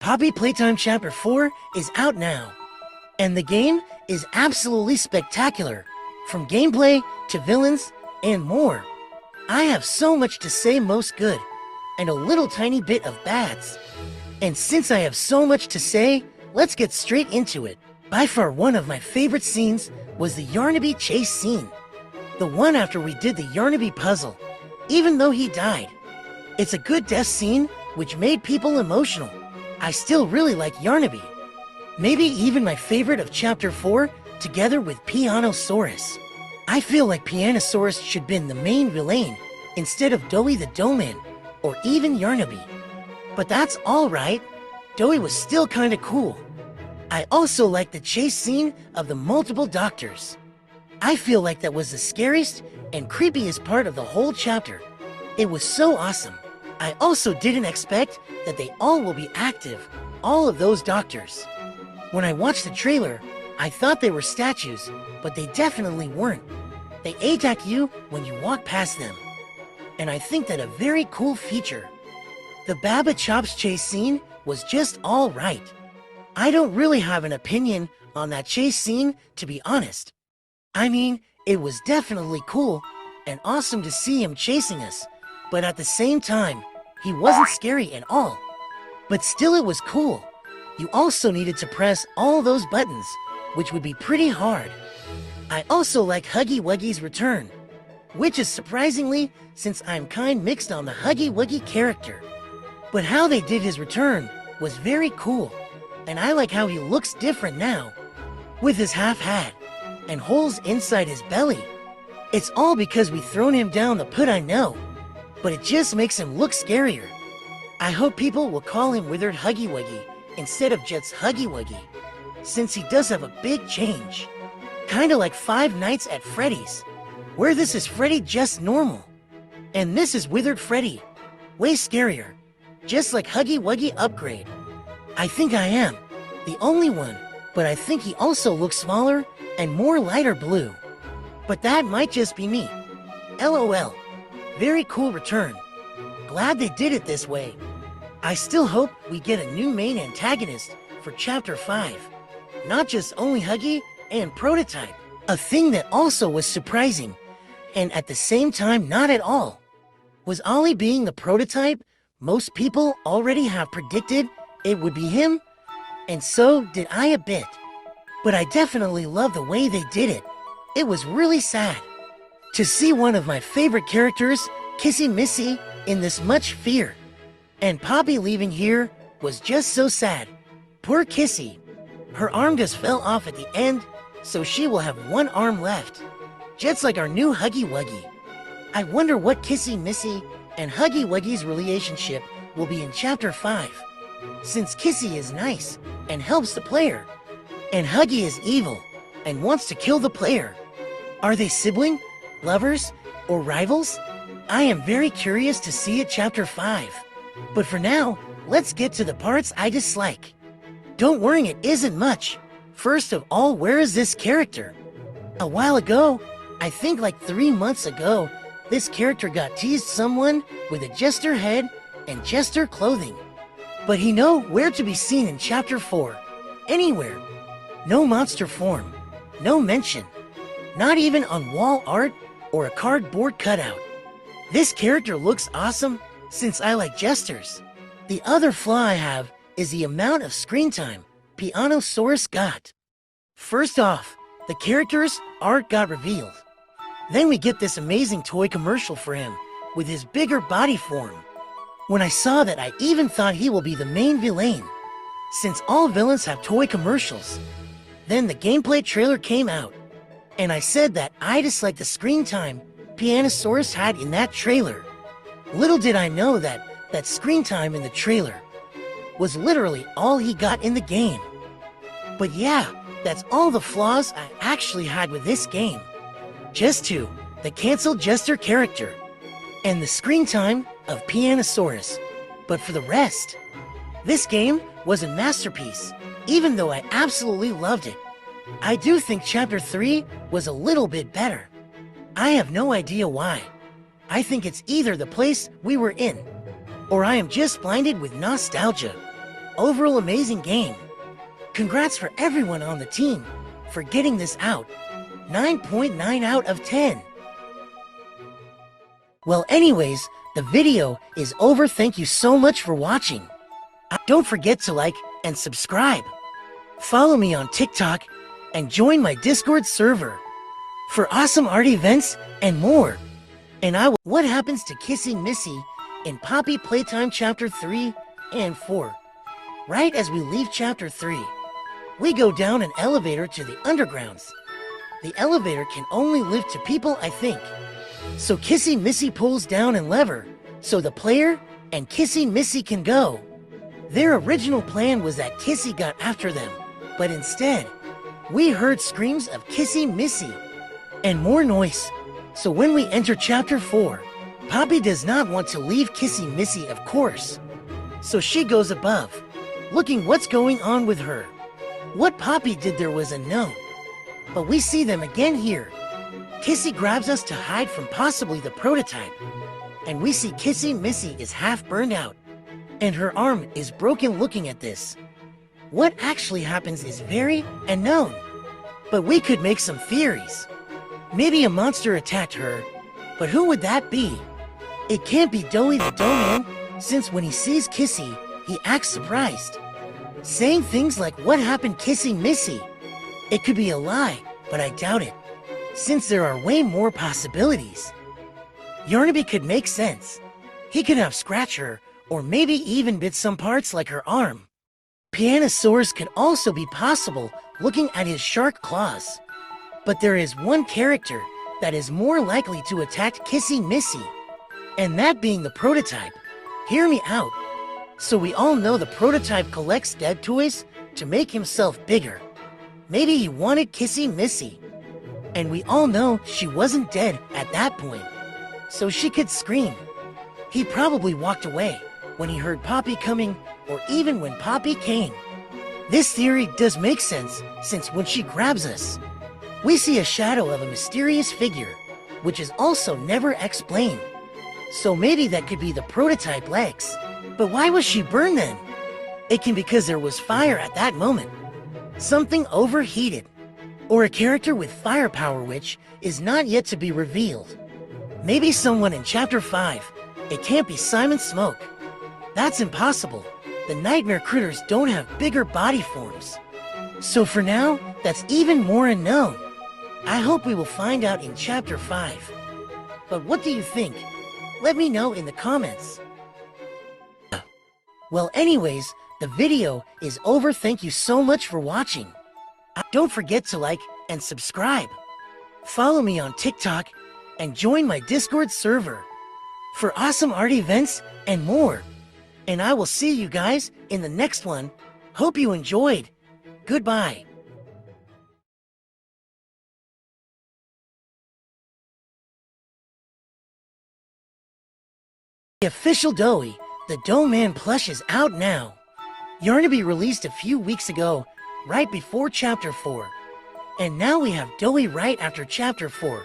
Poppy Playtime Chapter 4 is out now, and the game is absolutely spectacular, from gameplay to villains and more. I have so much to say most good, and a little tiny bit of bads. And since I have so much to say, let's get straight into it. By far one of my favorite scenes was the Yarnaby chase scene. The one after we did the Yarnaby puzzle, even though he died. It's a good death scene which made people emotional. I still really like Yarnaby. Maybe even my favorite of Chapter 4, together with Pianosaurus. I feel like Pianosaurus should have been the main villain, instead of Doughy the Doughman, or even Yarnaby. But that's alright. Doughy was still kinda cool. I also like the chase scene of the multiple doctors. I feel like that was the scariest and creepiest part of the whole chapter. It was so awesome. I also didn't expect that they all will be active, all of those doctors. When I watched the trailer, I thought they were statues, but they definitely weren't. They attack you when you walk past them. And I think that a very cool feature. The Baba Chops chase scene was just alright. I don't really have an opinion on that chase scene, to be honest. I mean, it was definitely cool and awesome to see him chasing us, but at the same time, he wasn't scary at all. But still it was cool. You also needed to press all those buttons, which would be pretty hard. I also like Huggy Wuggy's return, which is surprisingly, since I'm kind mixed on the Huggy Wuggy character. But how they did his return was very cool, and I like how he looks different now, with his half hat and holes inside his belly. It's all because we thrown him down the pit, I know, but it just makes him look scarier. I hope people will call him Withered Huggy Wuggy instead of just Huggy Wuggy, since he does have a big change. Kinda like Five Nights at Freddy's, where this is Freddy just normal, and this is Withered Freddy, way scarier, just like Huggy Wuggy upgrade. I think I am the only one, but I think he also looks smaller and more lighter blue. But that might just be me. LOL. Very cool return. Glad they did it this way. I still hope we get a new main antagonist for Chapter 5. Not just only Huggy and Prototype. A thing that also was surprising, and at the same time not at all, was Ollie being the Prototype. Most people already have predicted it would be him, and so did I a bit. But I definitely love the way they did it. It was really sad to see one of my favorite characters, Kissy Missy, in this much fear. And Poppy leaving here was just so sad. Poor Kissy. Her arm just fell off at the end, so she will have one arm left. Just like our new Huggy Wuggy. I wonder what Kissy Missy and Huggy Wuggy's relationship will be in Chapter 5. Since Kissy is nice and helps the player, and Huggy is evil and wants to kill the player. Are they sibling, lovers, or rivals? I am very curious to see it Chapter 5. But for now, let's get to the parts I dislike. Don't worry, it isn't much. First of all, where is this character? A while ago, I think like 3 months ago, this character got teased someone with a jester head and jester clothing. But he nowhere to be seen in Chapter 4. Anywhere. No monster form. No mention. Not even on wall art or a cardboard cutout. This character looks awesome since I like jesters. The other flaw I have is the amount of screen time Pianosaurus got. First off, the character's art got revealed. Then we get this amazing toy commercial for him with his bigger body form. When I saw that, I even thought he will be the main villain, since all villains have toy commercials. Then the gameplay trailer came out, and I said that I dislike the screen time Pianosaurus had in that trailer. Little did I know that screen time in the trailer was literally all he got in the game. But yeah, that's all the flaws I actually had with this game. Just two, the canceled jester character, and the screen time of Pianosaurus. But for the rest, this game was a masterpiece, even though I absolutely loved it. I do think Chapter 3 was a little bit better. I have no idea why. I think it's either the place we were in, or I am just blinded with nostalgia. overall amazing game. Congrats for everyone on the team for getting this out. 9.9 out of 10. Well, anyways, the video is over. Thank you so much for watching. Don't forget to like and subscribe. Follow me on TikTok and join my Discord server for awesome art events and more. And what happens to Kissing Missy in Poppy Playtime Chapter 3 and 4? Right as we leave Chapter 3, we go down an elevator to the undergrounds. The elevator can only lift two people, I think. So Kissing Missy pulls down and lever, so the player and Kissing Missy can go. Their original plan was that Kissy got after them, but instead, we heard screams of Kissing Missy and more noise. So when we enter Chapter 4, Poppy does not want to leave Kissing Missy, of course. So she goes above, looking what's going on with her. What Poppy did there was unknown, but we see them again here. Kissy grabs us to hide from possibly the prototype, and we see Kissing Missy is half burned out, and her arm is broken. Looking at this, what actually happens is very unknown, but we could make some theories. Maybe a monster attacked her, but who would that be? It can't be Doughy the Dough Man, since when he sees Kissy, he acts surprised, saying things like, "What happened, Kissing Missy?" It could be a lie, but I doubt it, since there are way more possibilities. Yarnaby could make sense. He could have scratched her, or maybe even bit some parts like her arm. Pianosaurus could also be possible, looking at his shark claws. But there is one character that is more likely to attack Kissing Missy, and that being the prototype. Hear me out. So we all know the prototype collects dead toys to make himself bigger. Maybe he wanted Kissing Missy, and we all know she wasn't dead at that point, so she could scream. He probably walked away when he heard Poppy coming, or even when Poppy came. This theory does make sense, since when she grabs us, we see a shadow of a mysterious figure, which is also never explained. So maybe that could be the prototype legs. But why was she burned then? It can be because there was fire at that moment. Something overheated. Or a character with firepower which is not yet to be revealed. Maybe someone in Chapter 5. It can't be Simon Smoke. That's impossible. The nightmare critters don't have bigger body forms. So for now, that's even more unknown. I hope we will find out in Chapter 5. But what do you think? Let me know in the comments. Well, anyways, the video is over. Thank you so much for watching. Don't forget to like and subscribe. Follow me on TikTok and join my Discord server for awesome art events and more. And I will see you guys in the next one. Hope you enjoyed. Goodbye. The official Doughy the Dough Man plush is out now. Yarnaby released a few weeks ago, right before Chapter 4. And now we have Doughy right after Chapter 4.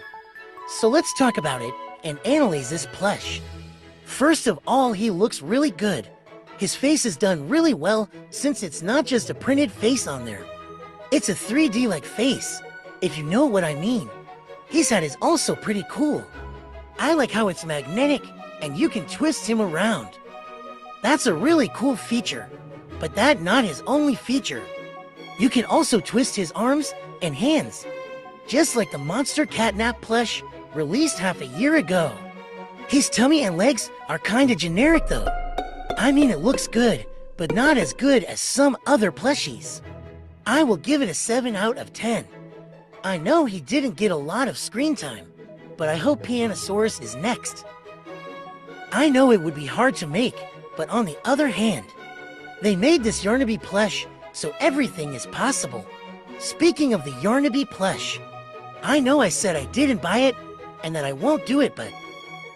So let's talk about it and analyze this plush. First of all, he looks really good. His face is done really well, since it's not just a printed face on there. It's a 3D-like face, if you know what I mean. His hat is also pretty cool. I like how it's magnetic and you can twist him around. That's a really cool feature, but that's not his only feature. You can also twist his arms and hands, just like the Monster Catnap plush released half a year ago. His tummy and legs are kinda generic though. I mean, it looks good, but not as good as some other plushies. I will give it a 7 out of 10. I know he didn't get a lot of screen time, but I hope Pianosaurus is next. I know it would be hard to make, but on the other hand, they made this Yarnaby plush, so everything is possible. Speaking of the Yarnaby plush, I know I said I didn't buy it, and that I won't do it, but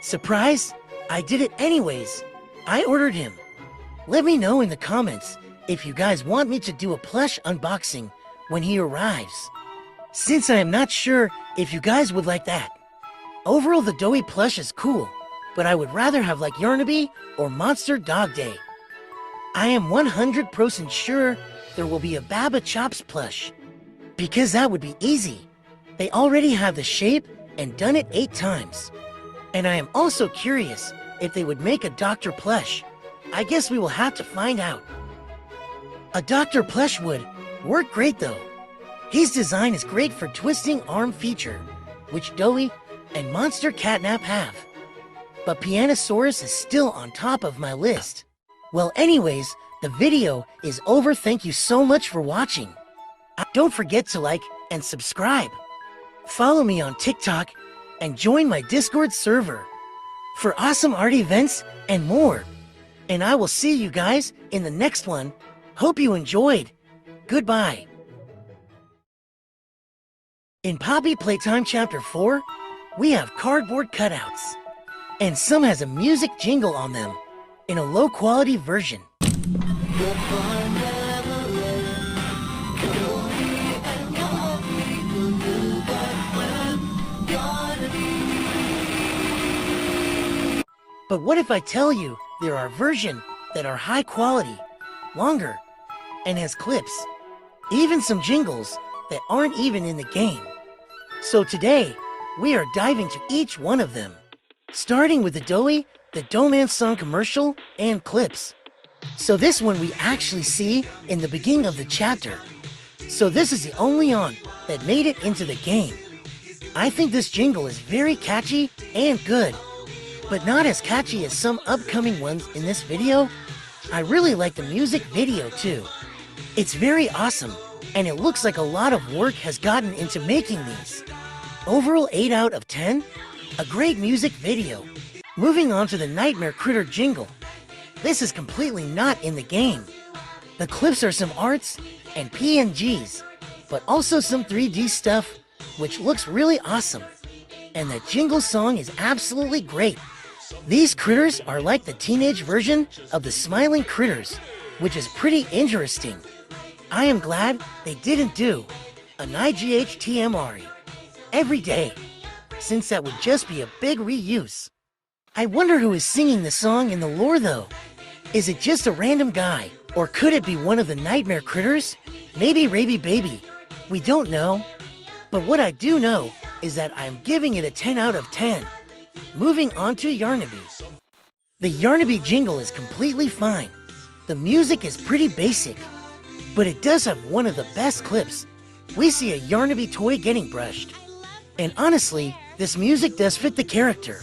surprise, I did it anyways. I ordered him. Let me know in the comments if you guys want me to do a plush unboxing when he arrives, since I am not sure if you guys would like that. Overall, the Doughy plush is cool, but I would rather have like Yarnaby or Monster Dog Day. I am 100% sure there will be a Baba Chops plush. Because that would be easy. They already have the shape and done it 8 times. And I am also curious if they would make a Dr. Plush. I guess we will have to find out. A Dr. Plush would work great though. His design is great for twisting arm feature, which Doey and Monster Catnap have. But Pianosaurus is still on top of my list. Well anyways, the video is over. Thank you so much for watching. Don't forget to like and subscribe. Follow me on TikTok and join my Discord server for awesome art events and more. And I will see you guys in the next one. Hope you enjoyed. Goodbye. In Poppy Playtime Chapter 4, we have cardboard cutouts. And some has a music jingle on them in a low-quality version. But what if I tell you there are versions that are high quality, longer, and has clips, even some jingles that aren't even in the game. So today, we are diving to each one of them, starting with the Doey, the Doman song commercial, and clips. So this one we actually see in the beginning of the chapter. So this is the only one that made it into the game. I think this jingle is very catchy and good, but not as catchy as some upcoming ones in this video. I really like the music video too. It's very awesome, and it looks like a lot of work has gotten into making these. Overall 8 out of 10, a great music video. Moving on to the Nightmare Critter jingle. This is completely not in the game. The clips are some arts and PNGs, but also some 3D stuff, which looks really awesome. And the jingle song is absolutely great. These critters are like the teenage version of the Smiling Critters, which is pretty interesting. I am glad they didn't do an IGHTMRE every day, since that would just be a big reuse. I wonder who is singing the song in the lore though. Is it just a random guy, or could it be one of the Nightmare Critters? Maybe Raby Baby. We don't know. But what I do know is that I'm giving it a 10 out of 10. Moving on to Yarnaby. The Yarnaby jingle is completely fine. The music is pretty basic, but it does have one of the best clips. We see a Yarnaby toy getting brushed. And honestly, this music does fit the character.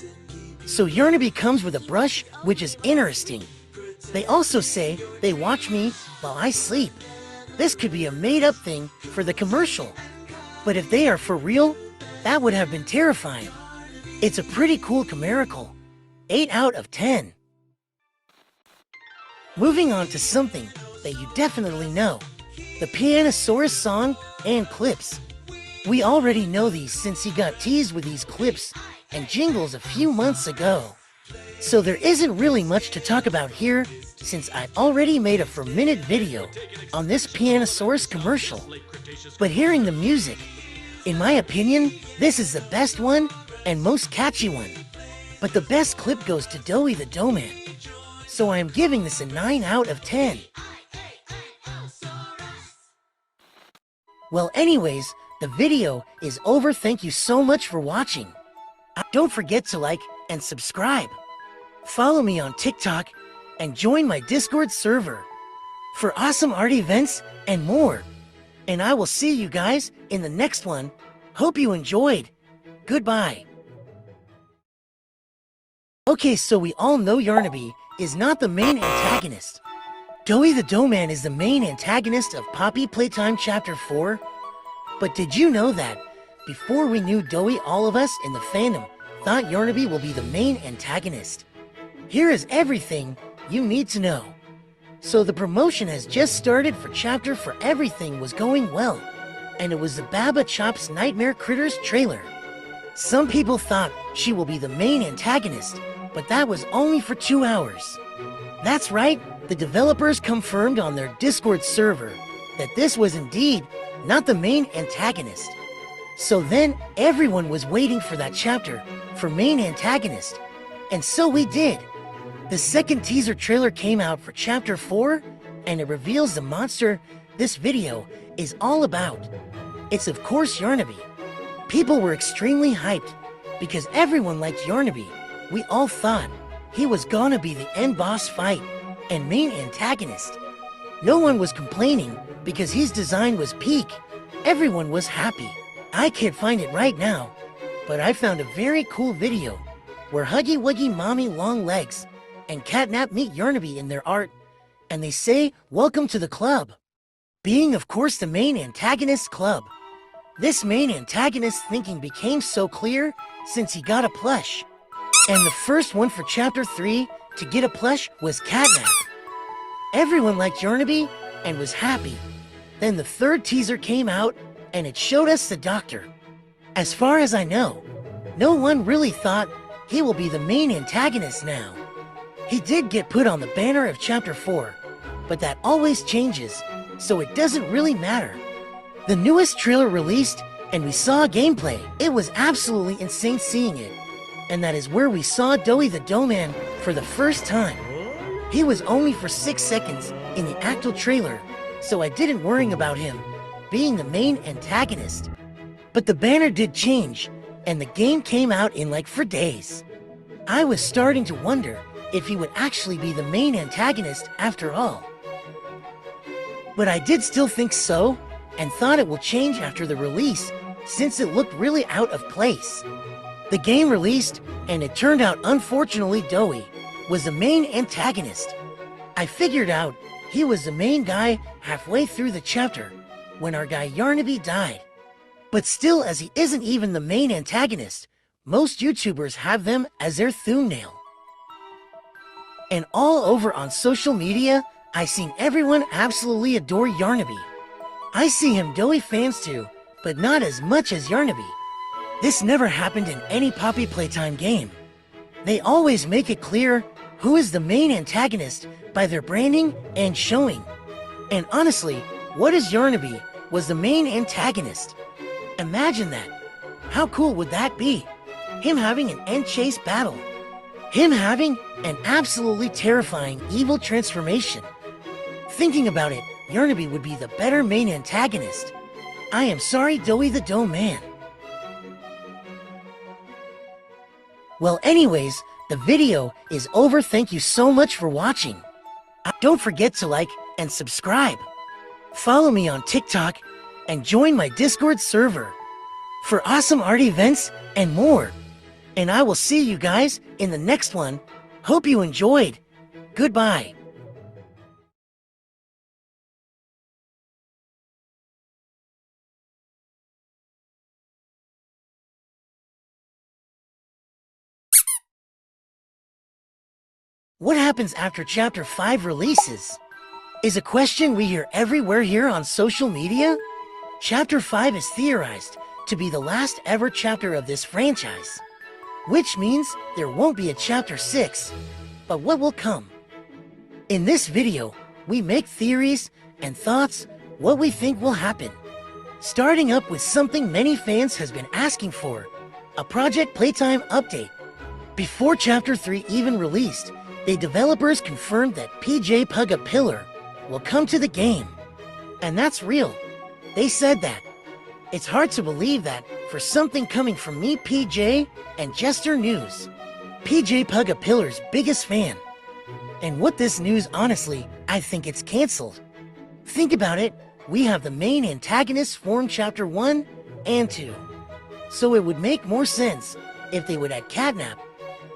So Yarnaby comes with a brush, which is interesting. They also say they watch me while I sleep. This could be a made-up thing for the commercial. But if they are for real, that would have been terrifying. It's a pretty cool chimerical. 8 out of 10. Moving on to something that you definitely know. The Pianosaurus song and clips. We already know these since he got teased with these clips and jingles a few months ago. So there isn't really much to talk about here since I already made a 4-minute video on this Pianosaurus commercial. But hearing the music, in my opinion, this is the best one and most catchy one. But the best clip goes to Doey the Doman. So I am giving this a 9 out of 10. Well anyways, the video is over. Thank you so much for watching. Don't forget to like and subscribe. Follow me on TikTok and join my Discord server for awesome art events and more. And I will see you guys in the next one. Hope you enjoyed. Goodbye. Okay, so we all know Yarnaby is not the main antagonist. Doey the Doman is the main antagonist of Poppy Playtime Chapter 4. But did you know that before we knew Doey, all of us in the fandom thought Yarnaby will be the main antagonist? Here is everything you need to know. So the promotion has just started for Chapter 4. Everything was going well, and it was the Baba Chops Nightmare Critters trailer. Some people thought she will be the main antagonist, but that was only for 2 hours. That's right, the developers confirmed on their Discord server that this was indeed not the main antagonist. So then everyone was waiting for that chapter for main antagonist, and so we did. The second teaser trailer came out for Chapter 4, and it reveals the monster this video is all about. It's of course Yarnaby. People were extremely hyped because everyone liked Yarnaby. We all thought he was gonna be the end boss fight and main antagonist. No one was complaining because his design was peak. Everyone was happy. I can't find it right now, but I found a very cool video where Huggy Wuggy Mommy Long Legs and Catnap meet Yarnaby in their art, and they say, "Welcome to the club." Being of course the main antagonist club. This main antagonist thinking became so clear since he got a plush. And the first one for Chapter 3 to get a plush was Catnap. Everyone liked Yarnaby and was happy. Then the third teaser came out and it showed us the Doctor. As far as I know, no one really thought he will be the main antagonist now. He did get put on the banner of Chapter 4, but that always changes, so it doesn't really matter. The newest trailer released and we saw gameplay. It was absolutely insane seeing it. And that is where we saw Doughy the Doughman for the first time. He was only for 6 seconds in the actual trailer, so I didn't worry about him being the main antagonist. But the banner did change, and the game came out in like for days. I was starting to wonder if he would actually be the main antagonist after all. But I did still think so, and thought it will change after the release, since it looked really out of place. The game released, and it turned out unfortunately Doughy was the main antagonist. I figured out he was the main guy halfway through the chapter, when our guy Yarnaby died. But still, as he isn't even the main antagonist, most YouTubers have them as their thumbnail. And all over on social media, I seen everyone absolutely adore Yarnaby. I see him Doughy fans too, but not as much as Yarnaby. This never happened in any Poppy Playtime game. They always make it clear who is the main antagonist by their branding and showing. And honestly, what is Yarnaby was the main antagonist? Imagine that. How cool would that be? Him having an end chase battle. Him having an absolutely terrifying evil transformation. Thinking about it, Yarnaby would be the better main antagonist. I am sorry, Doughy the Doughman. Well, anyways, the video is over. Thank you so much for watching. Don't forget to like and subscribe. Follow me on TikTok and join my Discord server for awesome art events and more. And I will see you guys in the next one. Hope you enjoyed. Goodbye. What happens after Chapter 5 releases? Is a question we hear everywhere here on social media. Chapter 5 is theorized to be the last ever chapter of this franchise, which means there won't be a Chapter 6, but what will come? In this video, we make theories and thoughts what we think will happen. Starting up with something many fans has been asking for, a Project Playtime update. Before Chapter 3 even released, the developers confirmed that PJ Pugga Pillar will come to the game. And that's real. They said that. It's hard to believe that for something coming from me, PJ, and Jester News. PJ Pugga Pillar's biggest fan. And what this news, honestly, I think it's cancelled. Think about it, we have the main antagonists from Chapter 1 and 2. So it would make more sense if they would add Catnap,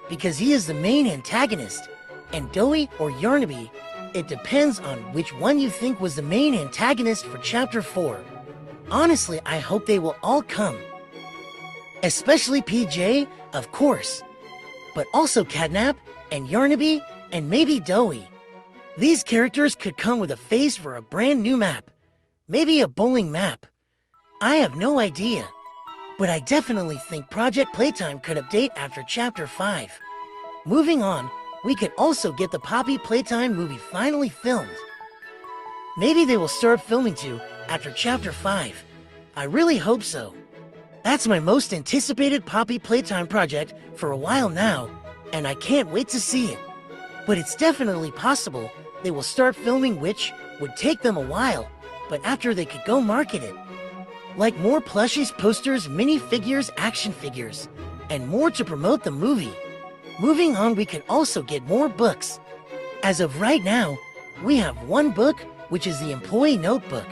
because he is the main antagonist, and Doughy or Yarnaby, it depends on which one you think was the main antagonist for Chapter 4. Honestly, I hope they will all come. Especially PJ, of course. But also Catnap, and Yarnaby, and maybe Doughy. These characters could come with a face for a brand new map. Maybe a bowling map. I have no idea. But I definitely think Project Playtime could update after Chapter 5. Moving on, we could also get the Poppy Playtime movie finally filmed. Maybe they will start filming too after Chapter 5. I really hope so. That's my most anticipated Poppy Playtime project for a while now, and I can't wait to see it. But it's definitely possible they will start filming, which would take them a while, but after they could go market it. Like more plushies, posters, minifigures, action figures, and more to promote the movie. Moving on, we could also get more books. As of right now, we have one book, which is the Employee Notebook.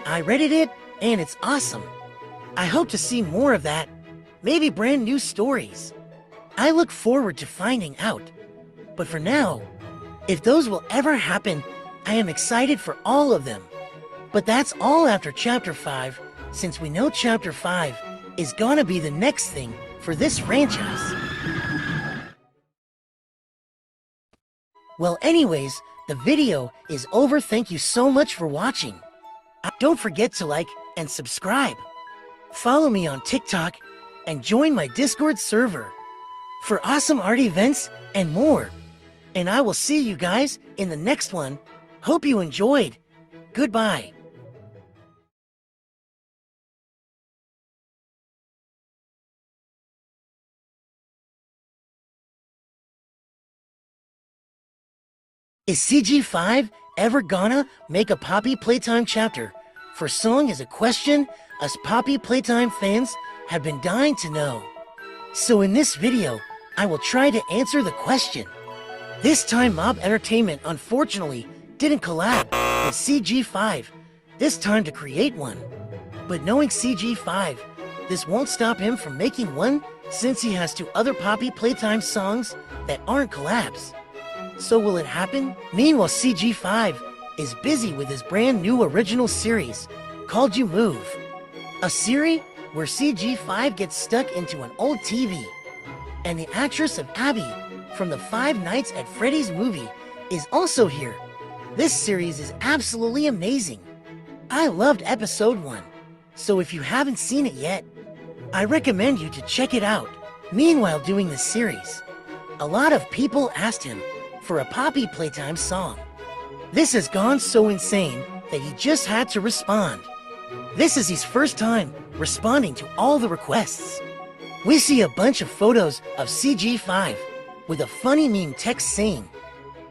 I read it and it's awesome. I hope to see more of that, maybe brand new stories. I look forward to finding out. But for now, if those will ever happen, I am excited for all of them. But that's all after Chapter 5, since we know Chapter 5 is gonna be the next thing for this franchise. Well, anyways, the video is over. Thank you so much for watching. Don't forget to like and subscribe. Follow me on TikTok and join my Discord server for awesome art events and more. And I will see you guys in the next one. Hope you enjoyed. Goodbye. Is CG5 ever gonna make a Poppy Playtime chapter? For song is a question us Poppy Playtime fans have been dying to know. So in this video, I will try to answer the question. This time Mob Entertainment unfortunately didn't collab with CG5 this time to create one. But knowing CG5, this won't stop him from making one since he has two other Poppy Playtime songs that aren't collabs. So will it happen? Meanwhile, CG5 is busy with his brand new original series called You Move. A series where CG5 gets stuck into an old TV. And the actress of Abby from the Five Nights at Freddy's movie is also here. This series is absolutely amazing. I loved episode 1, so if you haven't seen it yet, I recommend you to check it out. Meanwhile, doing this series, a lot of people asked him for a Poppy Playtime song. This has gone so insane that he just had to respond. This is his first time responding to all the requests. We see a bunch of photos of CG5 with a funny meme text saying,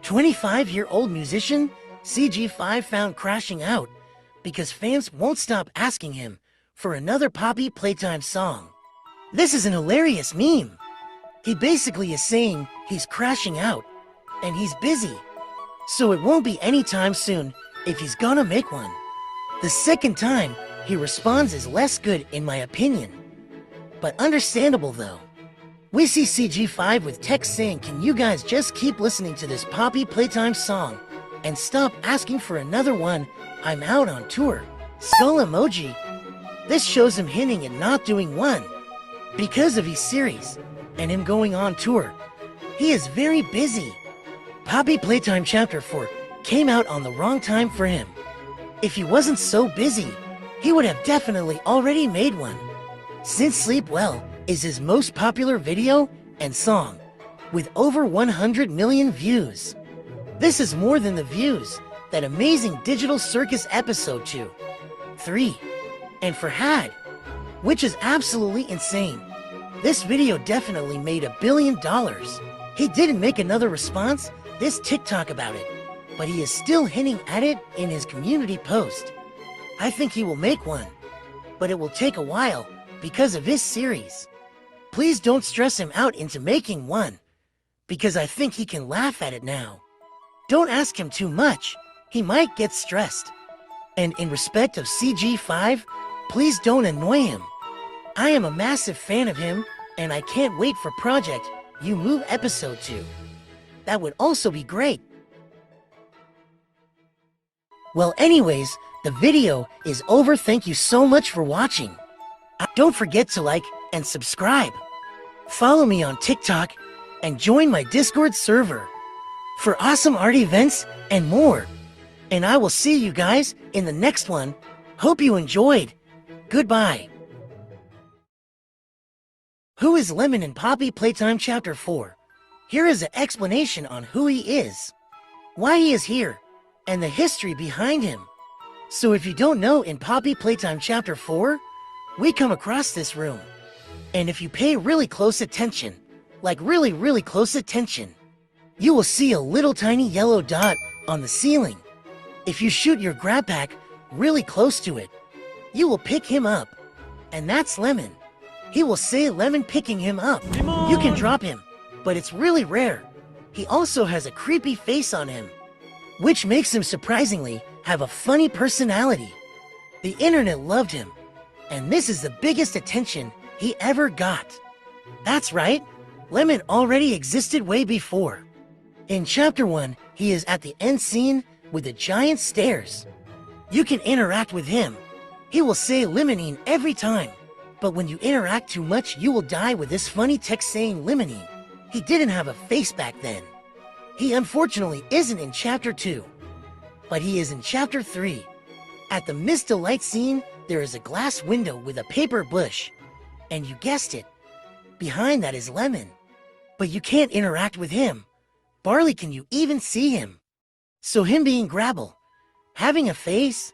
25-year-old musician CG5 found crashing out because fans won't stop asking him for another Poppy Playtime song. This is an hilarious meme. He basically is saying he's crashing out and he's busy, so it won't be anytime soon if he's gonna make one. The second time he responds is less good in my opinion, but understandable though. We see CG5 with text saying, can you guys just keep listening to this Poppy Playtime song and stop asking for another one? I'm out on tour. Skull emoji. This shows him hinting at not doing one because of his series and him going on tour. He is very busy. Poppy Playtime Chapter 4 came out on the wrong time for him. If he wasn't so busy, he would have definitely already made one. Since Sleep Well is his most popular video and song, with over 100 million views. This is more than the views that Amazing Digital Circus Episode 2, 3, and for had, which is absolutely insane. This video definitely made $1 billion. He didn't make another response this TikTok about it, but he is still hinting at it in his community post. I think he will make one, but it will take a while because of his series. Please don't stress him out into making one, because I think he can laugh at it now. Don't ask him too much, he might get stressed. And in respect of CG5, please don't annoy him. I am a massive fan of him, and I can't wait for Project You Move Episode 2. That would also be great. Well, anyways, the video is over. Thank you so much for watching. Don't forget to like and subscribe. Follow me on TikTok and join my Discord server for awesome art events and more. And I will see you guys in the next one. Hope you enjoyed. Goodbye. Who is Lemon in Poppy Playtime Chapter 4? Here is an explanation on who he is, why he is here, and the history behind him. So if you don't know, in Poppy Playtime Chapter 4, we come across this room. And if you pay really close attention, like really close attention, you will see a little tiny yellow dot on the ceiling. If you shoot your grab pack really close to it, you will pick him up. And that's Lemon. He will say Lemon picking him up. You can drop him, but it's really rare. He also has a creepy face on him, which makes him surprisingly have a funny personality. The internet loved him, and this is the biggest attention he ever got. That's right, Lemon already existed way before. In Chapter 1, he is at the end scene with the giant stairs. You can interact with him. He will say Limonene every time, but when you interact too much, you will die with this funny text saying Limonene. He didn't have a face back then. He unfortunately isn't in Chapter 2, but he is in Chapter 3. At the Miss Delight scene, there is a glass window with a paper bush, and you guessed it, behind that is Lemon. But you can't interact with him. Barley, can you even see him? So him being Grabble, having a face,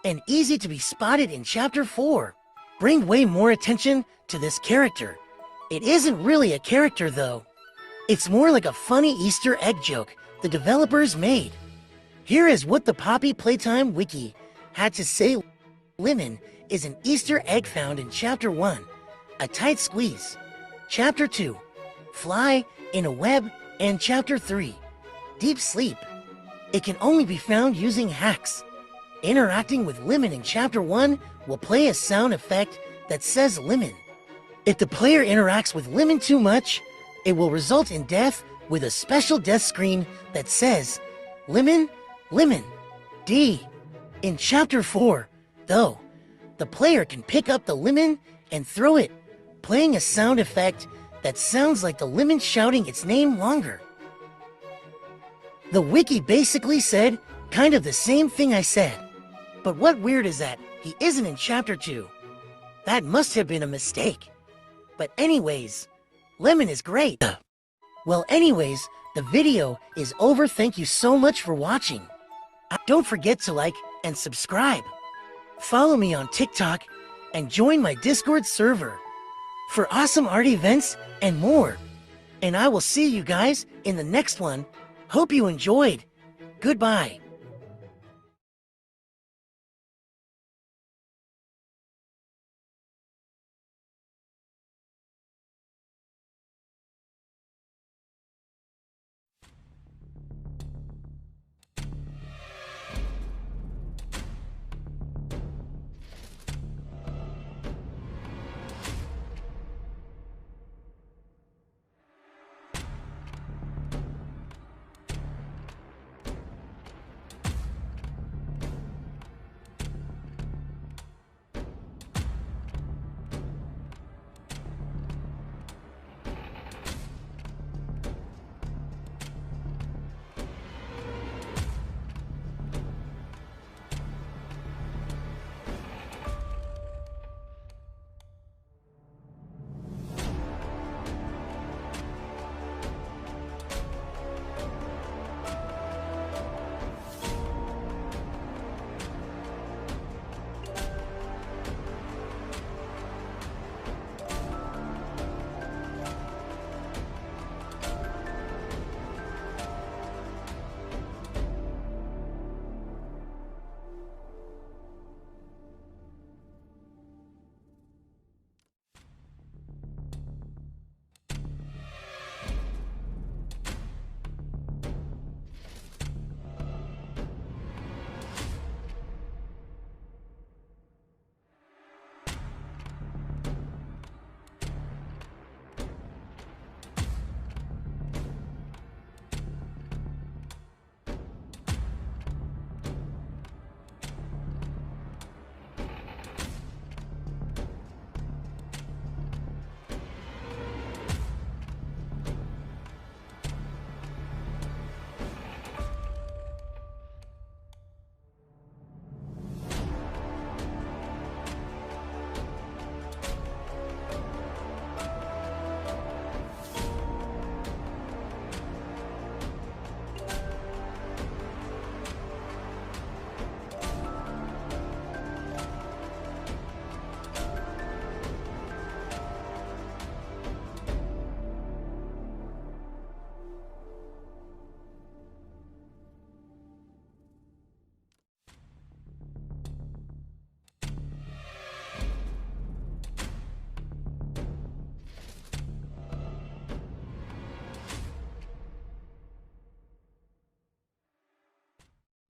and easy to be spotted in Chapter 4, bring way more attention to this character. It isn't really a character though. It's more like a funny Easter egg joke the developers made. Here is what the Poppy Playtime wiki had to say. Lemon is an Easter egg found in Chapter 1, a tight squeeze. Chapter 2, fly in a web, and Chapter 3, deep sleep. It can only be found using hacks. Interacting with Lemon in Chapter 1 will play a sound effect that says Lemon. If the player interacts with Lemon too much, it will result in death with a special death screen that says Lemon, Lemon, D. In Chapter 4, though, the player can pick up the lemon and throw it, playing a sound effect that sounds like the lemon shouting its name longer. The wiki basically said kind of the same thing I said. But what weird is that he isn't in Chapter 2. That must have been a mistake. But anyways, Lemon is great. Well anyways, the video is over. Thank you so much for watching. Don't forget to like and subscribe. Follow me on TikTok and join my Discord server for awesome art events and more. And I will see you guys in the next one. Hope you enjoyed. Goodbye.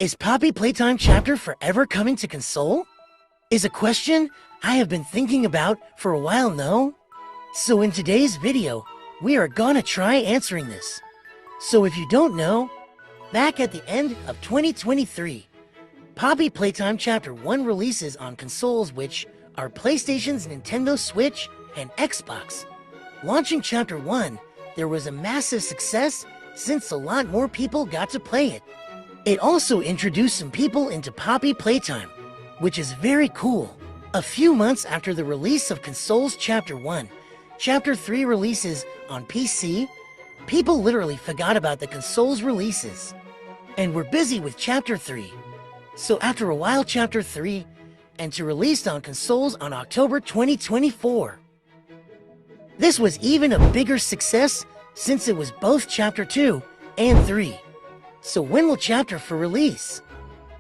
Is Poppy Playtime Chapter forever coming to console? Is a question I have been thinking about for a while now. So in today's video, we are gonna try answering this. So if you don't know, back at the end of 2023, Poppy Playtime Chapter 1 releases on consoles which are PlayStation's Nintendo Switch and Xbox. Launching Chapter 1, there was a massive success since a lot more people got to play it. It also introduced some people into Poppy Playtime, which is very cool. A few months after the release of consoles Chapter 1, Chapter 3 releases on PC, people literally forgot about the console's releases and were busy with Chapter 3. So after a while Chapter 3 and released on consoles on October 2024. This was even a bigger success since it was both Chapter 2 and 3. So when will Chapter 4 release?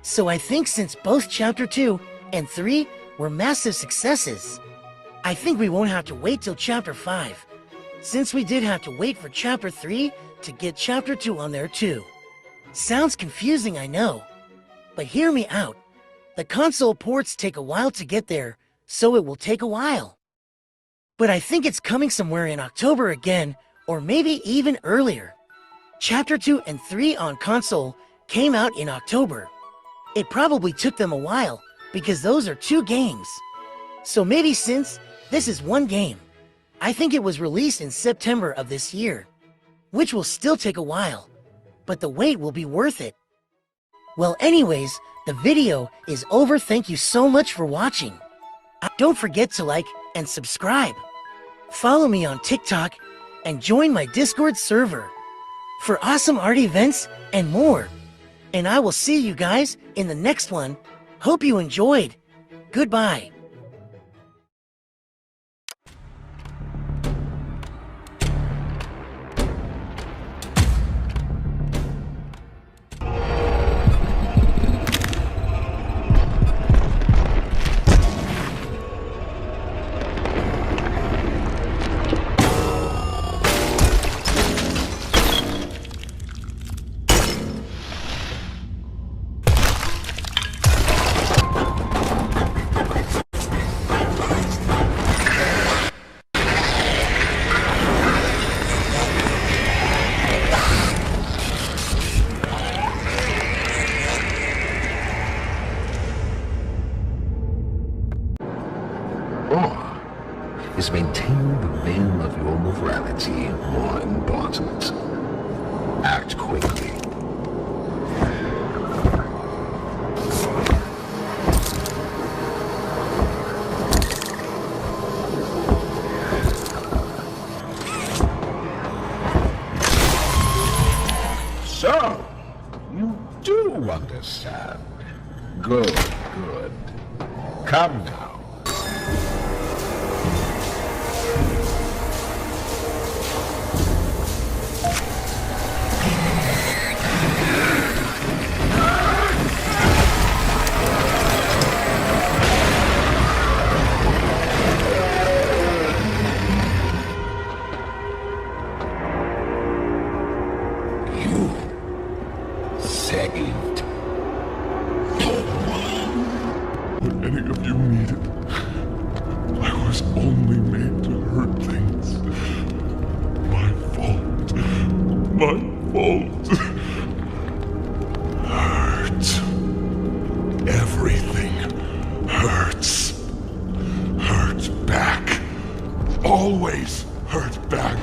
So I think since both Chapter 2 and 3 were massive successes, I think we won't have to wait till Chapter 5, since we did have to wait for Chapter 3 to get Chapter 2 on there too. Sounds confusing, I know, but hear me out. The console ports take a while to get there, so it will take a while. But I think it's coming somewhere in October again, or maybe even earlier. Chapter 2 and 3 on console came out in October. It probably took them a while, because those are two games. So maybe since this is one game, I think it was released in September of this year, which will still take a while, but the wait will be worth it. Well anyways, the video is over. Thank you so much for watching. Don't forget to like and subscribe. Follow me on TikTok and join my Discord server for awesome art events and more. And I will see you guys in the next one. Hope you enjoyed. Goodbye. Is maintaining the veil of your morality more important. Act quickly. So, you do understand. Good, good. Come now. Saved. What any of you needed. I was only made to hurt things. My fault. My fault. Hurt. Everything hurts. Hurt back. Always hurt back.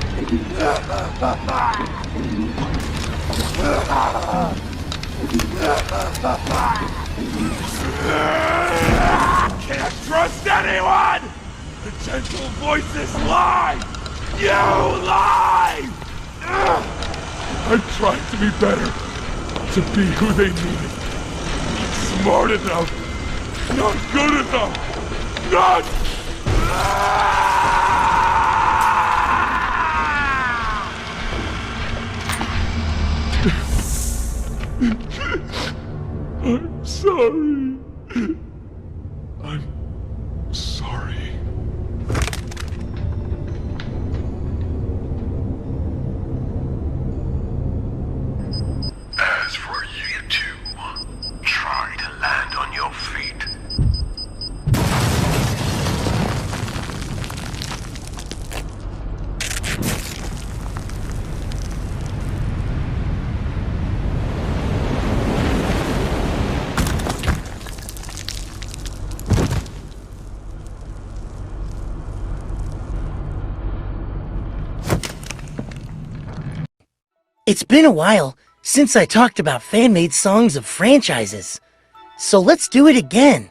Can't trust anyone! The gentle voices lie! You lie! I tried to be better, to be who they needed. Not smart enough, not good enough, not... I'm sorry. I'm sorry. As for you two, It's been a while since I talked about fan-made songs of franchises, so let's do it again.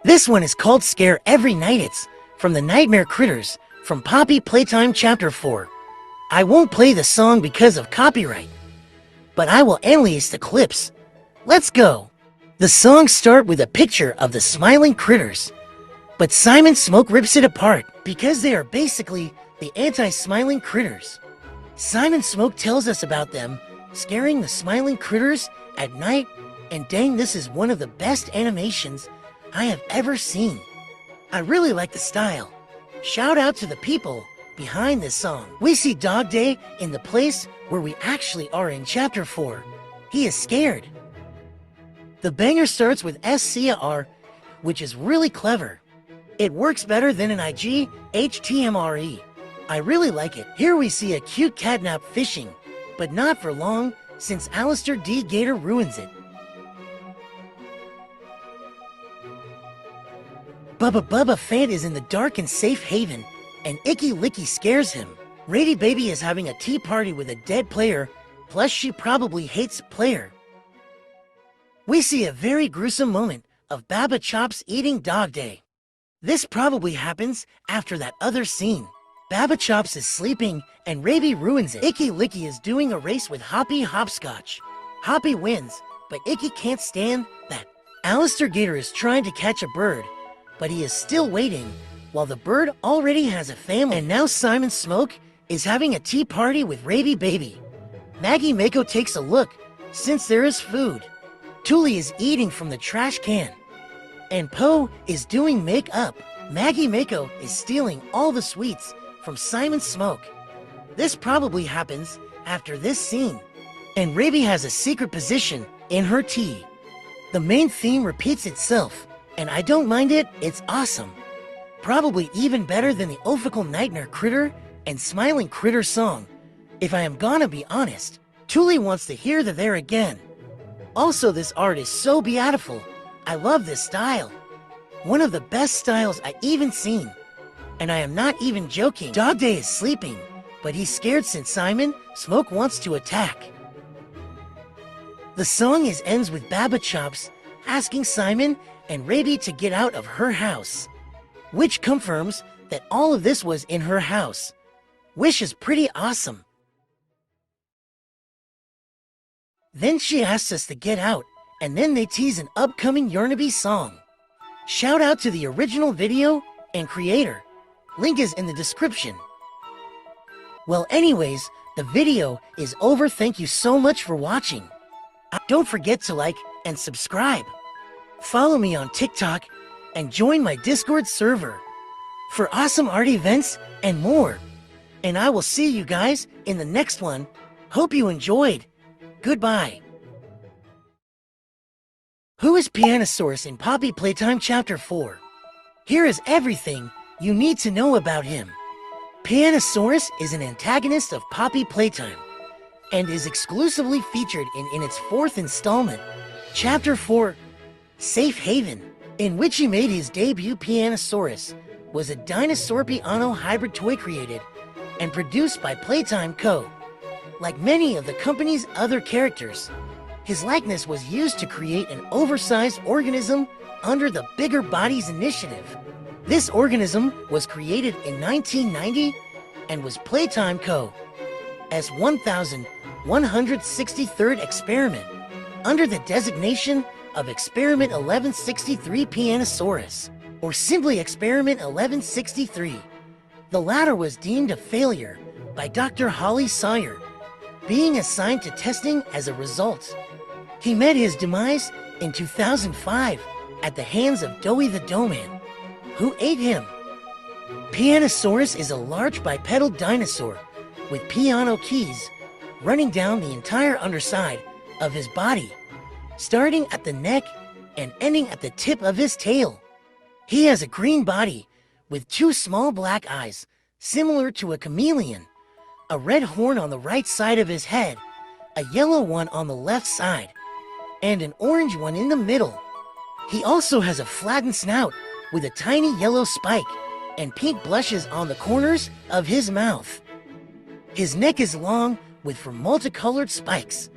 This one is called Scare Every Night. It's from the Nightmare Critters from Poppy Playtime Chapter 4. I won't play the song because of copyright, but I will analyze the clips. Let's go. The songs start with a picture of the smiling critters, but Simon Smoke rips it apart because they are basically the anti-smiling critters. Simon Smoke tells us about them scaring the smiling critters at night, and dang, this is one of the best animations I have ever seen. I really like the style. Shout out to the people behind this song. We see Dog Day in the place where we actually are in Chapter 4. He is scared. The banger starts with SCR, which is really clever. It works better than an IG HTMRE. I really like it. Here we see a cute catnap fishing, but not for long since Alistair D. Gator ruins it. Bubba Fant is in the dark and safe haven, and Icky Licky scares him. Rady Baby is having a tea party with a dead player, plus she probably hates player. We see a very gruesome moment of Baba Chops eating Dog Day. This probably happens after that other scene. Baba Chops is sleeping and Raby ruins it. Icky Licky is doing a race with Hoppy Hopscotch. Hoppy wins, but Icky can't stand that. Alistair Gator is trying to catch a bird, but he is still waiting while the bird already has a family. And now Simon Smoke is having a tea party with Raby Baby. Maggie Mako takes a look since there is food. Tuli is eating from the trash can, and Poe is doing makeup. Maggie Mako is stealing all the sweets from Simon Smoke. This probably happens after this scene, and Raby has a secret position in her tea. The main theme repeats itself, and I don't mind it, it's awesome. Probably even better than the Ophical Nightmare Critter and Smiling Critter song. If I am gonna be honest, Tuli wants to hear the there again. Also, this art is so beautiful. I love this style. One of the best styles I even seen. And I am not even joking. Dog Day is sleeping, but he's scared since Simon Smoke wants to attack. The song ends with Baba Chops asking Simon and Raby to get out of her house, which confirms that all of this was in her house, which is pretty awesome. Then she asks us to get out, and then they tease an upcoming Yarnaby song. Shout out to the original video and creator. Link is in the description. Well, anyways, the video is over. Thank you so much for watching. Don't forget to like and subscribe. Follow me on TikTok and join my Discord server for awesome art events and more. And I will see you guys in the next one. Hope you enjoyed. Goodbye. Who is Pianosaurus in Poppy Playtime Chapter 4? Here is everything you need to know about him. Pianosaurus is an antagonist of Poppy Playtime and is exclusively featured in its fourth installment, Chapter 4, Safe Haven, in which he made his debut. Pianosaurus was a dinosaur piano hybrid toy created and produced by Playtime Co. Like many of the company's other characters, his likeness was used to create an oversized organism under the Bigger Bodies initiative. This organism was created in 1990 and was Playtime Co. as 1163rd experiment under the designation of Experiment 1163 Pianosaurus, or simply Experiment 1163. The latter was deemed a failure by Dr. Holly Sawyer, being assigned to testing as a result. He met his demise in 2005 at the hands of Doughy the Doughman, who ate him. Pianosaurus is a large bipedal dinosaur with piano keys running down the entire underside of his body, starting at the neck and ending at the tip of his tail. He has a green body with two small black eyes, similar to a chameleon, a red horn on the right side of his head, a yellow one on the left side, and an orange one in the middle. He also has a flattened snout with a tiny yellow spike and pink blushes on the corners of his mouth. His neck is long with multicolored spikes,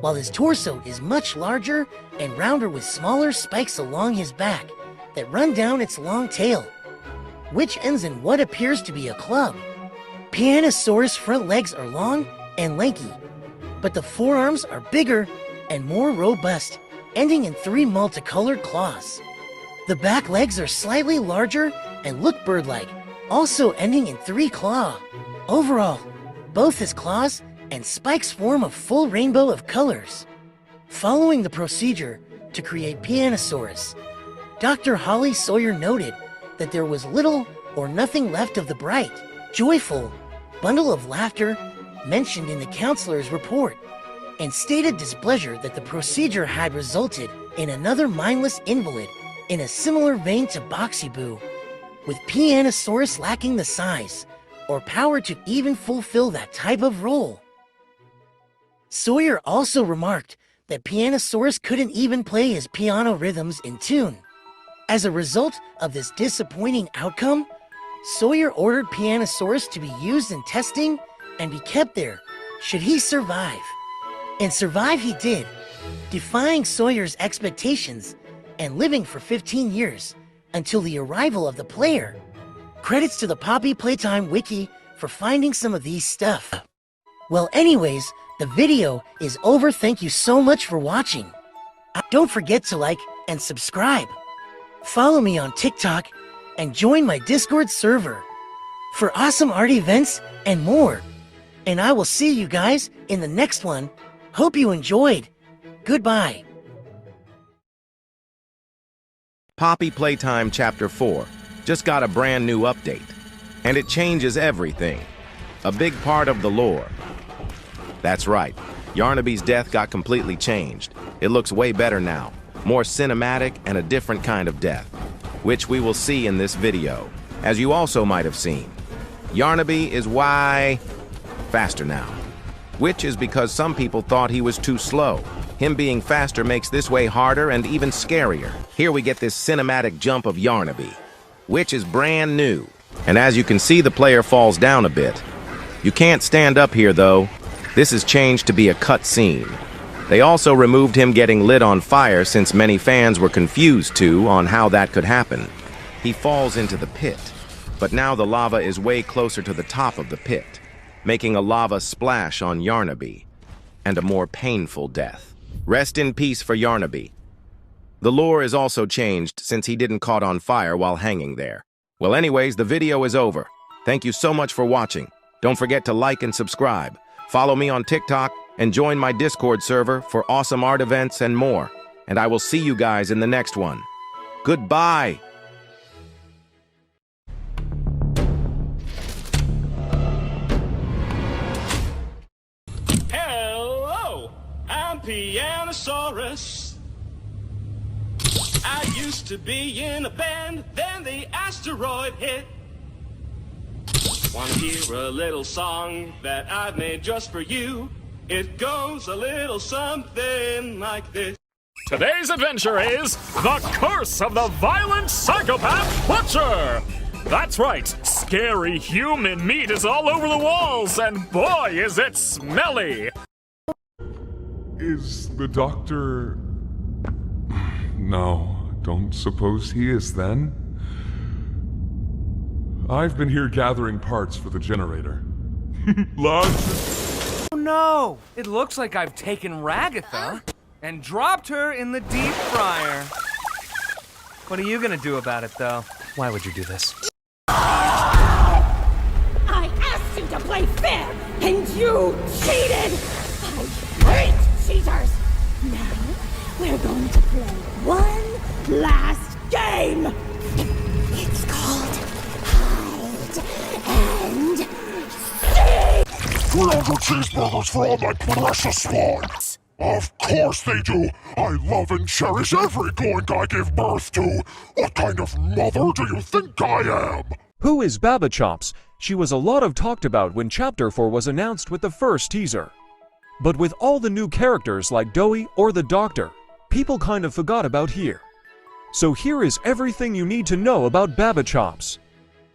while his torso is much larger and rounder with smaller spikes along his back that run down its long tail, which ends in what appears to be a club. Pianosaurus' front legs are long and lanky, but the forearms are bigger and more robust, ending in 3 multicolored claws. The back legs are slightly larger and look bird-like, also ending in 3 claws. Overall, both his claws and spikes form a full rainbow of colors. Following the procedure to create Pianosaurus, Dr. Holly Sawyer noted that there was little or nothing left of the bright, joyful bundle of laughter mentioned in the counselor's report, and stated displeasure that the procedure had resulted in another mindless invalid in a similar vein to Boxy Boo, with Pianosaurus lacking the size or power to even fulfill that type of role. Sawyer also remarked that Pianosaurus couldn't even play his piano rhythms in tune. As a result of this disappointing outcome, Sawyer ordered Pianosaurus to be used in testing and be kept there should he survive. And survive he did, defying Sawyer's expectations and living for 15 years until the arrival of the player. Credits to the Poppy Playtime wiki for finding some of these stuff. Well, anyways, the video is over. Thank you so much for watching. Don't forget to like and subscribe. Follow me on TikTok and join my Discord server for awesome art events and more. And I will see you guys in the next one. Hope you enjoyed. Goodbye. Poppy Playtime Chapter 4 just got a brand new update, and it changes everything. A big part of the lore. That's right, Yarnaby's death got completely changed. It looks way better now, more cinematic and a different kind of death, which we will see in this video. As you also might have seen, Yarnaby is faster now, which is because some people thought he was too slow. Him being faster makes this way harder and even scarier. Here we get this cinematic jump of Yarnaby, which is brand new. And as you can see, the player falls down a bit. You can't stand up here though. This is changed to be a cut scene. They also removed him getting lit on fire since many fans were confused too on how that could happen. He falls into the pit, but now the lava is way closer to the top of the pit, making a lava splash on Yarnaby, and a more painful death. Rest in peace for Yarnaby. The lore is also changed since he didn't caught on fire while hanging there. Well anyways, the video is over. Thank you so much for watching. Don't forget to like and subscribe. Follow me on TikTok and join my Discord server for awesome art events and more. And I will see you guys in the next one. Goodbye! Hello, I'm Pianosaurus. I used to be in a band, then the asteroid hit. Wanna hear a little song that I've made just for you? It goes a little something like this. Today's adventure is The Curse of the Violent Psychopath Butcher! That's right, scary human meat is all over the walls, and boy is it smelly! Is the doctor... No, don't suppose he is then. I've been here gathering parts for the generator. Lads? Oh no! It looks like I've taken Ragatha and dropped her in the deep fryer. What are you gonna do about it, though? Why would you do this? I asked you to play fair, and you cheated! I hate cheaters! Now, we're going to play one last game! It's called Hide and Seek! 300 cheeseburgers for all my precious swines! Of course they do! I love and cherish every goink I give birth to! What kind of mother do you think I am? Who is Baba Chops? She was a lot of talked about when Chapter 4 was announced with the first teaser. But with all the new characters like Doey or the Doctor, people kind of forgot about here. So here is everything you need to know about Baba Chops.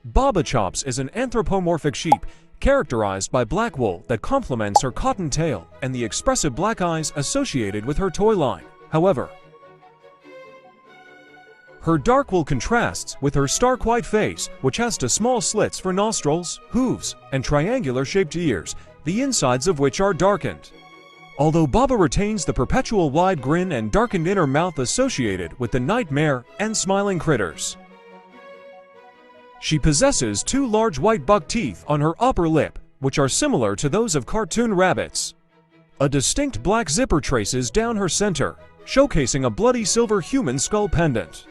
Baba Chops is an anthropomorphic sheep characterized by black wool that complements her cotton tail and the expressive black eyes associated with her toy line. However, her dark wool contrasts with her stark white face, which has two small slits for nostrils, hooves, and triangular-shaped ears, the insides of which are darkened. Although Baba retains the perpetual wide grin and darkened inner mouth associated with the nightmare and smiling critters. She possesses two large white buck teeth on her upper lip, which are similar to those of cartoon rabbits. A distinct black zipper traces down her center, showcasing a bloody silver human skull pendant.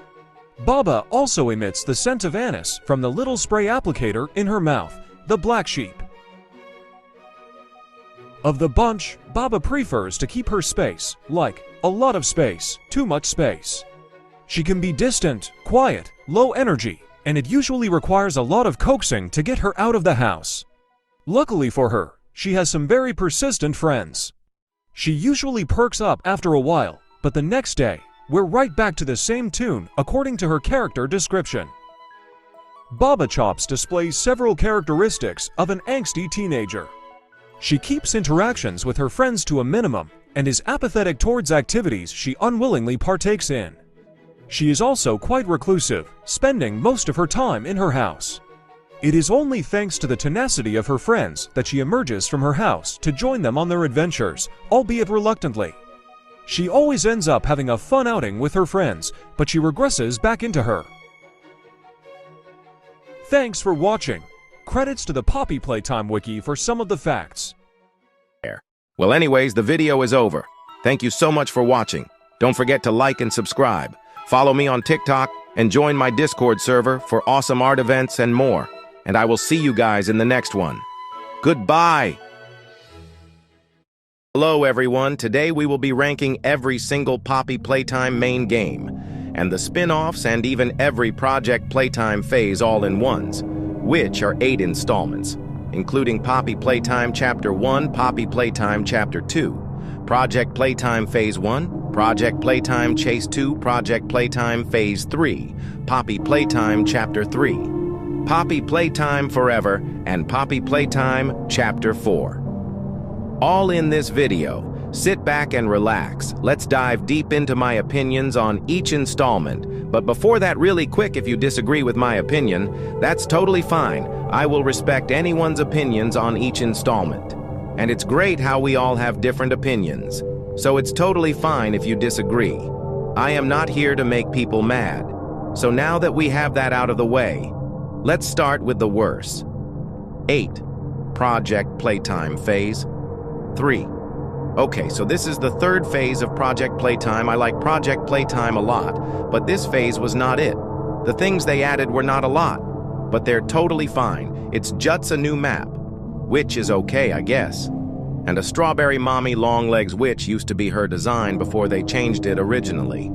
Baba also emits the scent of anise from the little spray applicator in her mouth, the black sheep. Of the bunch, Baba prefers to keep her space, like a lot of space, too much space. She can be distant, quiet, low energy, and it usually requires a lot of coaxing to get her out of the house. Luckily for her, she has some very persistent friends. She usually perks up after a while, but the next day, we're right back to the same tune according to her character description. Baba Chops displays several characteristics of an angsty teenager. She keeps interactions with her friends to a minimum and is apathetic towards activities she unwillingly partakes in. She is also quite reclusive, spending most of her time in her house. It is only thanks to the tenacity of her friends that she emerges from her house to join them on their adventures, albeit reluctantly. She always ends up having a fun outing with her friends, but she regresses back into her. Thanks for watching. Credits to the Poppy Playtime Wiki for some of the facts. Well, anyways, the video is over. Thank you so much for watching. Don't forget to like and subscribe. Follow me on TikTok and join my Discord server for awesome art events and more. And I will see you guys in the next one. Goodbye! Hello everyone, today we will be ranking every single Poppy Playtime main game, and the spin-offs and even every Project Playtime phase all-in-ones, which are 8 installments, including Poppy Playtime Chapter 1, Poppy Playtime Chapter 2, Project Playtime Phase 1, Project Playtime Chase 2, Project Playtime Phase 3, Poppy Playtime Chapter 3, Poppy Playtime Forever, and Poppy Playtime Chapter 4. All in this video. Sit back and relax. Let's dive deep into my opinions on each installment. But before that, really quick, if you disagree with my opinion, that's totally fine. I will respect anyone's opinions on each installment. And it's great how we all have different opinions. So it's totally fine if you disagree. I am not here to make people mad. So now that we have that out of the way, let's start with the worst. 8. Project Playtime Phase 3. Okay, so this is the third phase of Project Playtime. I like Project Playtime a lot, but this phase was not it. The things they added were not a lot, but they're totally fine. It's just a new map, which is okay, I guess. And a Strawberry Mommy Longlegs witch used to be her design before they changed it originally.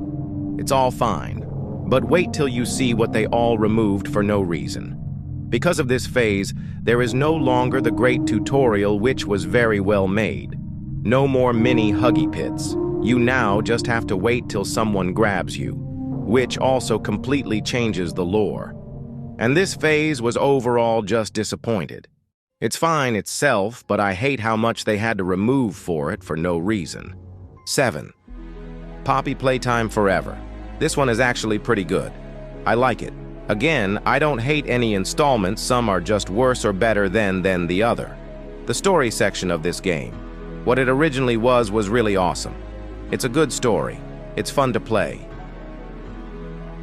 It's all fine, but wait till you see what they all removed for no reason. Because of this phase, there is no longer the great tutorial, which was very well made. No more mini huggy pits. You now just have to wait till someone grabs you, which also completely changes the lore. And this phase was overall just disappointed. It's fine itself, but I hate how much they had to remove for it for no reason. 7. Poppy Playtime Forever. This one is actually pretty good. I like it. Again, I don't hate any installments, some are just worse or better than the other. The story section of this game, what it originally was really awesome. It's a good story. It's fun to play.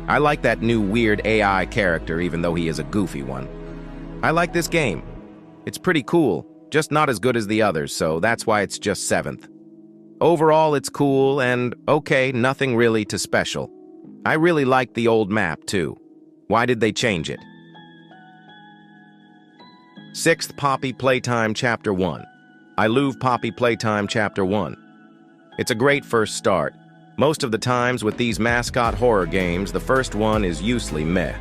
I like that new weird AI character, even though he is a goofy one. I like this game. It's pretty cool, just not as good as the others, so that's why it's just 7th. Overall, it's cool and okay, nothing really too special. I really like the old map, too. Why did they change it? 6th Poppy Playtime Chapter 1. I love Poppy Playtime Chapter 1. It's a great first start. Most of the times with these mascot horror games, the first one is usually meh.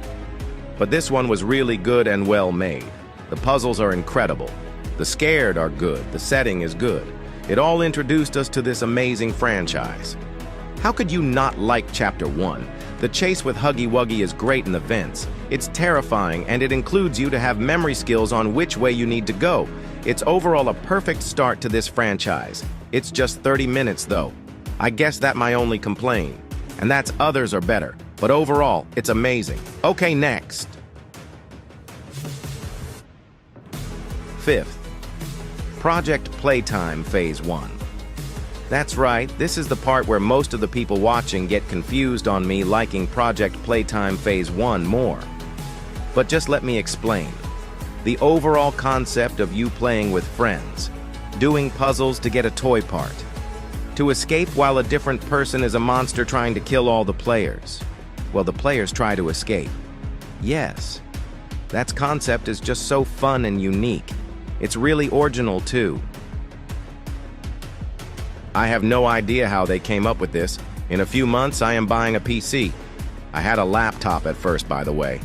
But this one was really good and well made. The puzzles are incredible. The scared are good. The setting is good. It all introduced us to this amazing franchise. How could you not like Chapter 1? The chase with Huggy Wuggy is great in the vents. It's terrifying, and it includes you to have memory skills on which way you need to go. It's overall a perfect start to this franchise. It's just 30 minutes, though. I guess that my only complaint. And that's others are better. But overall, it's amazing. Okay, next. 5th. Project Playtime Phase 1. That's right, this is the part where most of the people watching get confused on me liking Project Playtime Phase 1 more. But just let me explain. The overall concept of you playing with friends, doing puzzles to get a toy part, to escape while a different person is a monster trying to kill all the players. Well, the players try to escape. Yes, that concept is just so fun and unique. It's really original too. I have no idea how they came up with this. In a few months, I am buying a PC. I had a laptop at first, by the way.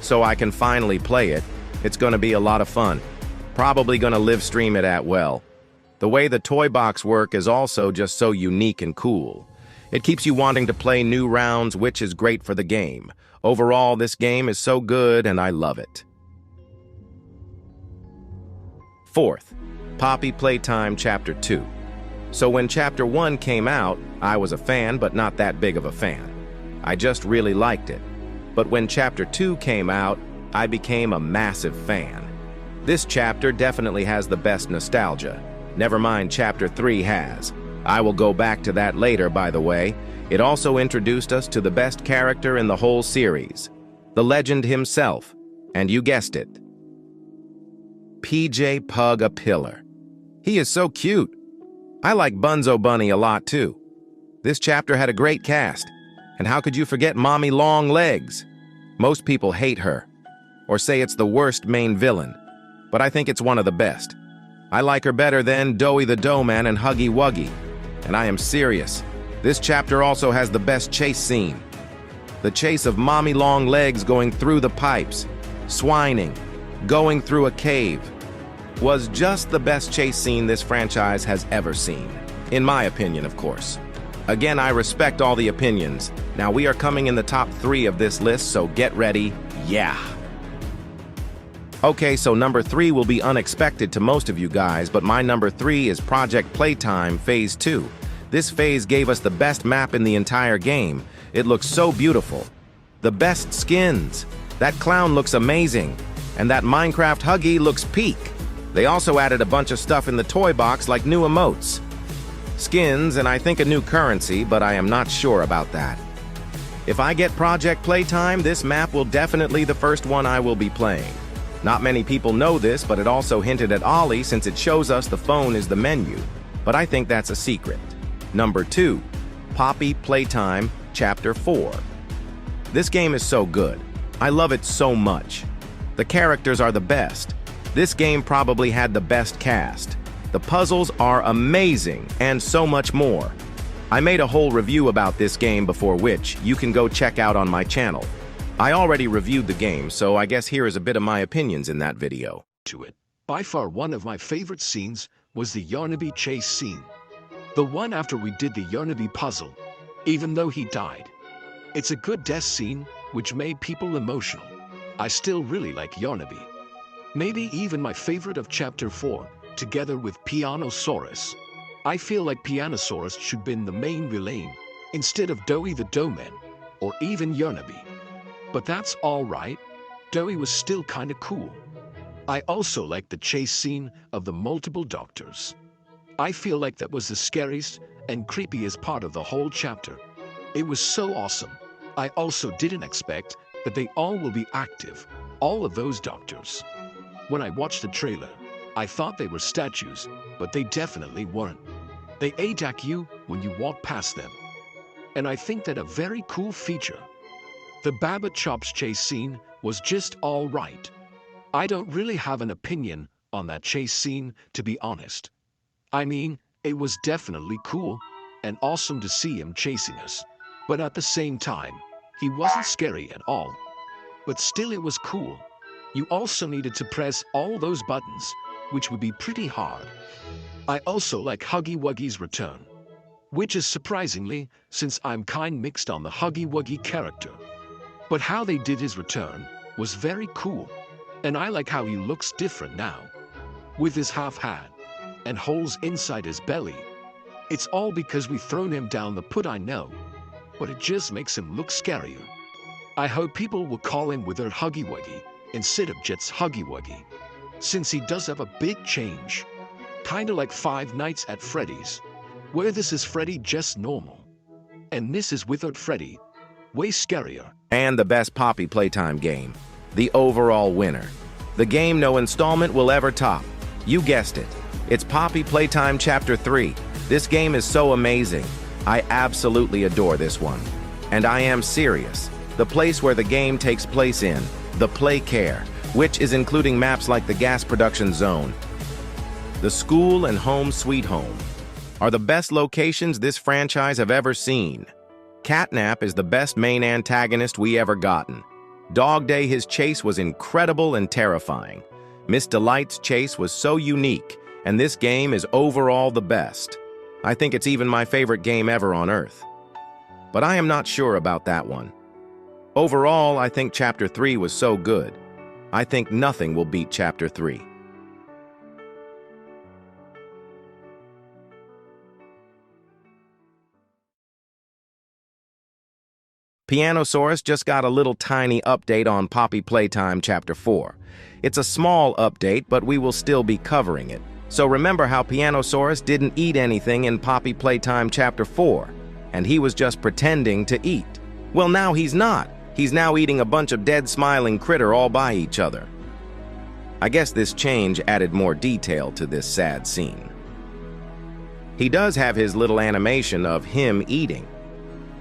So I can finally play it. It's gonna be a lot of fun. Probably gonna live stream it at well. The way the toy box work is also just so unique and cool. It keeps you wanting to play new rounds, which is great for the game. Overall, this game is so good and I love it. 4th, Poppy Playtime Chapter 2. So when Chapter 1 came out, I was a fan, but not that big of a fan. I just really liked it. But when Chapter 2 came out, I became a massive fan. This chapter definitely has the best nostalgia. Never mind Chapter 3 has. I will go back to that later, by the way. It also introduced us to the best character in the whole series, the legend himself, and you guessed it, PJ Pug a Pillar. He is so cute. I like Bunzo Bunny a lot too. This chapter had a great cast. And how could you forget Mommy Long Legs? Most people hate her, or say it's the worst main villain, but I think it's one of the best. I like her better than Doughy the Doughman and Huggy Wuggy. And I am serious. This chapter also has the best chase scene. The chase of Mommy Long Legs going through the pipes, swining, going through a cave, was just the best chase scene this franchise has ever seen. In my opinion, of course. Again, I respect all the opinions. Now we are coming in the top 3 of this list, so get ready, yeah. Okay, so number 3 will be unexpected to most of you guys, but my number 3 is Project Playtime Phase 2. This phase gave us the best map in the entire game. It looks so beautiful. The best skins. That clown looks amazing. And that Minecraft Huggy looks peak. They also added a bunch of stuff in the toy box like new emotes, skins, and I think a new currency, but I am not sure about that. If I get Project Playtime, this map will definitely the first one I will be playing. Not many people know this, but it also hinted at Ollie since it shows us the phone is the menu, but I think that's a secret. Number 2, Poppy Playtime Chapter 4. This game is so good. I love it so much. The characters are the best. This game probably had the best cast. The puzzles are amazing, and so much more. I made a whole review about this game before, which you can go check out on my channel. I already reviewed the game, so I guess here is a bit of my opinions in that video. To it. By far one of my favorite scenes was the Yarnaby chase scene. The one after we did the Yarnaby puzzle, even though he died. It's a good death scene, which made people emotional. I still really like Yarnaby. Maybe even my favorite of Chapter 4, together with Pianosaurus. I feel like Pianosaurus should be the main villain, instead of Doughy the Doughman, or even Yarnaby. But that's alright. Doughy was still kinda cool. I also like the chase scene of the multiple doctors. I feel like that was the scariest and creepiest part of the whole chapter. It was so awesome. I also didn't expect that they all will be active, all of those doctors. When I watched the trailer, I thought they were statues, but they definitely weren't. They attack you when you walk past them. And I think that a very cool feature. The Baba Chops chase scene was just all right. I don't really have an opinion on that chase scene, to be honest. I mean, it was definitely cool and awesome to see him chasing us. But at the same time, he wasn't scary at all. But still it was cool. You also needed to press all those buttons, which would be pretty hard. I also like Huggy Wuggy's return. which is surprisingly, since I'm kind mixed on the Huggy Wuggy character. But how they did his return was very cool, and I like how he looks different now, with his half hat and holes inside his belly. It's all because we've thrown him down the pit, I know, but it just makes him look scarier. I hope people will call him Withered Huggy Wuggy instead of Jet's Huggy Wuggy, since he does have a big change, kinda like Five Nights at Freddy's, where this is Freddy just normal, and this is Withered Freddy, way scarier. And the best Poppy Playtime game, the overall winner. The game no installment will ever top. You guessed it. It's Poppy Playtime Chapter 3. This game is so amazing. I absolutely adore this one. And I am serious. The place where the game takes place in, the Playcare, which is including maps like the gas production zone, the school and home sweet home, are the best locations this franchise have ever seen. Catnap is the best main antagonist we ever gotten. Dog Day, his chase was incredible and terrifying. Miss Delight's chase was so unique, and this game is overall the best. I think it's even my favorite game ever on Earth. But I am not sure about that one. Overall, I think Chapter 3 was so good. I think nothing will beat Chapter 3. Pianosaurus just got a little tiny update on Poppy Playtime Chapter 4. It's a small update, but we will still be covering it. So remember how Pianosaurus didn't eat anything in Poppy Playtime Chapter 4, and he was just pretending to eat. Well, now he's not. He's now eating a bunch of dead smiling critter all by each other. I guess this change added more detail to this sad scene. He does have his little animation of him eating,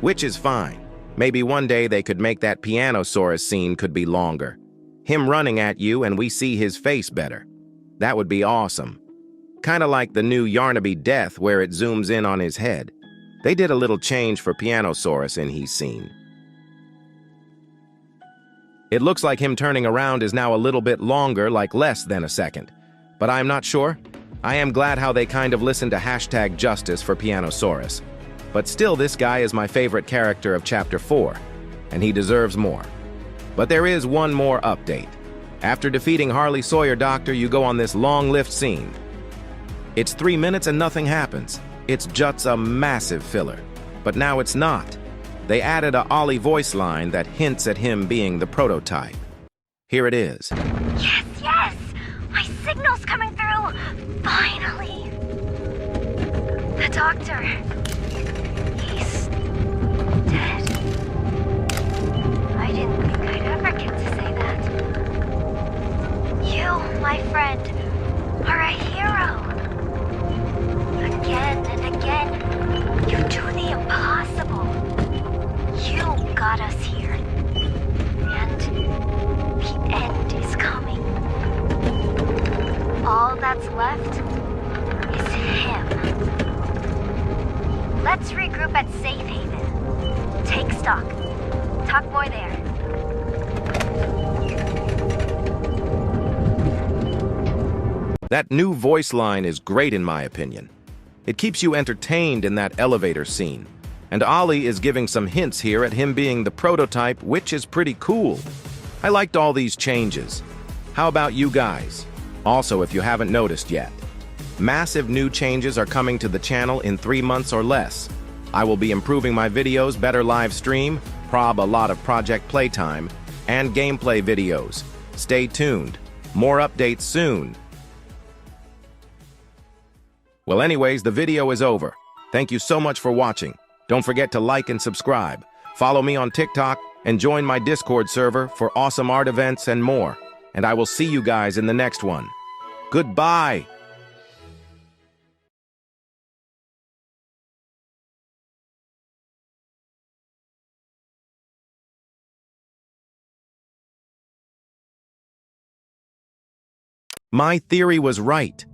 which is fine. Maybe one day they could make that Pianosaurus scene could be longer. Him running at you and we see his face better. That would be awesome. Kinda like the new Yarnaby Death where it zooms in on his head. They did a little change for Pianosaurus in his scene. It looks like him turning around is now a little bit longer, like less than a second. But I'm not sure. I am glad how they kind of listened to #justice for Pianosaurus. But still, this guy is my favorite character of Chapter 4, and he deserves more. But there is one more update. After defeating Harley Sawyer Doctor, you go on this long lift scene. It's 3 minutes and nothing happens. It's just a massive filler. But now it's not. They added a Ollie voice line that hints at him being the prototype. Here it is. Yes, yes! My signal's coming through! Finally! The doctor... he's... dead. I didn't think I'd ever get to say that. You, my friend, are a hero. Again and again, you do the impossible. You got us here. And the end is coming. All that's left is him. Let's regroup at Safe Haven. Take stock. Talk more there. That new voice line is great in my opinion. It keeps you entertained in that elevator scene. And Ollie is giving some hints here at him being the prototype, which is pretty cool. I liked all these changes. How about you guys? Also, if you haven't noticed yet, massive new changes are coming to the channel in 3 months or less. I will be improving my videos, better live stream, prob a lot of Project Playtime, and gameplay videos. Stay tuned. More updates soon. Well, anyways, the video is over. Thank you so much for watching. Don't forget to like and subscribe. Follow me on TikTok and join my Discord server for awesome art events and more. And I will see you guys in the next one. Goodbye! My theory was right.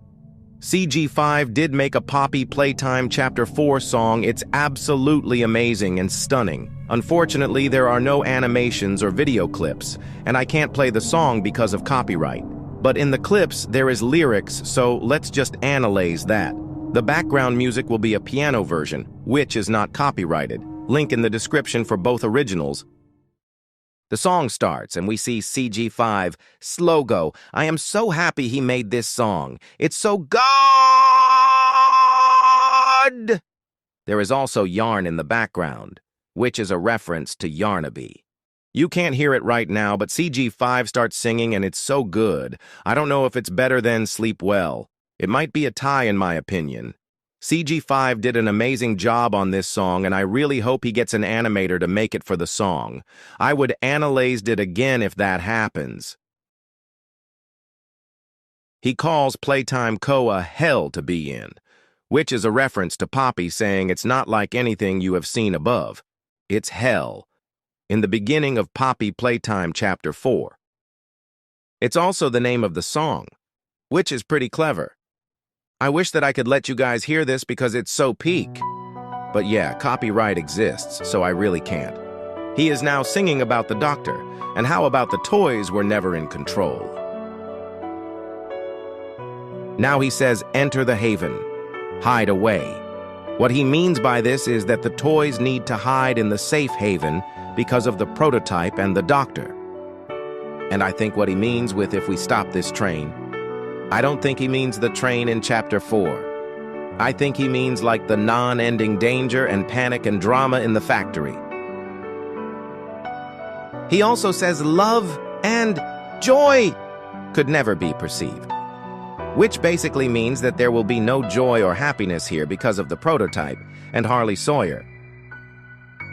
CG5 did make a Poppy Playtime Chapter 4 song. It's absolutely amazing and stunning. Unfortunately, there are no animations or video clips, and I can't play the song because of copyright. But in the clips, there is lyrics, so let's just analyze that. The background music will be a piano version, which is not copyrighted. Link in the description for both originals. The song starts and we see CG5, Slogo. I am so happy he made this song. It's so good! There is also Yarn in the background, which is a reference to Yarnaby. You can't hear it right now, but CG5 starts singing and it's so good. I don't know if it's better than Sleep Well. It might be a tie in my opinion. CG5 did an amazing job on this song, and I really hope he gets an animator to make it for the song. I would analyze it again if that happens. He calls Playtime Co. a hell to be in, which is a reference to Poppy saying it's not like anything you have seen above. It's hell. In the beginning of Poppy Playtime Chapter 4. It's also the name of the song, which is pretty clever. I wish that I could let you guys hear this because it's so peak. But yeah, copyright exists, so I really can't. He is now singing about the doctor, and how about the toys were never in control. Now he says, enter the haven, hide away. What he means by this is that the toys need to hide in the safe haven because of the prototype and the doctor. And I think what he means with if we stop this train, I don't think he means the train in Chapter 4. I think he means like the non-ending danger and panic and drama in the factory. He also says love and joy could never be perceived, which basically means that there will be no joy or happiness here because of the prototype and Harley Sawyer.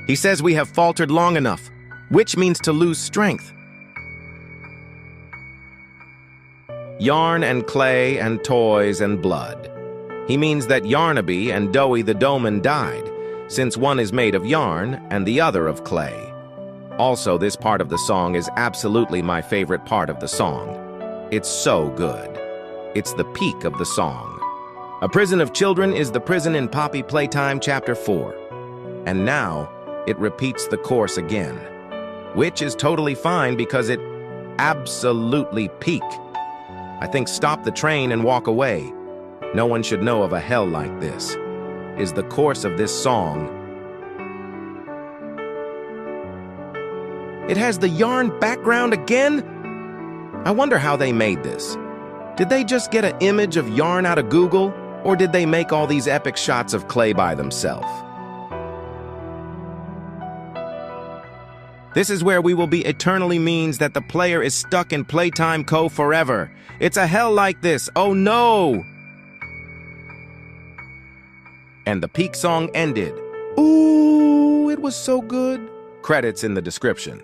He says we have faltered long enough, which means to lose strength. Yarn and clay and toys and blood. He means that Yarnaby and Doey the Doman died, since one is made of yarn and the other of clay. Also, this part of the song is absolutely my favorite part of the song. It's so good. It's the peak of the song. A prison of children is the prison in Poppy Playtime Chapter 4. And now, it repeats the course again, which is totally fine because it absolutely peak. I think stop the train and walk away. No one should know of a hell like this, is the course of this song. It has the yarn background again? I wonder how they made this. Did they just get an image of yarn out of Google, or did they make all these epic shots of clay by themselves? This is where we will be eternally means that the player is stuck in Playtime Co. forever. It's a hell like this, oh no! And the peak song ended. Ooh, it was so good. Credits in the description.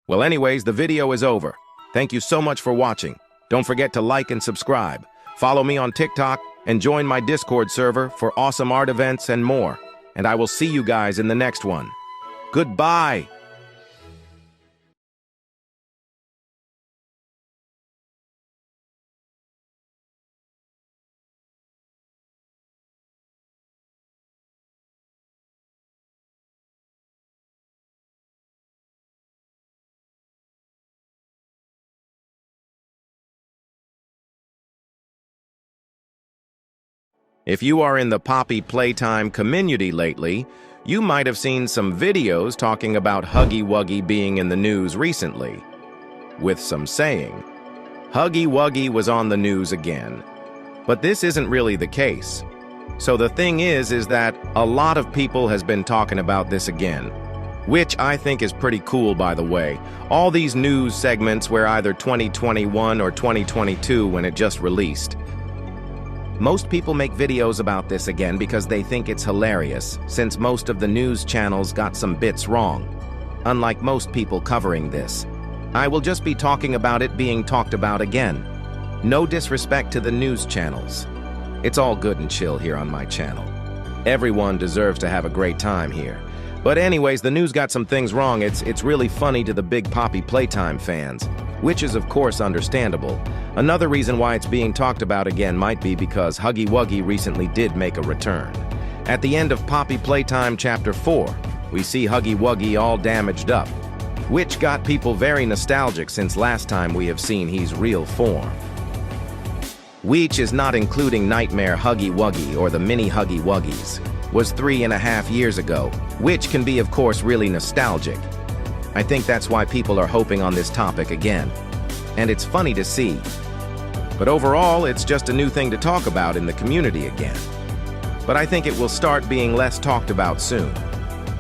Well anyways, the video is over. Thank you so much for watching. Don't forget to like and subscribe. Follow me on TikTok and join my Discord server for awesome art events and more. And I will see you guys in the next one. Goodbye. If you are in the Poppy Playtime community lately, you might have seen some videos talking about Huggy Wuggy being in the news recently, with some saying. Huggy Wuggy was on the news again, but this isn't really the case. So the thing is that a lot of people has been talking about this again, which I think is pretty cool, by the way. All these news segments were either 2021 or 2022 when it just released. Most people make videos about this again because they think it's hilarious, since most of the news channels got some bits wrong. Unlike most people covering this, I will just be talking about it being talked about again. No disrespect to the news channels. It's all good and chill here on my channel. Everyone deserves to have a great time here. But anyways, the news got some things wrong. It's really funny to the big Poppy Playtime fans, which is of course understandable. Another reason why it's being talked about again might be because Huggy Wuggy recently did make a return. At the end of Poppy Playtime Chapter 4, we see Huggy Wuggy all damaged up, which got people very nostalgic since last time we have seen he's real form. Which is not including Nightmare Huggy Wuggy or the mini Huggy Wuggies. was 3.5 years ago, which can be, of course, really nostalgic. I think that's why people are hoping on this topic again. And it's funny to see. But overall, it's just a new thing to talk about in the community again. But I think it will start being less talked about soon,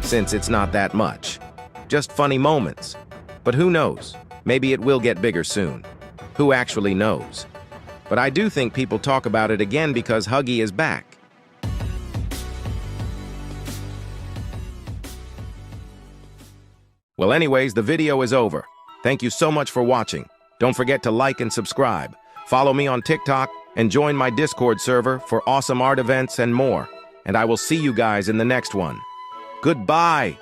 since it's not that much. Just funny moments. But who knows? Maybe it will get bigger soon. Who actually knows? But I do think people talk about it again because Huggy is back. Well, anyways, the video is over. Thank you so much for watching. Don't forget to like and subscribe. Follow me on TikTok and join my Discord server for awesome art events and more. And I will see you guys in the next one. Goodbye!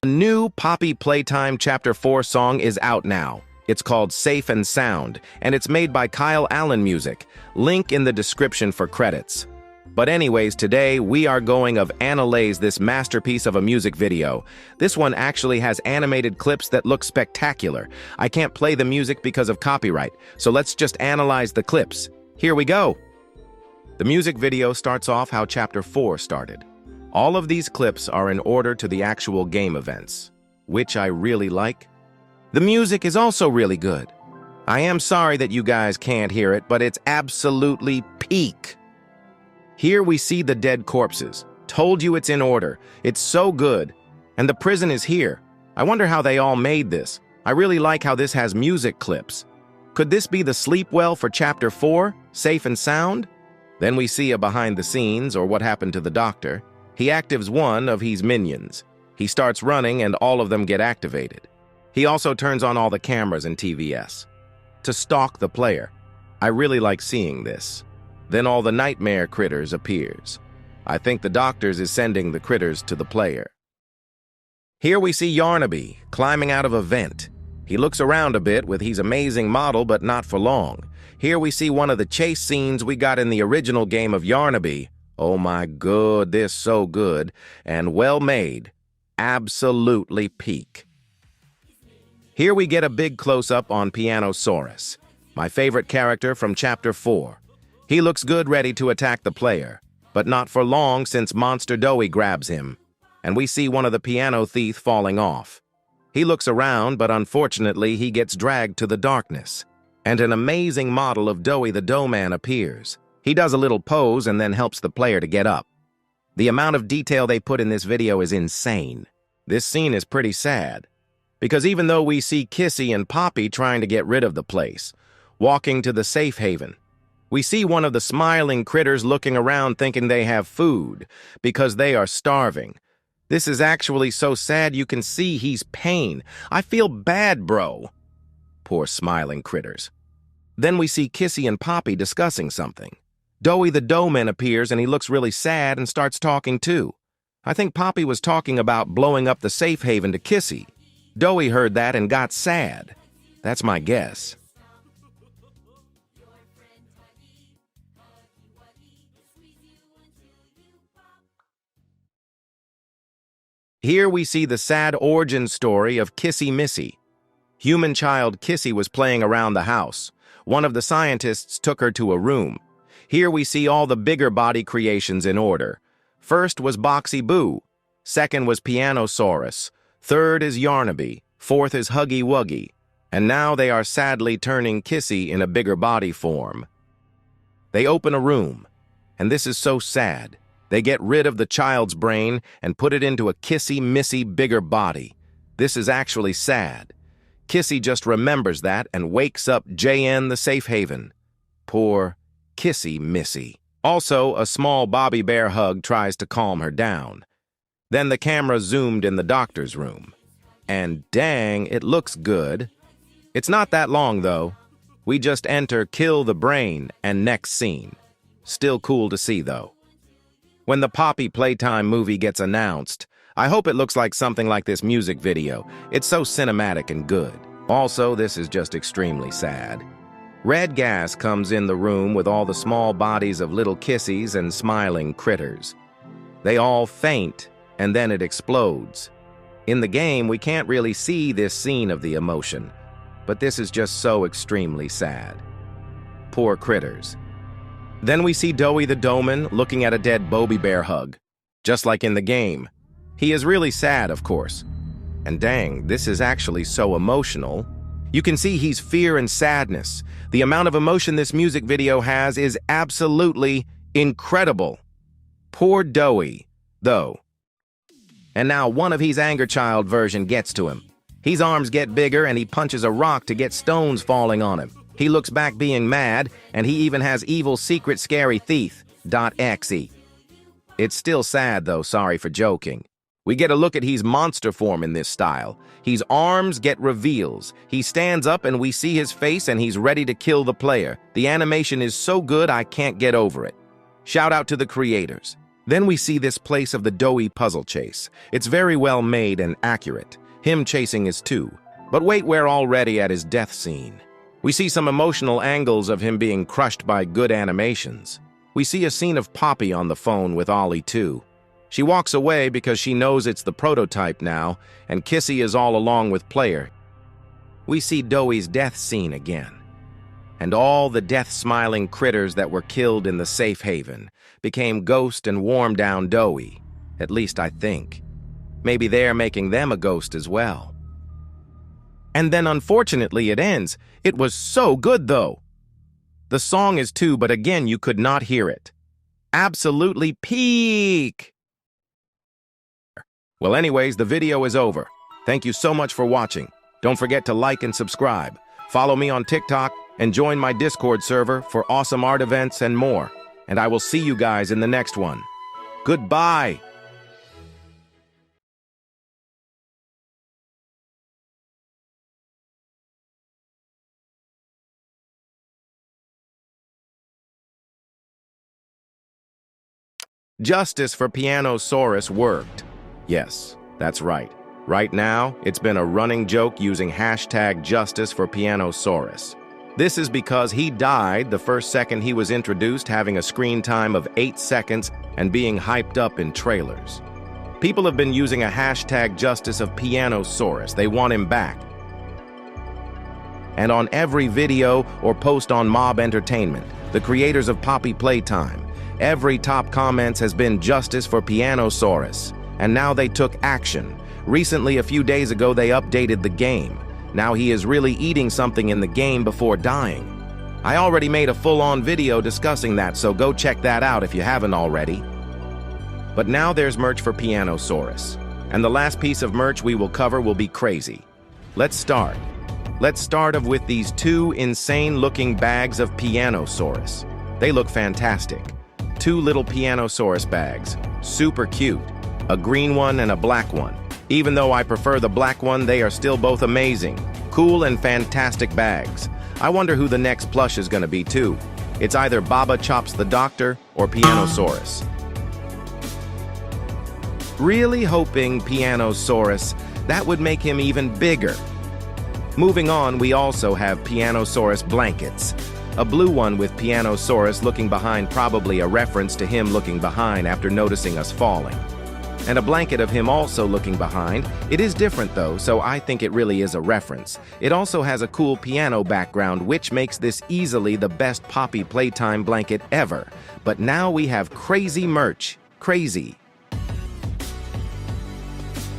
A new Poppy Playtime Chapter 4 song is out now. It's called Safe and Sound, and it's made by Kyle Allen Music. Link in the description for credits. But anyways, today we are going of analyze this masterpiece of a music video. This one actually has animated clips that look spectacular. I can't play the music because of copyright, so let's just analyze the clips. Here we go! The music video starts off how Chapter 4 started. All of these clips are in order to the actual game events, which I really like. The music is also really good. I am sorry that you guys can't hear it, but it's absolutely peak. Here we see the dead corpses. Told you it's in order. It's so good. And the prison is here. I wonder how they all made this. I really like how this has music clips. Could this be the sleep well for Chapter 4, Safe and Sound? Then we see a behind the scenes, or what happened to the doctor. He actives one of his minions. He starts running and all of them get activated. He also turns on all the cameras in TVS to stalk the player. I really like seeing this. Then all the nightmare critters appears. I think the doctors is sending the critters to the player. Here we see Yarnaby climbing out of a vent. He looks around a bit with his amazing model, but not for long. Here we see one of the chase scenes we got in the original game of Yarnaby. Oh my god, this so good and well made. Absolutely peak. Here we get a big close-up on Pianosaurus, my favorite character from Chapter 4. He looks good ready to attack the player, but not for long since Monster Doey grabs him, and we see one of the piano thief falling off. He looks around, but unfortunately he gets dragged to the darkness, and an amazing model of Doey the Doughman appears. He does a little pose and then helps the player to get up. The amount of detail they put in this video is insane. This scene is pretty sad, because even though we see Kissy and Poppy trying to get rid of the place, walking to the safe haven, we see one of the smiling critters looking around thinking they have food because they are starving. This is actually so sad you can see he's pain. I feel bad, bro. Poor smiling critters. Then we see Kissy and Poppy discussing something. Doey the Doughman appears and he looks really sad and starts talking too. I think Poppy was talking about blowing up the safe haven to Kissy. Doey heard that and got sad. That's my guess. Here we see the sad origin story of Kissy Missy. Human child Kissy was playing around the house. One of the scientists took her to a room. Here we see all the bigger body creations in order. First was Boxy Boo. Second was Pianosaurus. Third is Yarnaby. Fourth is Huggy Wuggy. And now they are sadly turning Kissy in a bigger body form. They open a room, and this is so sad. They get rid of the child's brain and put it into a Kissy Missy bigger body. This is actually sad. Kissy just remembers that and wakes up JN the safe haven. Poor Kissy Missy. Also, a small Bobby Bear hug tries to calm her down. Then the camera zoomed in the doctor's room. And dang, it looks good. It's not that long, though. We just enter Kill the Brain and next scene. Still cool to see, though. When the Poppy Playtime movie gets announced, I hope it looks like something like this music video. It's so cinematic and good. Also, this is just extremely sad. Red gas comes in the room with all the small bodies of little kissies and smiling critters. They all faint, and then it explodes. In the game, we can't really see this scene of the emotion, but this is just so extremely sad. Poor critters. Then we see Doughy the Doughman looking at a dead Bobby Bear hug, just like in the game. He is really sad, of course. And dang, this is actually so emotional. You can see he's fear and sadness. The amount of emotion this music video has is absolutely incredible. Poor Doughy, though. And now one of his anger child version gets to him. His arms get bigger and he punches a rock to get stones falling on him. He looks back being mad, and he even has evil secret scary thief.exe. It's still sad though, sorry for joking. We get a look at his monster form in this style. His arms get reveals. He stands up and we see his face and he's ready to kill the player. The animation is so good I can't get over it. Shout out to the creators. Then we see this place of the Doughy puzzle chase. It's very well made and accurate. Him chasing is too. But wait, we're already at his death scene. We see some emotional angles of him being crushed by good animations. We see a scene of Poppy on the phone with Ollie too. She walks away because she knows it's the prototype now, and Kissy is all along with player. We see Doughy's death scene again. And all the death-smiling critters that were killed in the safe haven became ghost and warmed down Doughy. At least I think. Maybe they're making them a ghost as well. And then unfortunately it ends. It was so good though. The song is too, but again you could not hear it. Absolutely peak! Well anyways, the video is over. Thank you so much for watching. Don't forget to like and subscribe. Follow me on TikTok and join my Discord server for awesome art events and more. And I will see you guys in the next one. Goodbye! Justice for Pianosaurus worked. Yes, that's right. Right now, it's been a running joke using hashtag Justice for Pianosaurus. This is because he died the first second he was introduced, having a screen time of 8 seconds and being hyped up in trailers. People have been using a hashtag Justice of Pianosaurus. They want him back. And on every video or post on Mob Entertainment, the creators of Poppy Playtime, every top comments has been Justice for Pianosaurus. And now they took action. Recently, a few days ago, they updated the game. Now he is really eating something in the game before dying. I already made a full-on video discussing that, so go check that out if you haven't already. But now there's merch for Pianosaurus. And the last piece of merch we will cover will be crazy. Let's start. Let's start with these two insane-looking bags of Pianosaurus. They look fantastic. Two little Pianosaurus bags. Super cute. A green one and a black one. Even though I prefer the black one, they are still both amazing. Cool and fantastic bags. I wonder who the next plush is gonna be too. It's either Baba Chops the Doctor or Pianosaurus. Really hoping Pianosaurus, that would make him even bigger. Moving on, we also have Pianosaurus blankets. A blue one with Pianosaurus looking behind, probably a reference to him looking behind after noticing us falling. And a blanket of him also looking behind. It is different though, so I think it really is a reference. It also has a cool piano background, which makes this easily the best Poppy Playtime blanket ever. But now we have crazy merch. Crazy.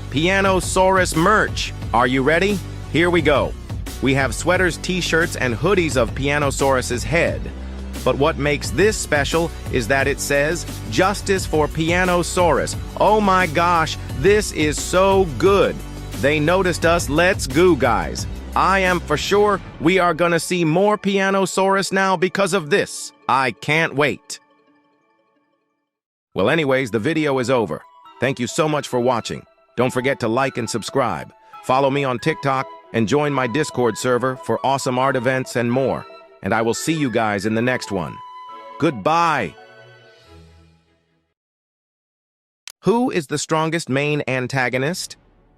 Pianosaurus merch. Are you ready? Here we go. We have sweaters, t-shirts, and hoodies of Pianosaurus's head. But what makes this special is that it says, Justice for Pianosaurus. Oh my gosh, this is so good. They noticed us, let's go guys. I am for sure we are gonna see more Pianosaurus now because of this. I can't wait. Well anyways, the video is over. Thank you so much for watching. Don't forget to like and subscribe. Follow me on TikTok and join my Discord server for awesome art events and more. And I will see you guys in the next one. Goodbye! Who is the strongest main antagonist?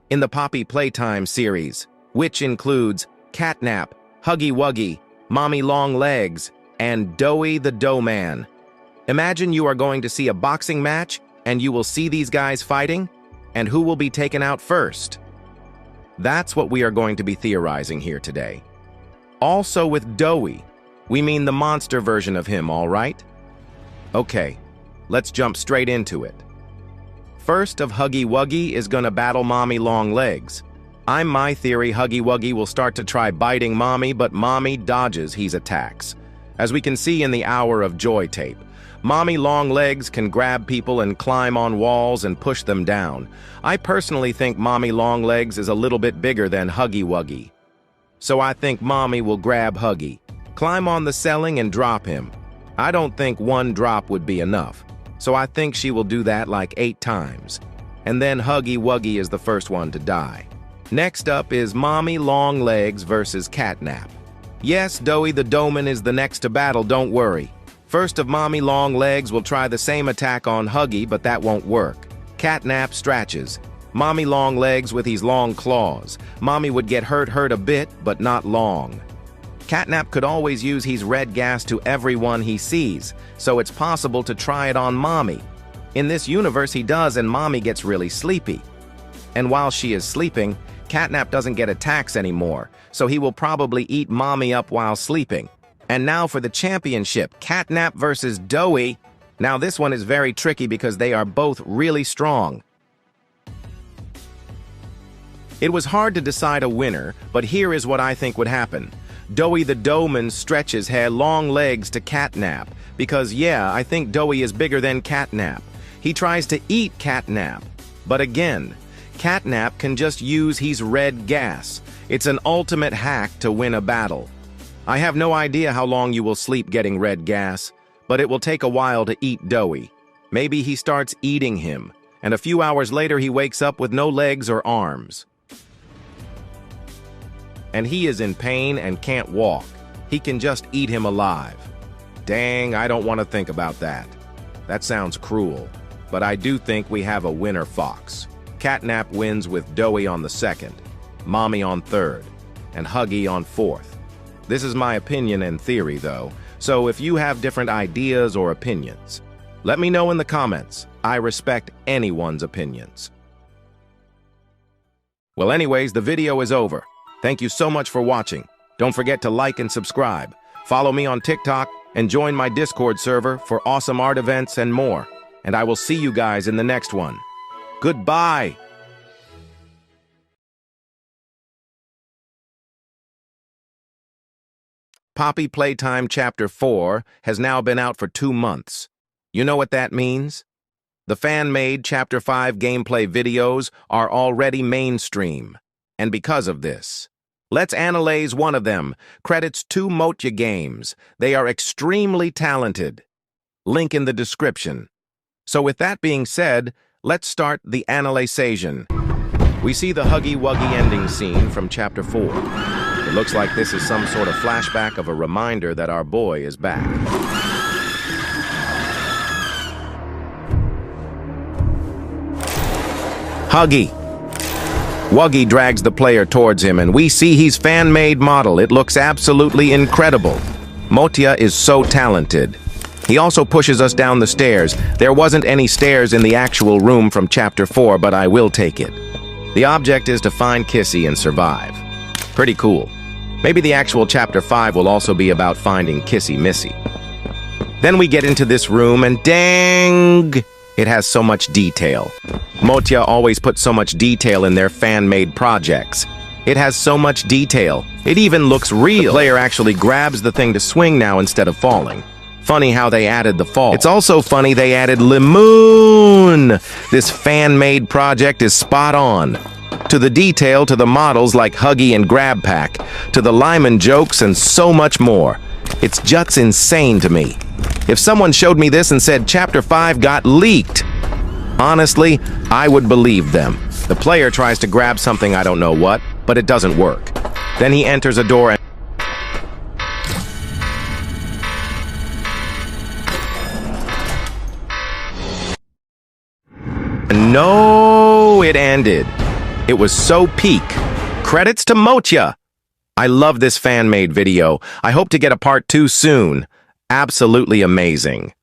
In the Poppy Playtime series, which includes Catnap, Huggy Wuggy, Mommy Long Legs, and Doughy the Doughman. Imagine you are going to see a boxing match, and you will see these guys fighting, and who will be taken out first? That's what we are going to be theorizing here today. Also with Doughy, we mean the monster version of him, all right? Okay, let's jump straight into it. First of Huggy Wuggy is gonna battle Mommy Longlegs. My theory, Huggy Wuggy will start to try biting Mommy, but Mommy dodges his attacks. As we can see in the Hour of Joy tape, Mommy Longlegs can grab people and climb on walls and push them down. I personally think Mommy Longlegs is a little bit bigger than Huggy Wuggy. So I think Mommy will grab Huggy, climb on the ceiling and drop him. I don't think one drop would be enough, so I think she will do that like 8 times. And then Huggy Wuggy is the first one to die. Next up is Mommy Longlegs versus Catnap. Yes, Doey the Doman is the next to battle, don't worry. First of Mommy Longlegs will try the same attack on Huggy, but that won't work. Catnap stretches. Mommy Longlegs with his long claws. Mommy would get hurt a bit, but not long. Catnap could always use his red gas to everyone he sees, so it's possible to try it on Mommy. In this universe he does, and Mommy gets really sleepy. And while she is sleeping, Catnap doesn't get attacks anymore, so he will probably eat Mommy up while sleeping. And now for the championship, Catnap versus Doey. Now this one is very tricky because they are both really strong. It was hard to decide a winner, but here is what I think would happen. Doey the Doman stretches her long legs to Catnap, because yeah, I think Doey is bigger than Catnap. He tries to eat Catnap, but again, Catnap can just use his red gas. It's an ultimate hack to win a battle. I have no idea how long you will sleep getting red gas, but it will take a while to eat Doey. Maybe he starts eating him, and a few hours later he wakes up with no legs or arms. And he is in pain and can't walk. He can just eat him alive. Dang, I don't want to think about that. That sounds cruel, but I do think we have a winner fox. Catnap wins with Doey on the 2nd, Mommy on 3rd, and Huggy on 4th. This is my opinion and theory, though, so if you have different ideas or opinions, let me know in the comments. I respect anyone's opinions. Well, anyways, the video is over. Thank you so much for watching. Don't forget to like and subscribe. Follow me on TikTok and join my Discord server for awesome art events and more. And I will see you guys in the next one. Goodbye! Poppy Playtime Chapter 4 has now been out for 2 months. You know what that means? The fan-made Chapter 5 gameplay videos are already mainstream. And because of this, let's analyze one of them. Credits to Motya Games. They are extremely talented. Link in the description. So with that being said, let's start the analyzation. We see the Huggy Wuggy ending scene from Chapter 4. It looks like this is some sort of flashback of a reminder that our boy is back. Huggy. Wuggy drags the player towards him, and we see his fan-made model. It looks absolutely incredible. Motya is so talented. He also pushes us down the stairs. There wasn't any stairs in the actual room from Chapter 4, but I will take it. The object is to find Kissy and survive. Pretty cool. Maybe the actual Chapter 5 will also be about finding Kissy Missy. Then we get into this room, and dang! It has so much detail. Motya always puts so much detail in their fan-made projects. It has so much detail. It even looks real. The player actually grabs the thing to swing now instead of falling. Funny how they added the fall. It's also funny they added Limoon. This fan-made project is spot on. To the detail, to the models like Huggy and Grab Pack, to the Lyman jokes and so much more. It's just insane to me. If someone showed me this and said Chapter 5 got leaked, honestly, I would believe them. The player tries to grab something, I don't know what, but it doesn't work. Then he enters a door and no, it ended. It was so peak. Credits to Motya. I love this fan-made video. I hope to get a part 2 soon. Absolutely amazing.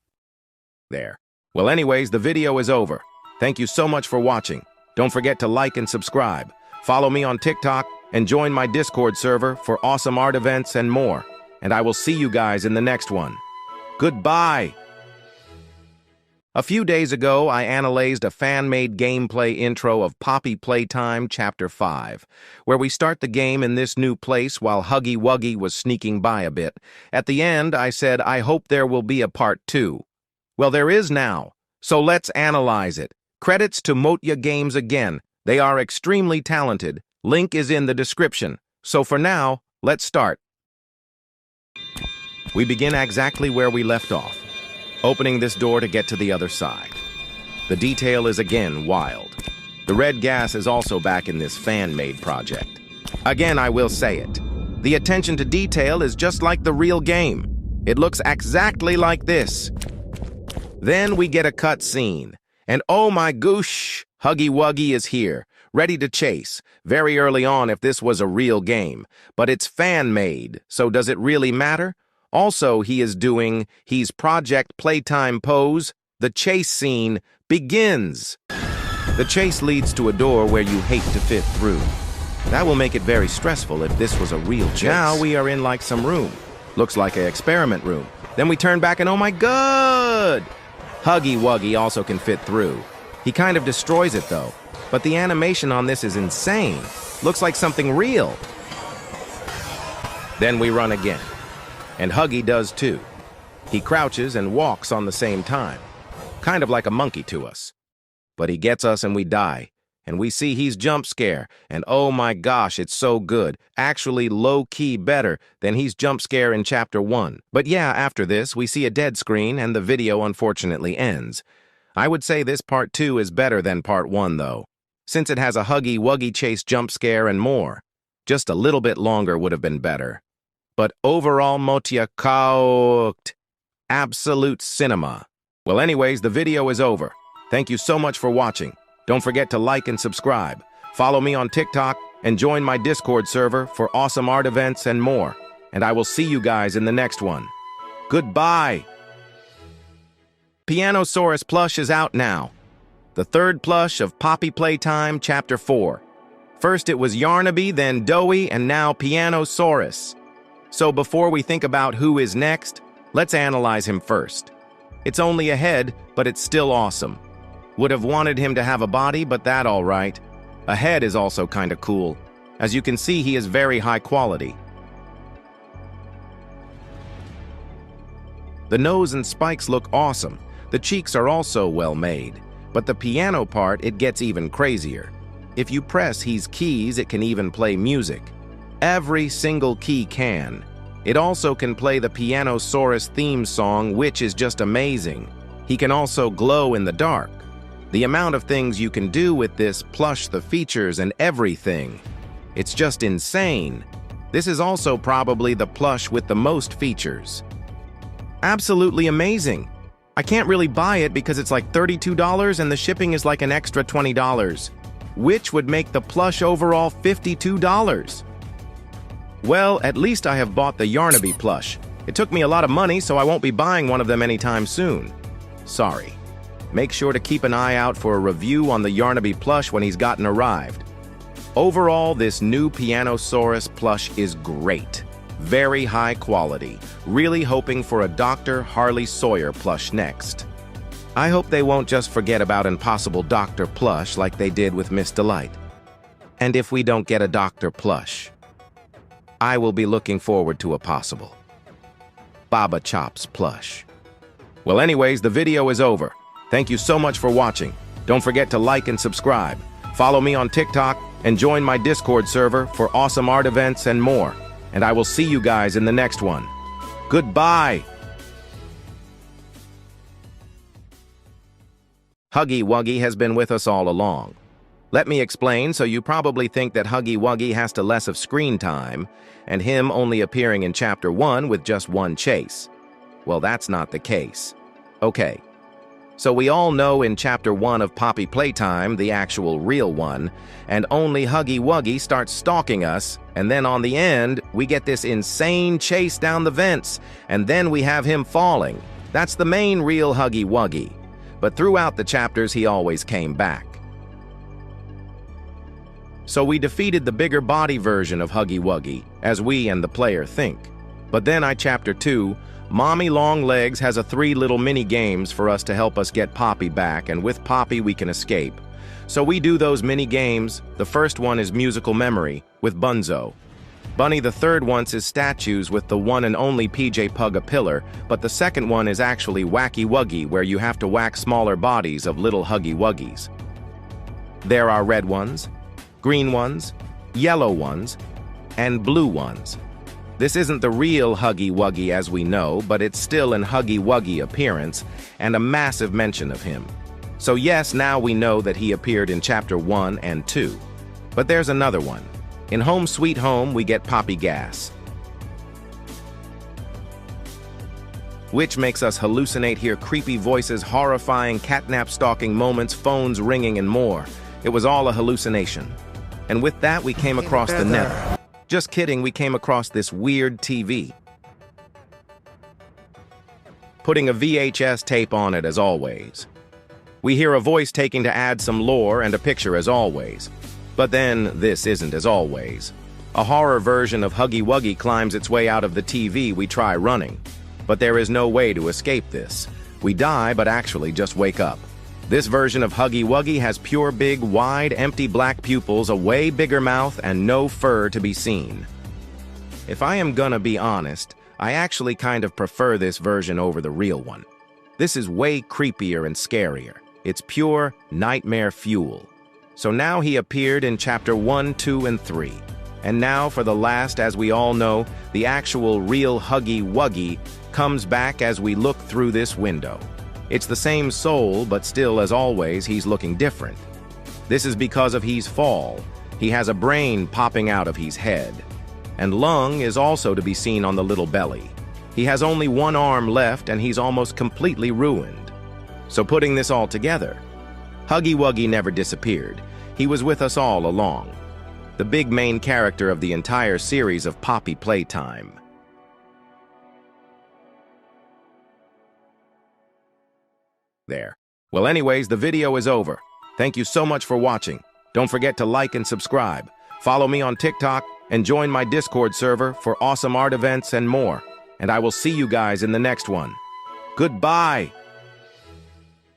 There. Well, anyways, the video is over. Thank you so much for watching. Don't forget to like and subscribe. Follow me on TikTok and join my Discord server for awesome art events and more. And I will see you guys in the next one. Goodbye. A few days ago, I analyzed a fan-made gameplay intro of Poppy Playtime Chapter 5, where we start the game in this new place while Huggy Wuggy was sneaking by a bit. At the end, I said, I hope there will be a part 2. Well, there is now, so let's analyze it. Credits to Motya Games again. They are extremely talented. Link is in the description. So for now, let's start. We begin exactly where we left off, opening this door to get to the other side. The detail is again wild. The red gas is also back in this fan-made project. Again, I will say it. The attention to detail is just like the real game. It looks exactly like this. Then we get a cut scene. And oh my goosh, Huggy Wuggy is here, ready to chase, very early on if this was a real game. But it's fan-made, so does it really matter? Also, he's Project Playtime pose. The chase scene begins. The chase leads to a door where you hate to fit through. That will make it very stressful if this was a real chase. Now we are in like some room. Looks like an experiment room. Then we turn back and oh my god! Huggy Wuggy also can fit through. He kind of destroys it though. But the animation on this is insane. Looks like something real. Then we run again. And Huggy does too. He crouches and walks on the same time. Kind of like a monkey to us. But he gets us and we die. And we see he's jump scare. And oh my gosh, it's so good. Actually low-key better than he's jump scare in Chapter 1. But yeah, after this, we see a dead screen and the video unfortunately ends. I would say this Part 2 is better than Part 1 though, since it has a Huggy Wuggy chase jump scare and more. Just a little bit longer would have been better. But overall, Motya cooked. Absolute cinema. Well, anyways, the video is over. Thank you so much for watching. Don't forget to like and subscribe. Follow me on TikTok and join my Discord server for awesome art events and more. And I will see you guys in the next one. Goodbye. Pianosaurus plush is out now. The third plush of Poppy Playtime Chapter 4. First it was Yarnaby, then Doughy, and now Pianosaurus. So before we think about who is next, let's analyze him first. It's only a head, but it's still awesome. Would have wanted him to have a body, but that all right. A head is also kinda cool. As you can see, he is very high quality. The nose and spikes look awesome. The cheeks are also well made. But the piano part, it gets even crazier. If you press his keys, it can even play music. Every single key can. It also can play the Pianosaurus theme song, which is just amazing. He can also glow in the dark. The amount of things you can do with this, plus the features and everything. It's just insane. This is also probably the plush with the most features. Absolutely amazing. I can't really buy it because it's like $32 and the shipping is like an extra $20, which would make the plush overall $52. Well, at least I have bought the Yarnaby plush. It took me a lot of money, so I won't be buying one of them anytime soon. Sorry. Make sure to keep an eye out for a review on the Yarnaby plush when he's gotten arrived. Overall, this new Pianosaurus plush is great. Very high quality. Really hoping for a Dr. Harley Sawyer plush next. I hope they won't just forget about Impossible Doctor plush like they did with Miss Delight. And if we don't get a Doctor plush, I will be looking forward to a possible Baba Chops plush. Well, anyways, the video is over. Thank you so much for watching. Don't forget to like and subscribe. Follow me on TikTok and join my Discord server for awesome art events and more. And I will see you guys in the next one. Goodbye. Huggy Wuggy has been with us all along. Let me explain, so you probably think that Huggy Wuggy has to less of screen time, and him only appearing in Chapter 1 with just one chase. Well, that's not the case. Okay, so we all know in Chapter 1 of Poppy Playtime, the actual real one, and only Huggy Wuggy starts stalking us, and then on the end, we get this insane chase down the vents, and then we have him falling. That's the main real Huggy Wuggy. But throughout the chapters, he always came back. So we defeated the bigger body version of Huggy Wuggy, as we and the player think. But then Chapter 2, Mommy Longlegs has a 3 little mini games for us to help us get Poppy back, and with Poppy we can escape. So we do those mini games. The first one is musical memory with Bunzo. Bunny the third wants his statues with the one and only PJ Pug a pillar, but the second one is actually Wacky Wuggy, where you have to whack smaller bodies of little Huggy Wuggies. There are red ones, green ones, yellow ones, and blue ones. This isn't the real Huggy Wuggy as we know, but it's still an Huggy Wuggy appearance and a massive mention of him. So yes, now we know that he appeared in Chapter 1 and 2. But there's another one. In Home Sweet Home, we get Poppy Gas, which makes us hallucinate, hear creepy voices, horrifying catnap stalking moments, phones ringing, and more. It was all a hallucination. And with that, we came across the Nether. Just kidding, we came across this weird TV. Putting a VHS tape on it as always. We hear a voice taking to add some lore and a picture as always. But then, this isn't as always. A horror version of Huggy Wuggy climbs its way out of the TV. We try running. But there is no way to escape this. We die, but actually just wake up. This version of Huggy Wuggy has pure big, wide, empty black pupils, a way bigger mouth, and no fur to be seen. If I am gonna be honest, I actually kind of prefer this version over the real one. This is way creepier and scarier. It's pure nightmare fuel. So now he appeared in Chapter 1, 2, and 3. And now for the last, as we all know, the actual real Huggy Wuggy comes back as we look through this window. It's the same soul, but still, as always, he's looking different. This is because of his fall. He has a brain popping out of his head. And lung is also to be seen on the little belly. He has only one arm left, and he's almost completely ruined. So putting this all together, Huggy Wuggy never disappeared. He was with us all along. The big main character of the entire series of Poppy Playtime. There. Well, anyways, the video is over. Thank you so much for watching. Don't forget to like and subscribe. Follow me on TikTok and join my Discord server for awesome art events and more. And I will see you guys in the next one. Goodbye!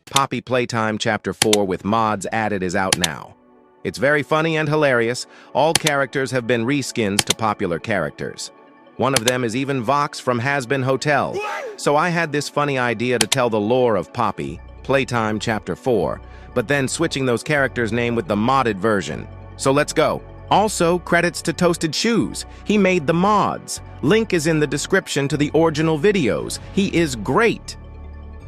Poppy Playtime Chapter 4 with mods added is out now. It's very funny and hilarious. All characters have been reskins to popular characters. One of them is even Vox from Has Been Hotel. So I had this funny idea to tell the lore of Poppy Playtime Chapter 4, but then switching those characters' name with the modded version. So let's go. Also, credits to Toasted Shoes. He made the mods. Link is in the description to the original videos. He is great.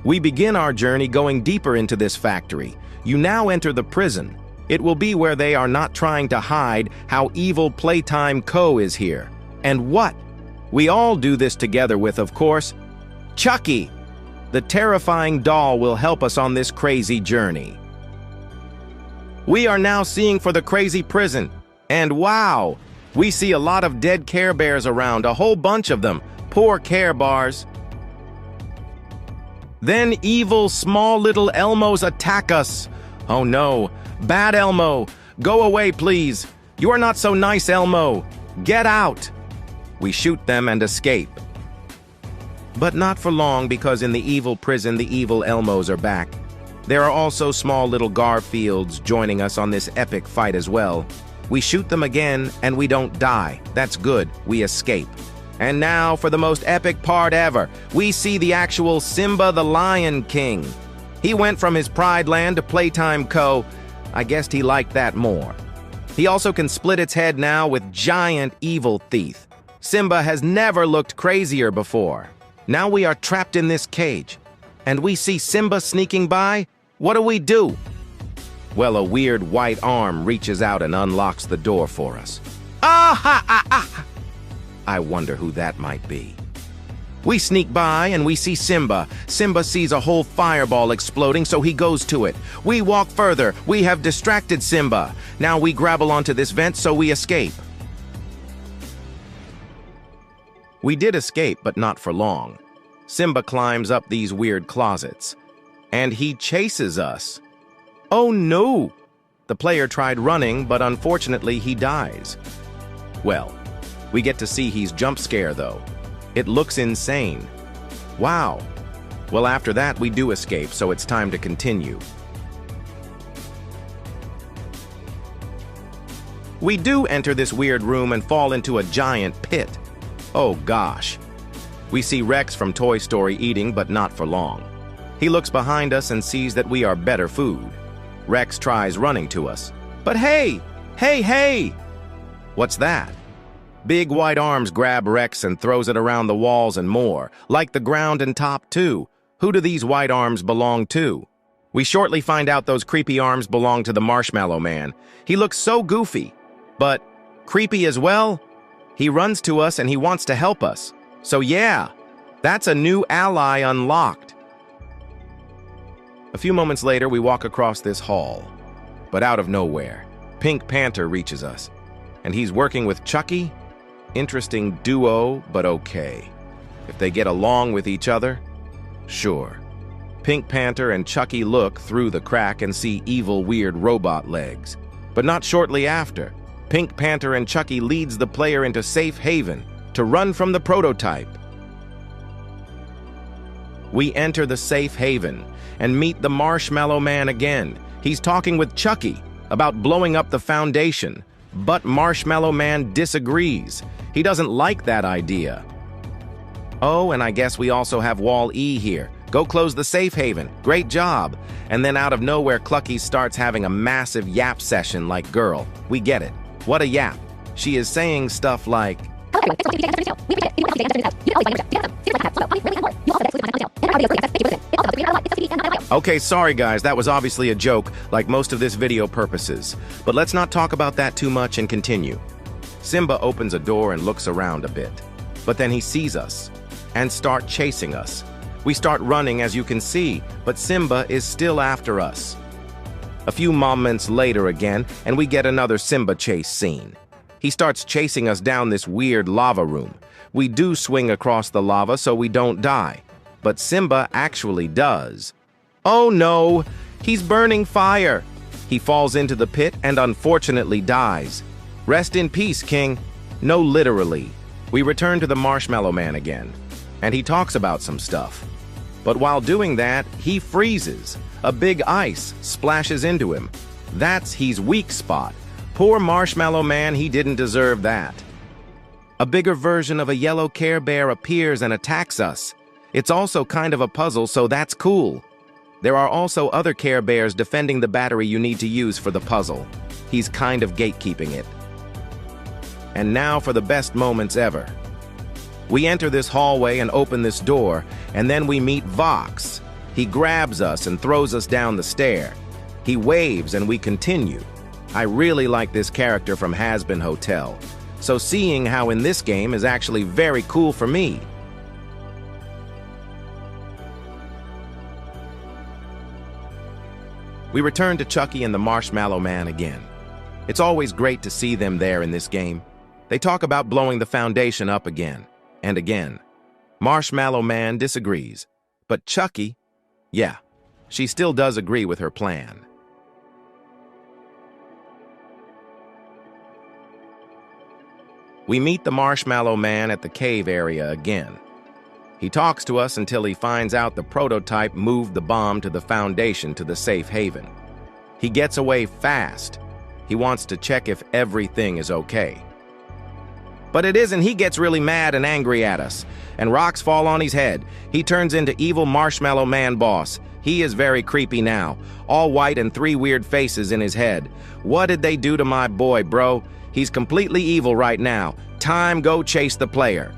We begin our journey going deeper into this factory. You now enter the prison. It will be where they are not trying to hide how evil Playtime Co. is here. And what? We all do this together with, of course, Chucky. The terrifying doll will help us on this crazy journey. We are now seeing for the crazy prison. And wow, we see a lot of dead Care Bears around, a whole bunch of them. Poor Care Bars. Then evil small little Elmos attack us. Oh no, bad Elmo, go away please. You are not so nice, Elmo. Get out. We shoot them and escape. But not for long, because in the evil prison, the evil Elmos are back. There are also small little Garfields joining us on this epic fight as well. We shoot them again, and we don't die. That's good. We escape. And now for the most epic part ever. We see the actual Simba the Lion King. He went from his Pride Land to Playtime Co. I guessed he liked that more. He also can split its head now with giant evil teeth. Simba has never looked crazier before. Now we are trapped in this cage, and we see Simba sneaking by. What do? Well, a weird white arm reaches out and unlocks the door for us. I wonder who that might be. We sneak by and we see Simba. Simba sees a whole fireball exploding, so he goes to it. We walk further. We have distracted Simba. Now we grapple onto this vent, so we escape. We did escape, but not for long. Simba climbs up these weird closets, and he chases us. Oh no! The player tried running, but unfortunately he dies. Well, we get to see he's jump scare though. It looks insane. Wow. Well, after that, we do escape, so it's time to continue. We do enter this weird room and fall into a giant pit. Oh gosh. We see Rex from Toy Story eating, but not for long. He looks behind us and sees that we are better food. Rex tries running to us. But hey! Hey! What's that? Big white arms grab Rex and throws it around the walls and more, like the ground and top too. Who do these white arms belong to? We shortly find out those creepy arms belong to the Marshmallow Man. He looks so goofy, but creepy as well. He runs to us and he wants to help us. So yeah, that's a new ally unlocked. A few moments later, we walk across this hall. But out of nowhere, Pink Panther reaches us. And he's working with Chucky. Interesting duo, but okay. If they get along with each other, sure. Pink Panther and Chucky look through the crack and see evil, weird robot legs. But not shortly after, Pink Panther and Chucky leads the player into safe haven to run from the prototype. We enter the safe haven and meet the Marshmallow Man again. He's talking with Chucky about blowing up the Foundation, but Marshmallow Man disagrees. He doesn't like that idea. Oh, and I guess we also have Wall-E here. Go close the safe haven. Great job. And then out of nowhere, Clucky starts having a massive yap session like girl. We get it. What a yap. She is saying stuff like, okay, sorry guys, that was obviously a joke, like most of this video purposes. But let's not talk about that too much and continue. Simba opens a door and looks around a bit. But then he sees us and starts chasing us. We start running, as you can see, but Simba is still after us. A few moments later again, and we get another Simba chase scene. He starts chasing us down this weird lava room. We do swing across the lava so we don't die, but Simba actually does. Oh no, he's burning fire. He falls into the pit and unfortunately dies. Rest in peace, King. No, literally. We return to the Marshmallow Man again, and he talks about some stuff. But while doing that, he freezes. A big ice splashes into him. That's his weak spot. Poor Marshmallow Man, he didn't deserve that. A bigger version of a yellow Care Bear appears and attacks us. It's also kind of a puzzle, so that's cool. There are also other Care Bears defending the battery you need to use for the puzzle. He's kind of gatekeeping it. And now for the best moments ever. We enter this hallway and open this door, and then we meet Vox. He grabs us and throws us down the stair. He waves and we continue. I really like this character from Hazbin Hotel, so seeing how in this game is actually very cool for me. We return to Chucky and the Marshmallow Man again. It's always great to see them there in this game. They talk about blowing the Foundation up again and again. Marshmallow Man disagrees, but Chucky, yeah, she still does agree with her plan. We meet the Marshmallow Man at the cave area again. He talks to us until he finds out the prototype moved the bomb to the Foundation to the safe haven. He gets away fast. He wants to check if everything is okay. But it isn't. He gets really mad and angry at us, and rocks fall on his head. He turns into evil Marshmallow Man boss. He is very creepy now, all white and 3 weird faces in his head. What did they do to my boy, bro? He's completely evil right now. Time, go chase the player.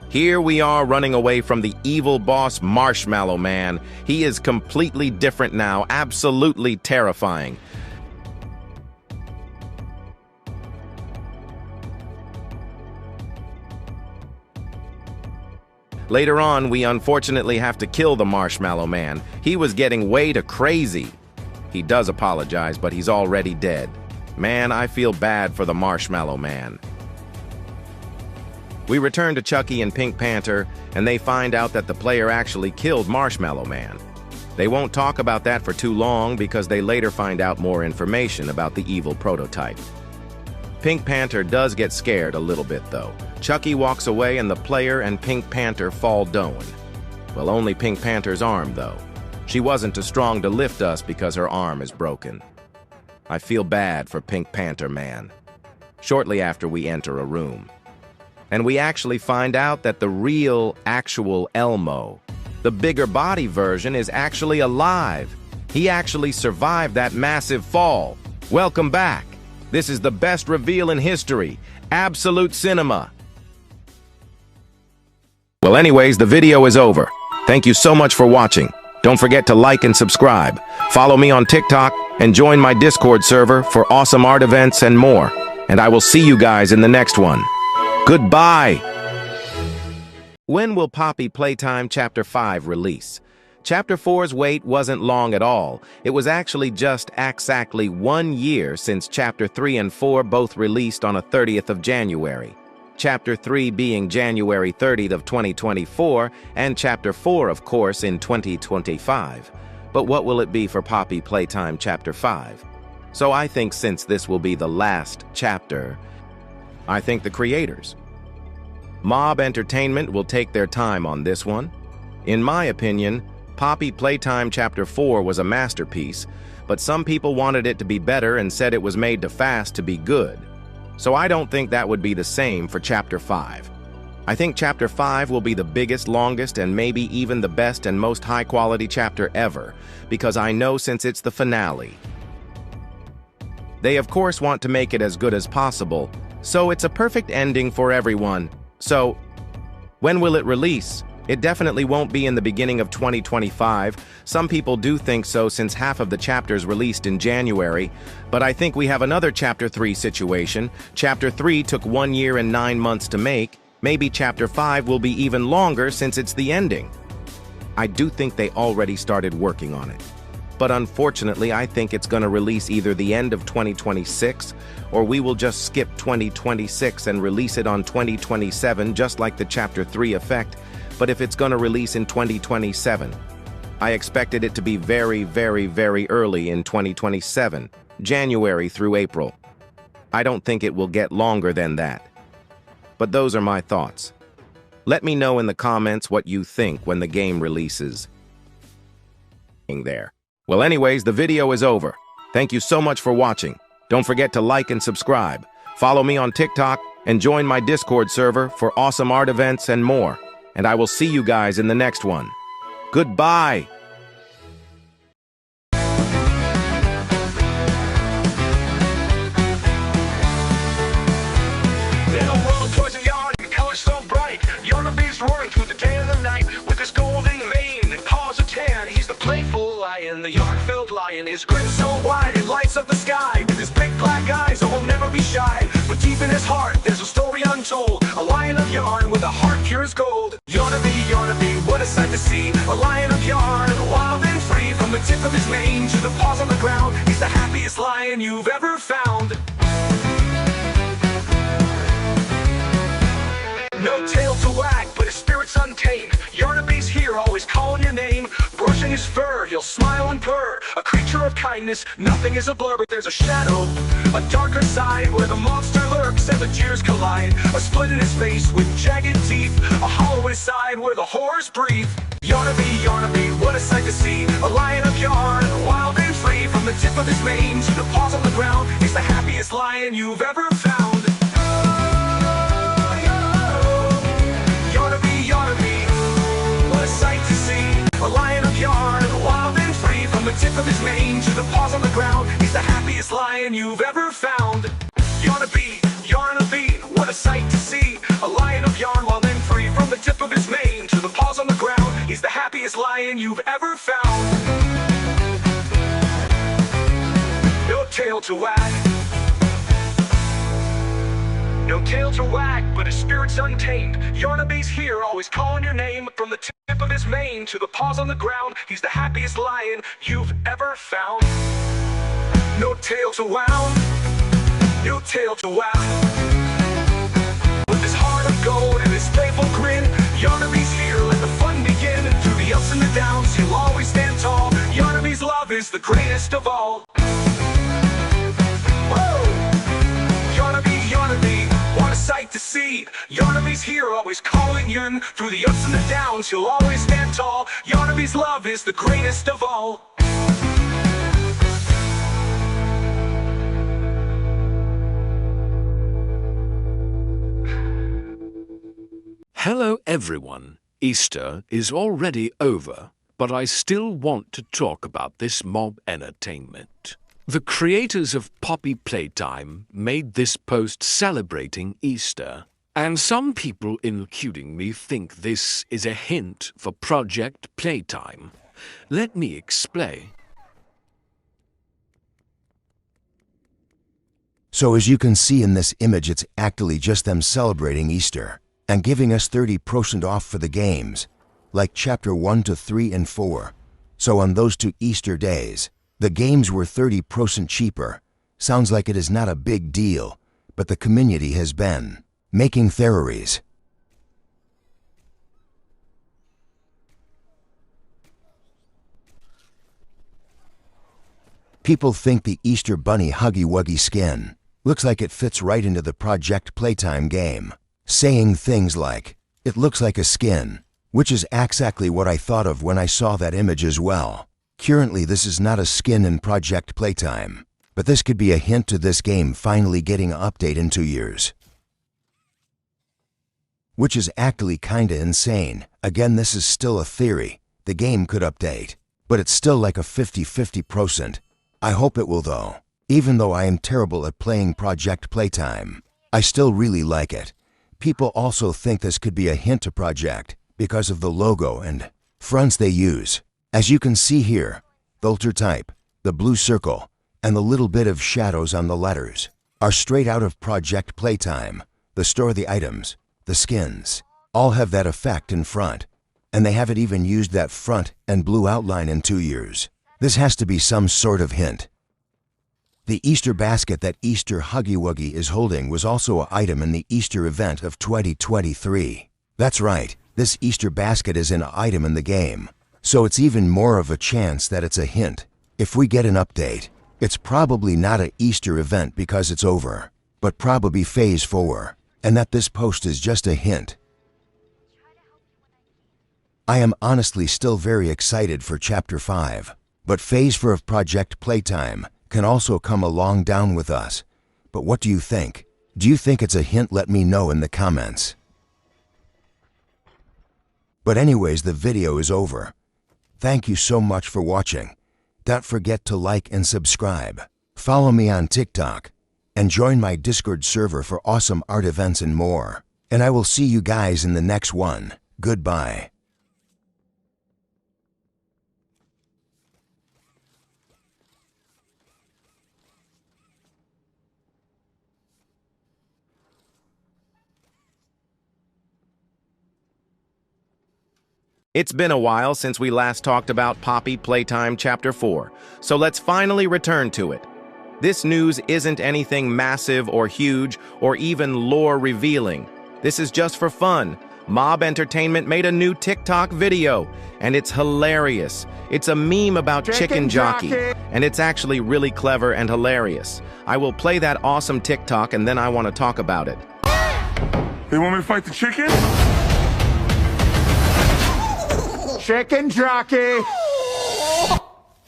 Here we are running away from the evil boss Marshmallow Man. He is completely different now, absolutely terrifying. Later on, we unfortunately have to kill the Marshmallow Man. He was getting way too crazy. He does apologize, but he's already dead. Man, I feel bad for the Marshmallow Man. We return to Chucky and Pink Panther, and they find out that the player actually killed Marshmallow Man. They won't talk about that for too long because they later find out more information about the evil prototype. Pink Panther does get scared a little bit, though. Chucky walks away and the player and Pink Panther fall down. Well, only Pink Panther's arm, though. She wasn't too strong to lift us because her arm is broken. I feel bad for Pink Panther Man. Shortly after we enter a room. And we actually find out that the real, actual Elmo, the bigger body version, is actually alive. He actually survived that massive fall. Welcome back. This is the best reveal in history. Absolute cinema. Well, anyways, the video is over. Thank you so much for watching. Don't forget to like and subscribe. Follow me on TikTok and join my Discord server for awesome art events and more. And I will see you guys in the next one. Goodbye! When will Poppy Playtime Chapter 5 release? Chapter 4's wait wasn't long at all. It was actually just exactly 1 year since Chapter 3 and 4 both released on a 30th of January. Chapter 3 being January 30th of 2024, and Chapter 4, of course, in 2025. But what will it be for Poppy Playtime Chapter 5? So I think since this will be the last chapter, I think the creators, Mob Entertainment, will take their time on this one. In my opinion, Poppy Playtime Chapter 4 was a masterpiece, but some people wanted it to be better and said it was made too fast to be good. So I don't think that would be the same for Chapter 5. I think Chapter 5 will be the biggest, longest, and maybe even the best and most high-quality chapter ever, because I know since it's the finale. They of course want to make it as good as possible, so it's a perfect ending for everyone. So, when will it release? It definitely won't be in the beginning of 2025. Some people do think so since half of the chapters released in January, but I think we have another Chapter 3 situation. Chapter 3 took 1 year and 9 months to make. Maybe Chapter 5 will be even longer since it's the ending. I do think they already started working on it. But unfortunately, I think it's going to release either the end of 2026, or we will just skip 2026 and release it on 2027, just like the Chapter 3 effect. But if it's going to release in 2027, I expected it to be very, very, very early in 2027, January through April. I don't think it will get longer than that. But those are my thoughts. Let me know in the comments what you think when the game releases. There. Well, anyways, the video is over. Thank you so much for watching. Don't forget to like and subscribe. Follow me on TikTok and join my Discord server for awesome art events and more. And I will see you guys in the next one. Goodbye! In a world of toys and yarn, colors so bright, Yarnaby's roaring through the day and the night with his golden mane and paws of tan. He's the playful lion, the yarn-filled lion. His grin so wide it lights up the sky. With his big black eyes, he'll never be shy. But deep in his heart, there's a story untold. A lion of yarn with a heart pure as gold. Yarnaby, what a sight to see. A lion of yarn, wild and free. From the tip of his mane to the paws on the ground, he's the happiest lion you've ever found. No tail to wag, but his spirit's untamed. Yarnaby's here, always calling your name. Brushing his fur, he'll smile and purr. A creature of kindness, nothing is a blur. But there's a shadow, a darker side, where the monster lurks and the tears collide. A split in his face with jagged teeth, a hollow in his side where the horrors breathe. Yarnaby, what a sight to see. A lion of yarn, wild and free. From the tip of his mane to the paws on the ground, he's the happiest lion you've ever found. Yarnaby, what a sight to see. A lion of yarn, wild and free. From the tip of his mane to the paws on the ground, he's the happiest lion you've ever found. Yarnaby, what a sight to see. A lion of yarn, wild and free. From the tip of his mane to the paws on the ground, he's the happiest lion you've ever found. No tail to wag, no tail to wag, but his spirit's untamed. Yarnaby's here, always calling your name. From the tip of his mane to the paws on the ground, he's the happiest lion you've ever found. No tail to wound, no tail to wag. With his heart of gold and his playful grin, Yarnaby's here, let the fun begin. Through the ups and the downs, he'll always stand tall. Yarnaby's love is the greatest of all. Whoa! Yarnaby, to see. Yarnaby's here, always calling you. Through the ups and the downs, he'll always stand tall. Yarnaby's love is the greatest of all. Hello everyone. Easter is already over, but I still want to talk about this mob entertainment. The creators of Poppy Playtime made this post celebrating Easter, and some people, including me, think this is a hint for Project Playtime. Let me explain. So as you can see in this image, it's actually just them celebrating Easter and giving us 30% off for the games, like Chapter 1 to 3 and 4. So on those 2 Easter days, the games were 30% cheaper. Sounds like it is not a big deal, but the community has been making theories. People think the Easter Bunny Huggy Wuggy skin looks like it fits right into the Project Playtime game, saying things like, "It looks like a skin," which is exactly what I thought of when I saw that image as well. Currently, this is not a skin in Project Playtime, but this could be a hint to this game finally getting an update in 2 years. Which is actually kinda insane. Again, this is still a theory. The game could update, but it's still like a 50-50%. I hope it will though. Even though I am terrible at playing Project Playtime, I still really like it. People also think this could be a hint to Project because of the logo and fronts they use. As you can see here, the alter type, the blue circle, and the little bit of shadows on the letters are straight out of Project Playtime. The store the items, the skins, all have that effect in front, and they haven't even used that front and blue outline in 2 years. This has to be some sort of hint. The Easter basket that Easter Huggy Wuggy is holding was also an item in the Easter event of 2023. That's right, this Easter basket is an item in the game, so it's even more of a chance that it's a hint. If we get an update, it's probably not an Easter event because it's over, but probably Phase 4, and that this post is just a hint. I am honestly still very excited for Chapter 5, but Phase 4 of Project Playtime can also come along down with us. But what do you think? Do you think it's a hint? Let me know in the comments. But anyways, the video is over. Thank you so much for watching. Don't forget to like and subscribe. Follow me on TikTok and join my Discord server for awesome art events and more. And I will see you guys in the next one. Goodbye. It's been a while since we last talked about Poppy Playtime Chapter 4, so let's finally return to it. This news isn't anything massive or huge or even lore-revealing. This is just for fun. Mob Entertainment made a new TikTok video, and it's hilarious. It's a meme about Chicken Jockey, and it's actually really clever and hilarious. I will play that awesome TikTok, and then I want to talk about it. They want me to fight the chicken? Chicken Jockey!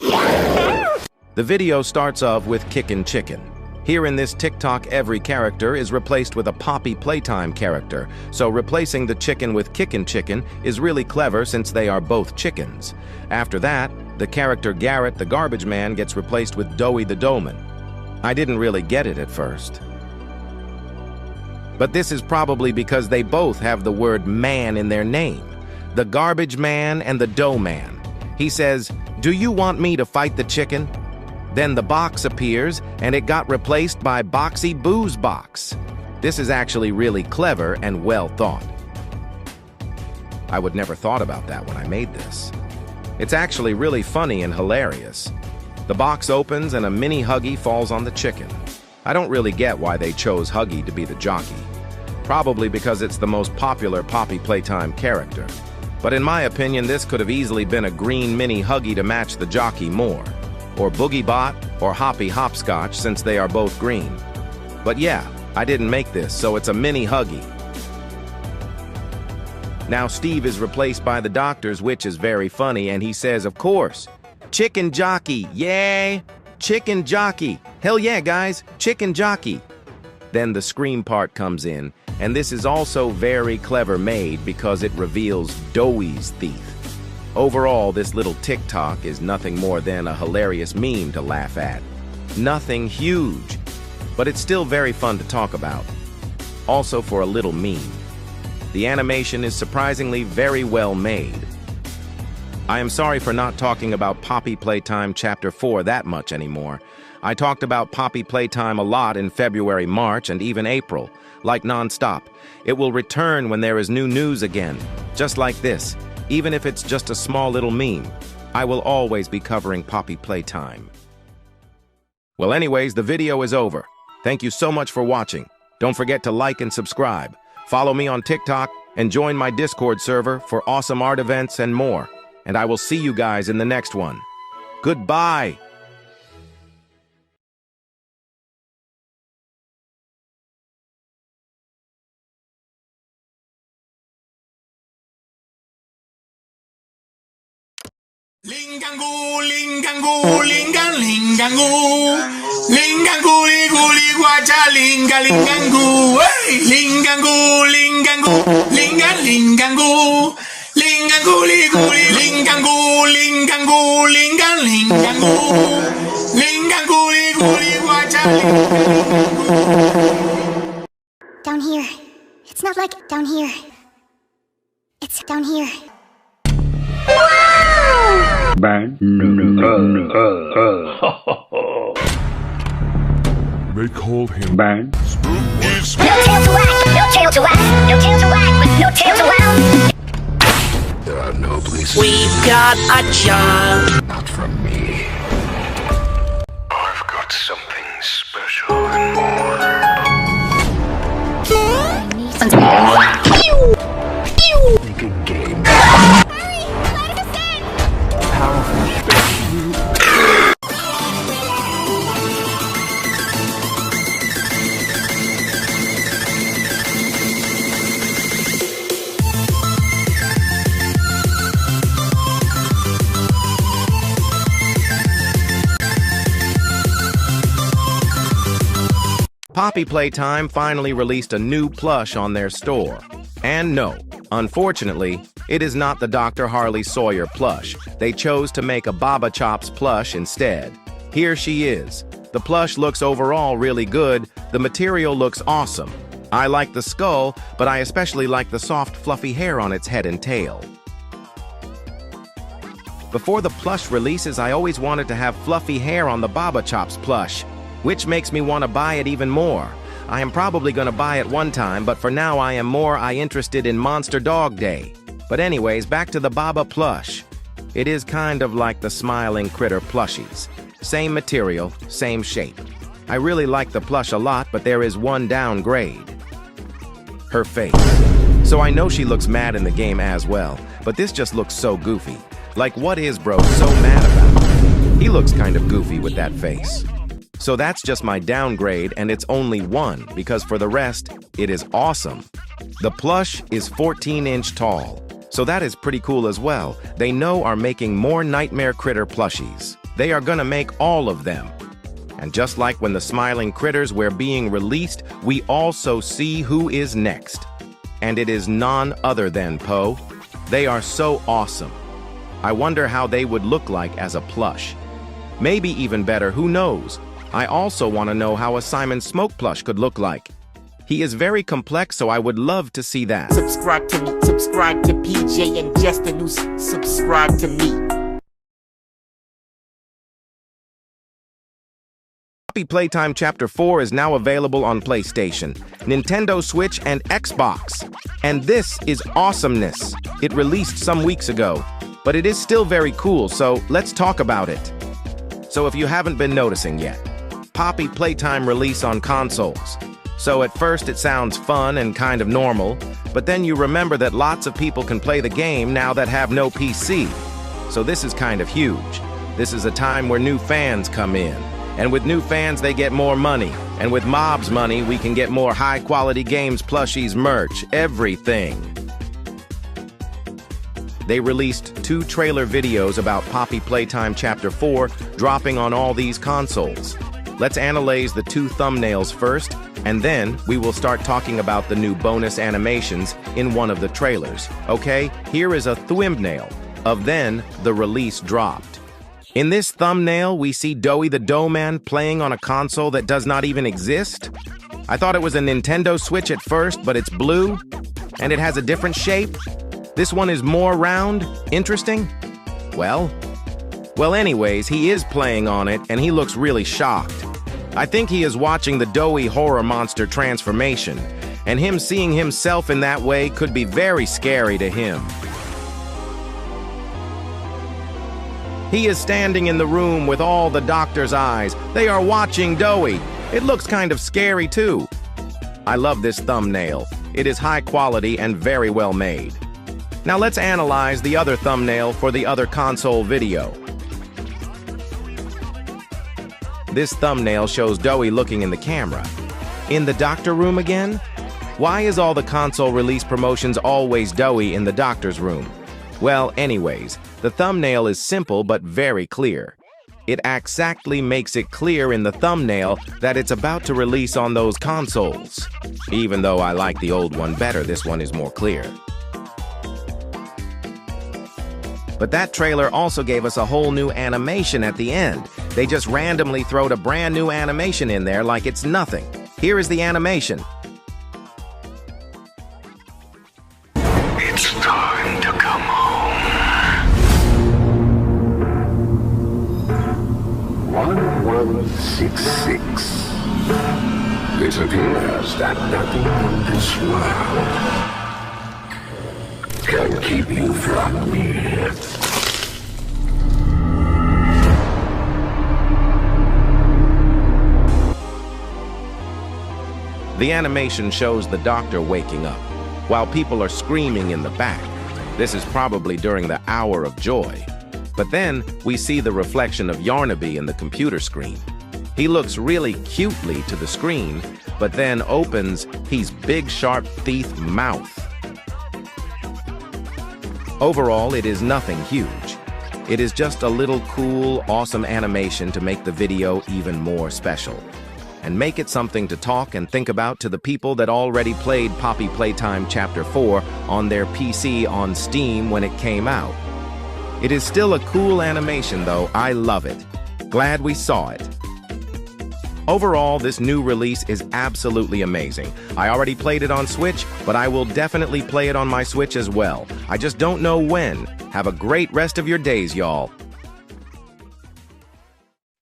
The video starts off with Kickin' Chicken. Here in this TikTok, every character is replaced with a Poppy Playtime character, so replacing the chicken with Kickin' Chicken is really clever since they are both chickens. After that, the character Garrett the Garbage Man gets replaced with Doughy the Doughman. I didn't really get it at first. But this is probably because they both have the word man in their name. The Garbage Man and the Dough Man. He says, "Do you want me to fight the chicken?" Then the box appears, and it got replaced by Boxy Boo's box. This is actually really clever and well thought. I would never thought about that when I made this. It's actually really funny and hilarious. The box opens and a mini Huggy falls on the chicken. I don't really get why they chose Huggy to be the jockey. Probably because it's the most popular Poppy Playtime character. But in my opinion, this could have easily been a green mini Huggy to match the jockey more. Or Boogie Bot, or Hoppy Hopscotch, since they are both green. But yeah, I didn't make this, so it's a mini Huggy. Now Steve is replaced by the doctors, which is very funny, and he says, of course, chicken jockey, yay! Chicken jockey. Hell yeah, guys, chicken jockey. Then the scream part comes in, and this is also very clever made because it reveals Doughy's thief. Overall, this little TikTok is nothing more than a hilarious meme to laugh at. Nothing huge, but it's still very fun to talk about. Also for a little meme. The animation is surprisingly very well made. I am sorry for not talking about Poppy Playtime Chapter 4 that much anymore. I talked about Poppy Playtime a lot in February, March, and even April, like non-stop. It will return when there is new news again, just like this. Even if it's just a small little meme, I will always be covering Poppy Playtime. Well, anyways, the video is over. Thank you so much for watching. Don't forget to like and subscribe. Follow me on TikTok and join my Discord server for awesome art events and more. And I will see you guys in the next one. Goodbye! Lingangu, lingangu, lingan, lingangu. Lingangu, liguli, guacha, linga, lingangu. Hey! Lingangu, lingangu, lingan, lingangu. Lingangu, liguli, lingangu, lingangu, lingan, lingangu. Lingangu, liguli, guacha, linga. Down here. It's not like down here. It's down here. Bang. They called him Bang. No tail to wag, no tail to wag, no tail to wag, but no tail to wag. There are no places. We've got a job. Not from me. I've got something special and more. Make a game. Poppy Playtime finally released a new plush on their store. And no, unfortunately, it is not the Dr. Harley Sawyer plush. They chose to make a Baba Chops plush instead. Here she is. The plush looks overall really good. The material looks awesome. I like the skull, but I especially like the soft, fluffy hair on its head and tail. Before the plush releases, I always wanted to have fluffy hair on the Baba Chops plush, which makes me want to buy it even more. I am probably going to buy it one time, but for now I am more interested in Monster Dog Day. But anyways, back to the Baba plush. It is kind of like the Smiling Critter plushies. Same material, same shape. I really like the plush a lot, but there is one downgrade. Her face. So I know she looks mad in the game as well, but this just looks so goofy. Like, what is bro so mad about? He looks kind of goofy with that face. So that's just my downgrade, and it's only one, because for the rest, it is awesome. The plush is 14-inch tall, so that is pretty cool as well. They are making more Nightmare Critter plushies. They are gonna make all of them. And just like when the Smiling Critters were being released, we also see who is next. And it is none other than Poe. They are so awesome. I wonder how they would look like as a plush. Maybe even better, who knows? I also want to know how a Simon Smoke plush could look like. He is very complex, so I would love to see that. Subscribe to me, subscribe to PJ and Justin, who subscribe to me. Poppy Playtime Chapter 4 is now available on PlayStation, Nintendo Switch, and Xbox. And this is awesomeness. It released some weeks ago, but it is still very cool, so let's talk about it. So if you haven't been noticing yet, Poppy Playtime release on consoles. So at first it sounds fun and kind of normal, but then you remember that lots of people can play the game now that have no PC. So this is kind of huge. This is a time where new fans come in. And with new fans, they get more money. And with Mob's money, we can get more high-quality games, plushies, merch, everything. They released 2 trailer videos about Poppy Playtime Chapter 4, dropping on all these consoles. Let's analyze the 2 thumbnails first, and then we will start talking about the new bonus animations in one of the trailers. Okay, here is a thumbnail of then the release dropped. In this thumbnail, we see Doughy the Doughman playing on a console that does not even exist. I thought it was a Nintendo Switch at first, but it's blue, and it has a different shape. This one is more round. Interesting? Well, anyways, he is playing on it, and he looks really shocked. I think he is watching the Doughy horror monster transformation, and him seeing himself in that way could be very scary to him. He is standing in the room with all the doctor's eyes. They are watching Doughy. It looks kind of scary too. I love this thumbnail. It is high quality and very well made. Now let's analyze the other thumbnail for the other console video. This thumbnail shows Doughy looking in the camera. In the doctor room again? Why is all the console release promotions always Doughy in the doctor's room? Well, anyways, the thumbnail is simple but very clear. It exactly makes it clear in the thumbnail that it's about to release on those consoles. Even though I like the old one better, this one is more clear. But that trailer also gave us a whole new animation at the end. They just randomly throwed a brand new animation in there like it's nothing. Here is the animation. It's time to come home. 1166. It appears that nothing in this world can keep you from me. The animation shows the doctor waking up, while people are screaming in the back. This is probably during the hour of joy. But then we see the reflection of Yarnaby in the computer screen. He looks really cutely to the screen, but then opens his big sharp teeth mouth. Overall, it is nothing huge. It is just a little cool, awesome animation to make the video even more special, and make it something to talk and think about to the people that already played Poppy Playtime Chapter 4 on their PC on Steam when it came out. It is still a cool animation though, I love it. Glad we saw it. Overall, this new release is absolutely amazing. I already played it on Switch, but I will definitely play it on my Switch as well. I just don't know when. Have a great rest of your days, y'all.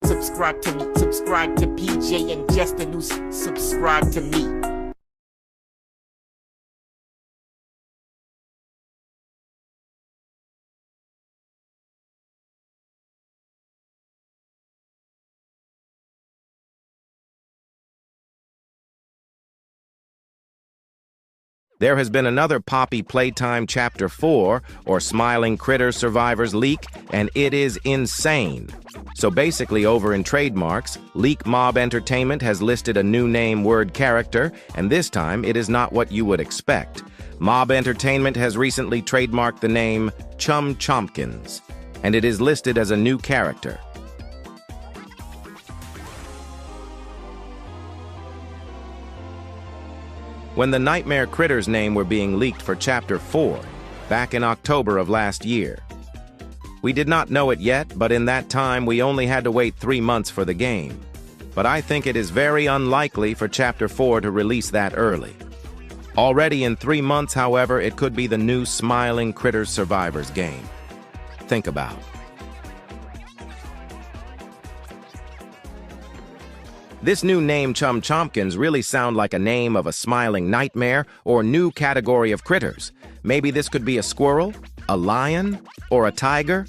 Subscribe to PJ and Justin, who subscribe to me. There has been another Poppy Playtime Chapter 4, or Smiling Critters Survivors leak, and it is insane. So basically, over in trademarks, Leak Mob Entertainment has listed a new name word character, and this time it is not what you would expect. Mob Entertainment has recently trademarked the name Chum Chompkins, and it is listed as a new character. When the Nightmare Critters name were being leaked for Chapter 4, back in October of last year. We did not know it yet, but in that time we only had to wait 3 months for the game. But I think it is very unlikely for Chapter 4 to release that early. Already in 3 months, however, it could be the new Smiling Critters Survivors game. Think about it. This new name Chum Chompkins really sound like a name of a smiling nightmare or new category of critters. Maybe this could be a squirrel, a lion, or a tiger.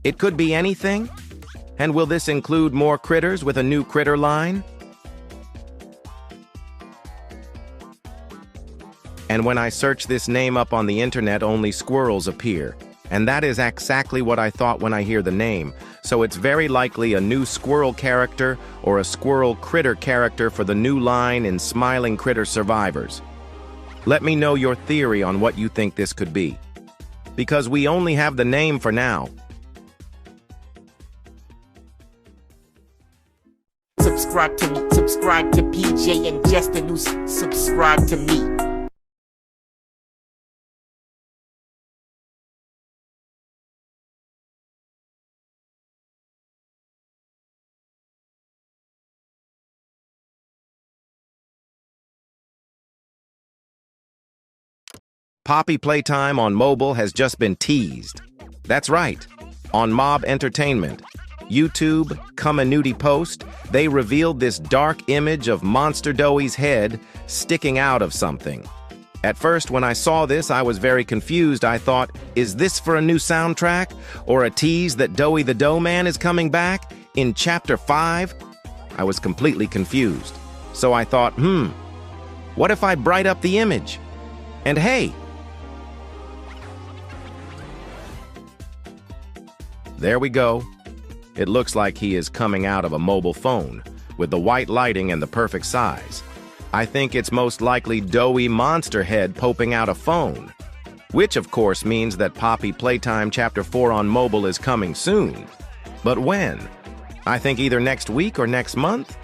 It could be anything. And will this include more critters with a new critter line? And when I search this name up on the internet, only squirrels appear. And that is exactly what I thought when I hear the name. so it's very likely a new squirrel character or a squirrel critter character for the new line in Smiling Critter Survivors. Let me know your theory on what you think this could be, because we only have the name for now. Subscribe to PJ and just a new subscribe to me. Poppy Playtime on mobile has just been teased. That's right, on Mob Entertainment, YouTube, Community Post, they revealed this dark image of Monster Doughy's head sticking out of something. At first, when I saw this, I was very confused. I thought, is this for a new soundtrack? Or a tease that Doughy the Dough Man is coming back in Chapter 5? I was completely confused. So I thought, what if I bright up the image? And hey, there we go. It looks like he is coming out of a mobile phone, with the white lighting and the perfect size. I think it's most likely Doughy Monster Head popping out a phone, which of course means that Poppy Playtime Chapter 4 on mobile is coming soon. But when? I think either next week or next month,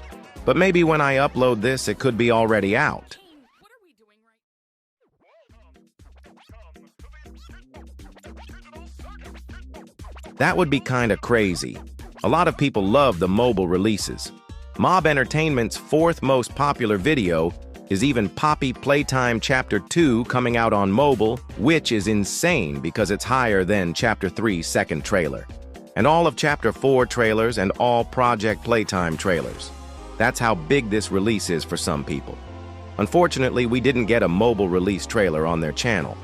but maybe when I upload this it could be already out. That would be kinda crazy. A lot of people love the mobile releases. Mob Entertainment's 4th most popular video is even Poppy Playtime Chapter 2 coming out on mobile, which is insane because it's higher than Chapter 3's second trailer. And all of Chapter 4 trailers and all Project Playtime trailers. That's how big this release is for some people. Unfortunately, we didn't get a mobile release trailer on their channel.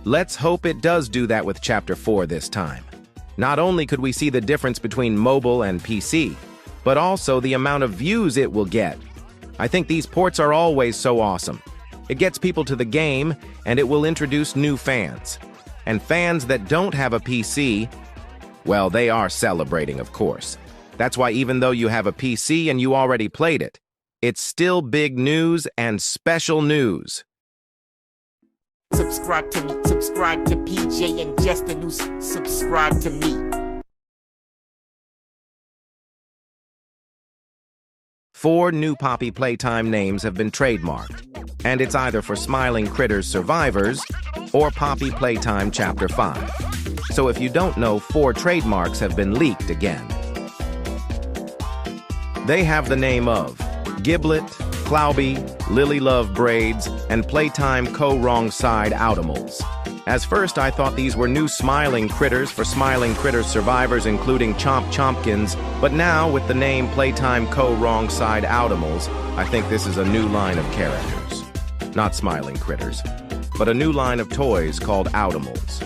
Let's hope it does do that with Chapter 4 this time. Not only could we see the difference between mobile and PC, but also the amount of views it will get. I think these ports are always so awesome. It gets people to the game, and it will introduce new fans. And fans that don't have a PC, well, they are celebrating, of course. That's why even though you have a PC and you already played it, it's still big news and special news. Subscribe to PJ and just a new subscribe to me. 4 new Poppy Playtime names have been trademarked, and it's either for Smiling Critters Survivors or Poppy Playtime Chapter 5. So if you don't know, 4 trademarks have been leaked again. They have the name of Giblet, Clouby, Lily Love Braids, and Playtime Co-Wrong Side Outimals. As first, I thought these were new Smiling Critters for Smiling Critters Survivors, including Chomp Chompkins, but now, with the name Playtime Co-Wrong Side Outimals, I think this is a new line of characters. Not Smiling Critters, but a new line of toys called Outimals.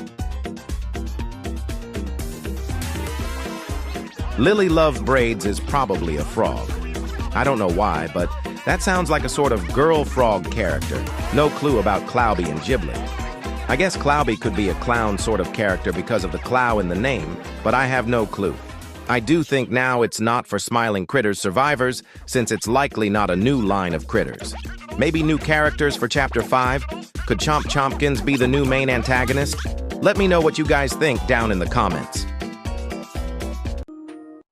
Lily Love Braids is probably a frog. I don't know why, but that sounds like a sort of girl frog character. No clue about Clouby and Giblet. I guess Clouby could be a clown sort of character because of the clow in the name, but I have no clue. I do think now it's not for Smiling Critters Survivors, since it's likely not a new line of critters. Maybe new characters for Chapter 5? Could Chomp Chompkins be the new main antagonist? Let me know what you guys think down in the comments.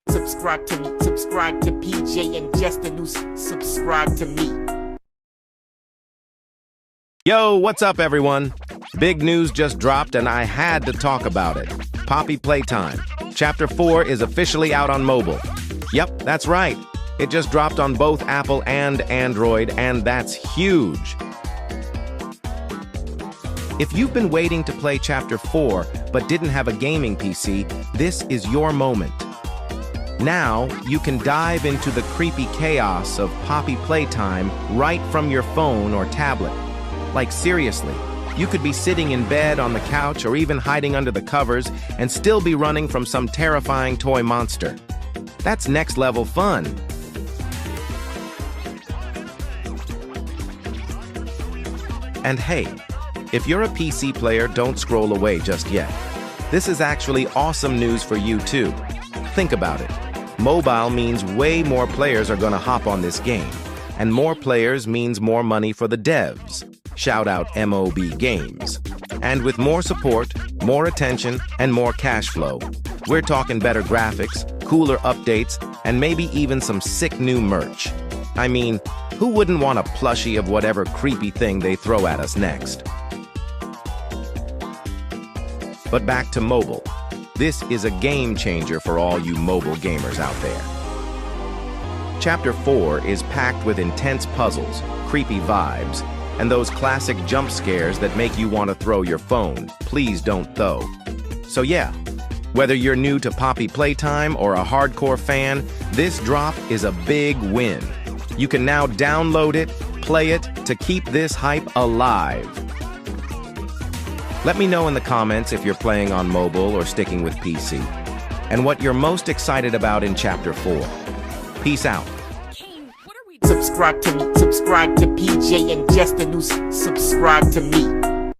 Subscribe to PJ and just a new subscribe to me. Yo, what's up everyone? Big news just dropped and I had to talk about it. Poppy Playtime. Chapter 4 is officially out on mobile. Yep, that's right. It just dropped on both Apple and Android, and that's huge. If you've been waiting to play Chapter 4 but didn't have a gaming PC, this is your moment. Now, you can dive into the creepy chaos of Poppy Playtime right from your phone or tablet. Like seriously, you could be sitting in bed on the couch or even hiding under the covers and still be running from some terrifying toy monster. That's next level fun. And hey, if you're a PC player, don't scroll away just yet. This is actually awesome news for you too. Think about it. Mobile means way more players are gonna hop on this game, and more players means more money for the devs. Shout out MOB Games. And with more support, more attention, and more cash flow, we're talking better graphics, cooler updates, and maybe even some sick new merch. I mean, who wouldn't want a plushie of whatever creepy thing they throw at us next? But back to mobile. This is a game changer for all you mobile gamers out there. Chapter 4 is packed with intense puzzles, creepy vibes, and those classic jump scares that make you want to throw your phone. Please don't though. So yeah, whether you're new to Poppy Playtime or a hardcore fan, this drop is a big win. You can now download it, play it, to keep this hype alive. Let me know in the comments if you're playing on mobile or sticking with PC, and what you're most excited about in Chapter 4. Peace out. Subscribe to PJ and Justin, who subscribe to me.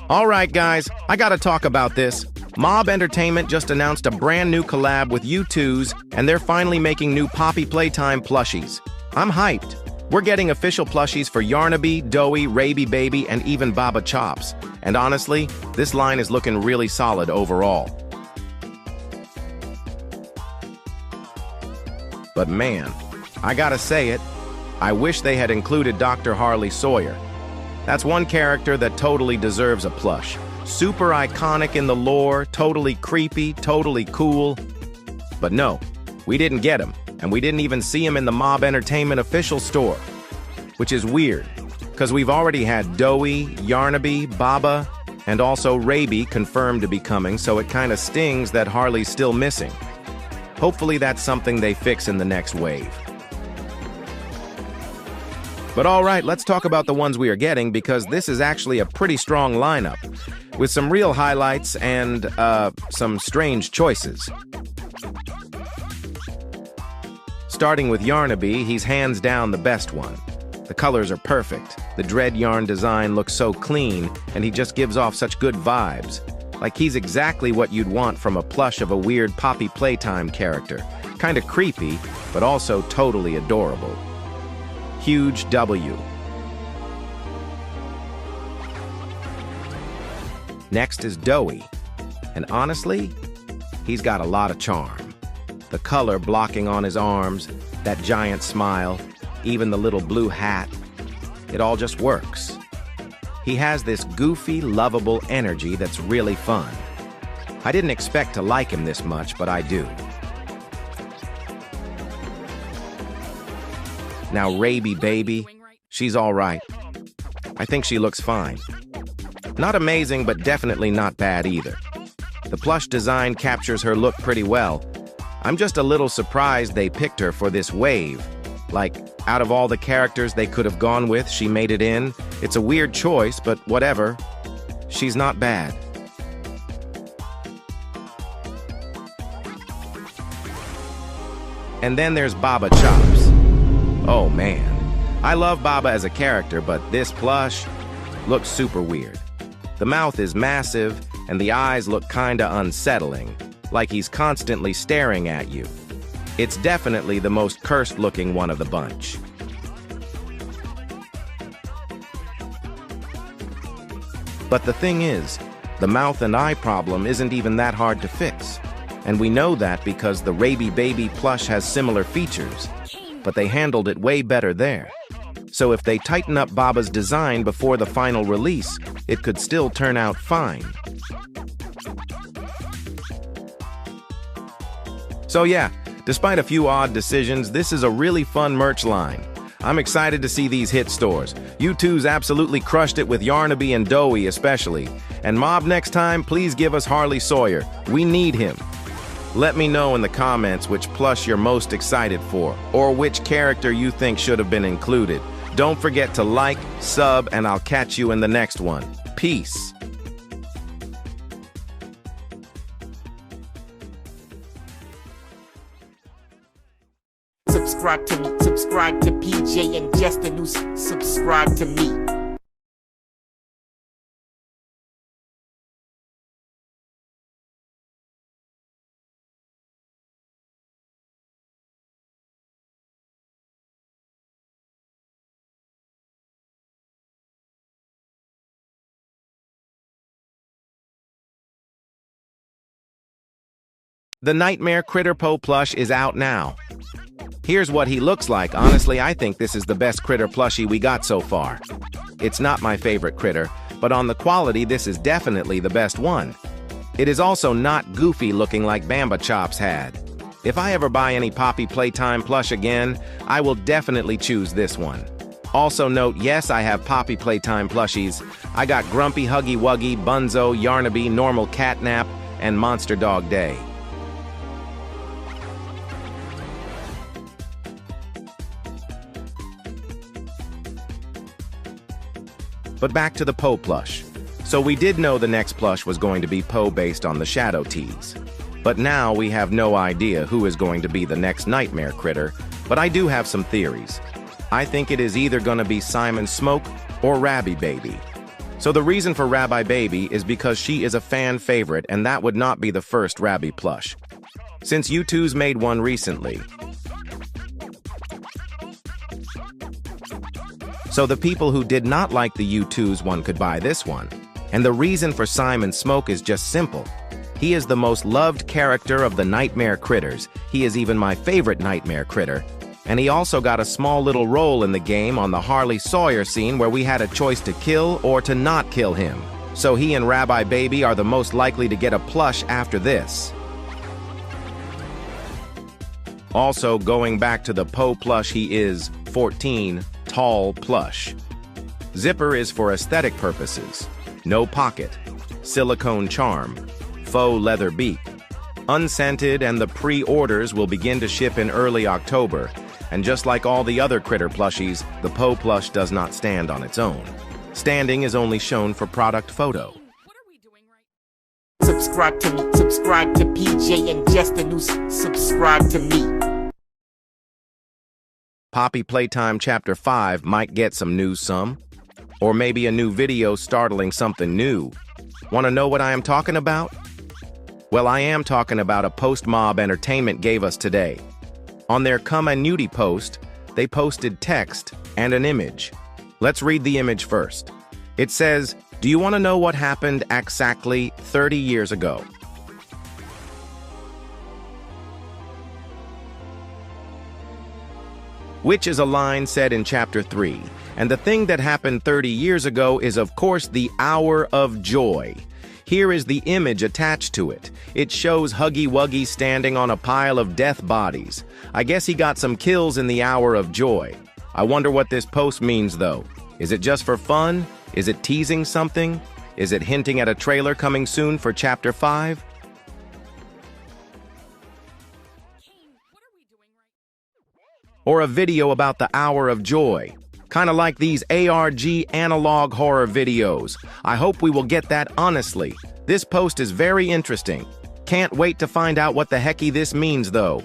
Alright guys, I gotta talk about this. Mob Entertainment just announced a brand new collab with U2's, and they're finally making new Poppy Playtime plushies. I'm hyped. We're getting official plushies for Yarnaby, Doughy, Raby Baby, and even Baba Chops. And honestly, this line is looking really solid overall. But man, I gotta say it, I wish they had included Dr. Harley Sawyer. That's one character that totally deserves a plush. Super iconic in the lore, totally creepy, totally cool. But no, we didn't get him, and we didn't even see him in the Mob Entertainment official store. Which is weird, because we've already had Doughy, Yarnaby, Baba, and also Raby confirmed to be coming, so it kinda stings that Harley's still missing. Hopefully that's something they fix in the next wave. But alright, let's talk about the ones we are getting, because this is actually a pretty strong lineup, with some real highlights and, some strange choices. Starting with Yarnaby, he's hands down the best one. The colors are perfect, the dread yarn design looks so clean, and he just gives off such good vibes. Like he's exactly what you'd want from a plush of a weird Poppy Playtime character. Kinda creepy, but also totally adorable. Huge W. Next is Doughy, and honestly, he's got a lot of charm. The color blocking on his arms, that giant smile, even the little blue hat, it all just works. He has this goofy, lovable energy that's really fun. I didn't expect to like him this much, but I do. Now Raby Baby, she's all right. I think she looks fine. Not amazing, but definitely not bad either. The plush design captures her look pretty well. I'm just a little surprised they picked her for this wave. Like, out of all the characters they could have gone with, she made it in. It's a weird choice, but whatever. She's not bad. And then there's Baba Chops. Oh man, I love Baba as a character, but this plush looks super weird. The mouth is massive, and the eyes look kinda unsettling, like he's constantly staring at you. It's definitely the most cursed-looking one of the bunch. But the thing is, the mouth and eye problem isn't even that hard to fix. And we know that because the Raby Baby plush has similar features, but they handled it way better there. So if they tighten up Baba's design before the final release, it could still turn out fine. So yeah, despite a few odd decisions, this is a really fun merch line. I'm excited to see these hit stores. U2's absolutely crushed it with Yarnaby and Doughy especially. And Mob next time, please give us Harley Sawyer. We need him. Let me know in the comments which plush you're most excited for, or which character you think should have been included. Don't forget to like, sub, and I'll catch you in the next one. Peace. Subscribe to PJ and Justin, who subscribe to me. The Nightmare Critter Po plush is out now. Here's what he looks like. Honestly, I think this is the best critter plushie we got so far. It's not my favorite critter, but on the quality, this is definitely the best one. It is also not goofy looking like Bamba Chops had. If I ever buy any Poppy Playtime plush again, I will definitely choose this one. Also note, yes, I have Poppy Playtime plushies. I got Grumpy Huggy Wuggy, Bunzo, Yarnaby, Normal Catnap, and Monster Dog Day. But back to the Po plush. So we did know the next plush was going to be Po based on the Shadow tease. But now we have no idea who is going to be the next Nightmare Critter, but I do have some theories. I think it is either going to be Simon Smoke or Rabby Baby. So the reason for Rabbi Baby is because she is a fan favorite, and that would not be the first Rabby plush. Since U2's made one recently. So the people who did not like the U2's one could buy this one. And the reason for Simon Smoke is just simple. He is the most loved character of the Nightmare Critters. He is even my favorite Nightmare Critter. And he also got a small little role in the game on the Harley Sawyer scene where we had a choice to kill or to not kill him. So he and Rabbi Baby are the most likely to get a plush after this. Also, going back to the Po plush, he is 14, tall plush. Zipper is for aesthetic purposes. No pocket. Silicone charm. Faux leather beak. Unscented, and the pre-orders will begin to ship in early October. And just like all the other critter plushies, the Po plush does not stand on its own. Standing is only shown for product photo. Subscribe to PJ and just a new subscribe to me. Poppy Playtime Chapter 5 might get some news some. Or maybe a new video startling something new. Want to know what I am talking about? Well, I am talking about a post Mob Entertainment gave us today. On their Come and Nudie post, they posted text and an image. Let's read the image first. It says, "Do you want to know what happened exactly 30 years ago?" Which is a line said in Chapter 3. And the thing that happened 30 years ago is, of course, the Hour of Joy. Here is the image attached to it. It shows Huggy Wuggy standing on a pile of death bodies. I guess he got some kills in the Hour of Joy. I wonder what this post means, though. Is it just for fun? Is it teasing something? Is it hinting at a trailer coming soon for Chapter 5? Or a video about the Hour of Joy? Kind of like these ARG analog horror videos. I hope we will get that, honestly. This post is very interesting. Can't wait to find out what the hecky this means, though.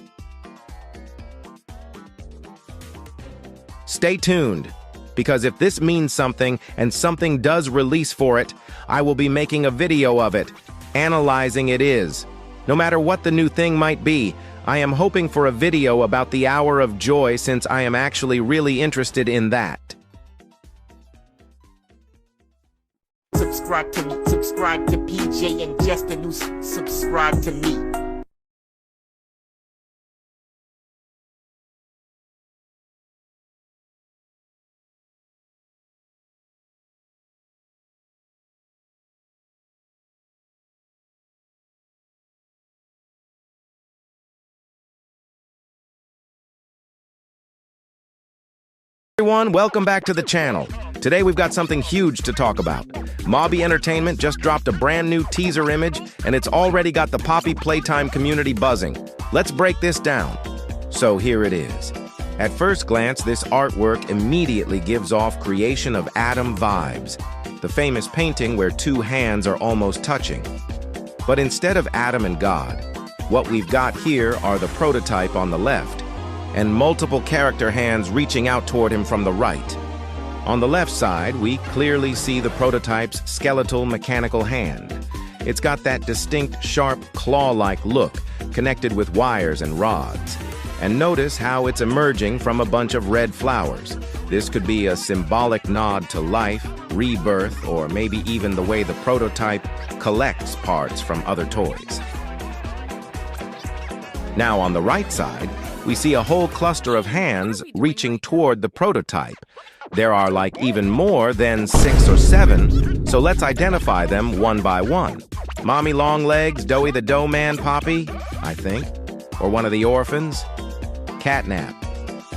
Stay tuned, because if this means something and something does release for it, I will be making a video of it, analyzing it is. No matter what the new thing might be, I am hoping for a video about the Hour of Joy since I am actually really interested in that. Subscribe to PJ and just a new subscribe to me. Everyone, welcome back to the channel. Today we've got something huge to talk about. Mobby Entertainment just dropped a brand new teaser image, and it's already got the Poppy Playtime community buzzing. Let's break this down. So here it is. At first glance, this artwork immediately gives off creation of Adam vibes, the famous painting where two hands are almost touching. But instead of Adam and God, what we've got here are the prototype on the left, and multiple character hands reaching out toward him from the right. On the left side, we clearly see the prototype's skeletal mechanical hand. It's got that distinct, sharp, claw-like look, connected with wires and rods. And notice how it's emerging from a bunch of red flowers. This could be a symbolic nod to life, rebirth, or maybe even the way the prototype collects parts from other toys. Now on the right side, we see a whole cluster of hands reaching toward the prototype. There are like even more than 6 or 7, so let's identify them one by one. Mommy Longlegs, Doughy the Dough Man, Poppy, I think, or one of the orphans. Catnap,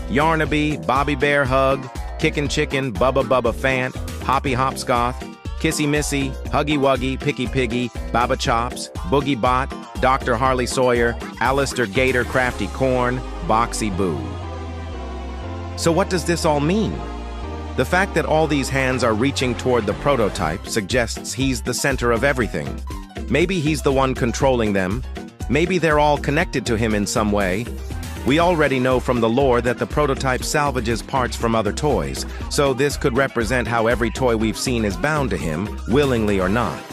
Yarnaby, Bobby Bear Hug, Kickin' Chicken, Bubba Bubba Fant, Hoppy Hopscotch, Kissy Missy, Huggy Wuggy, Picky Piggy, Baba Chops, Boogie Bot, Dr. Harley Sawyer, Alistair Gator Crafty Corn, Boxy Boo. So what does this all mean? The fact that all these hands are reaching toward the prototype suggests he's the center of everything. Maybe he's the one controlling them. Maybe they're all connected to him in some way. We already know from the lore that the prototype salvages parts from other toys, so this could represent how every toy we've seen is bound to him, willingly or not.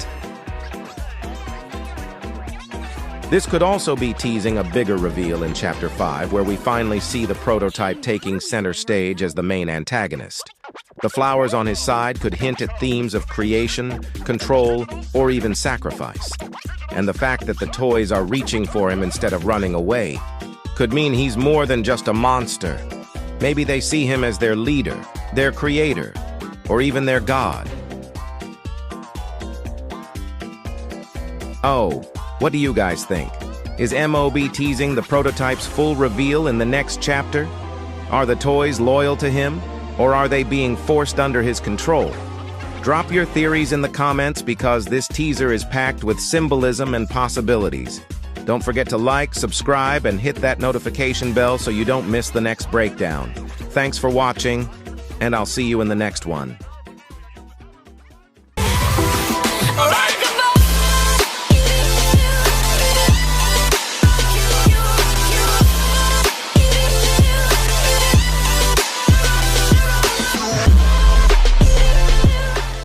This could also be teasing a bigger reveal in Chapter 5, where we finally see the prototype taking center stage as the main antagonist. The flowers on his side could hint at themes of creation, control, or even sacrifice. And the fact that the toys are reaching for him instead of running away could mean he's more than just a monster. Maybe they see him as their leader, their creator, or even their god. Oh, what do you guys think? Is MOB teasing the prototype's full reveal in the next chapter? Are the toys loyal to him, or are they being forced under his control? Drop your theories in the comments because this teaser is packed with symbolism and possibilities. Don't forget to like, subscribe, and hit that notification bell so you don't miss the next breakdown. Thanks for watching, and I'll see you in the next one.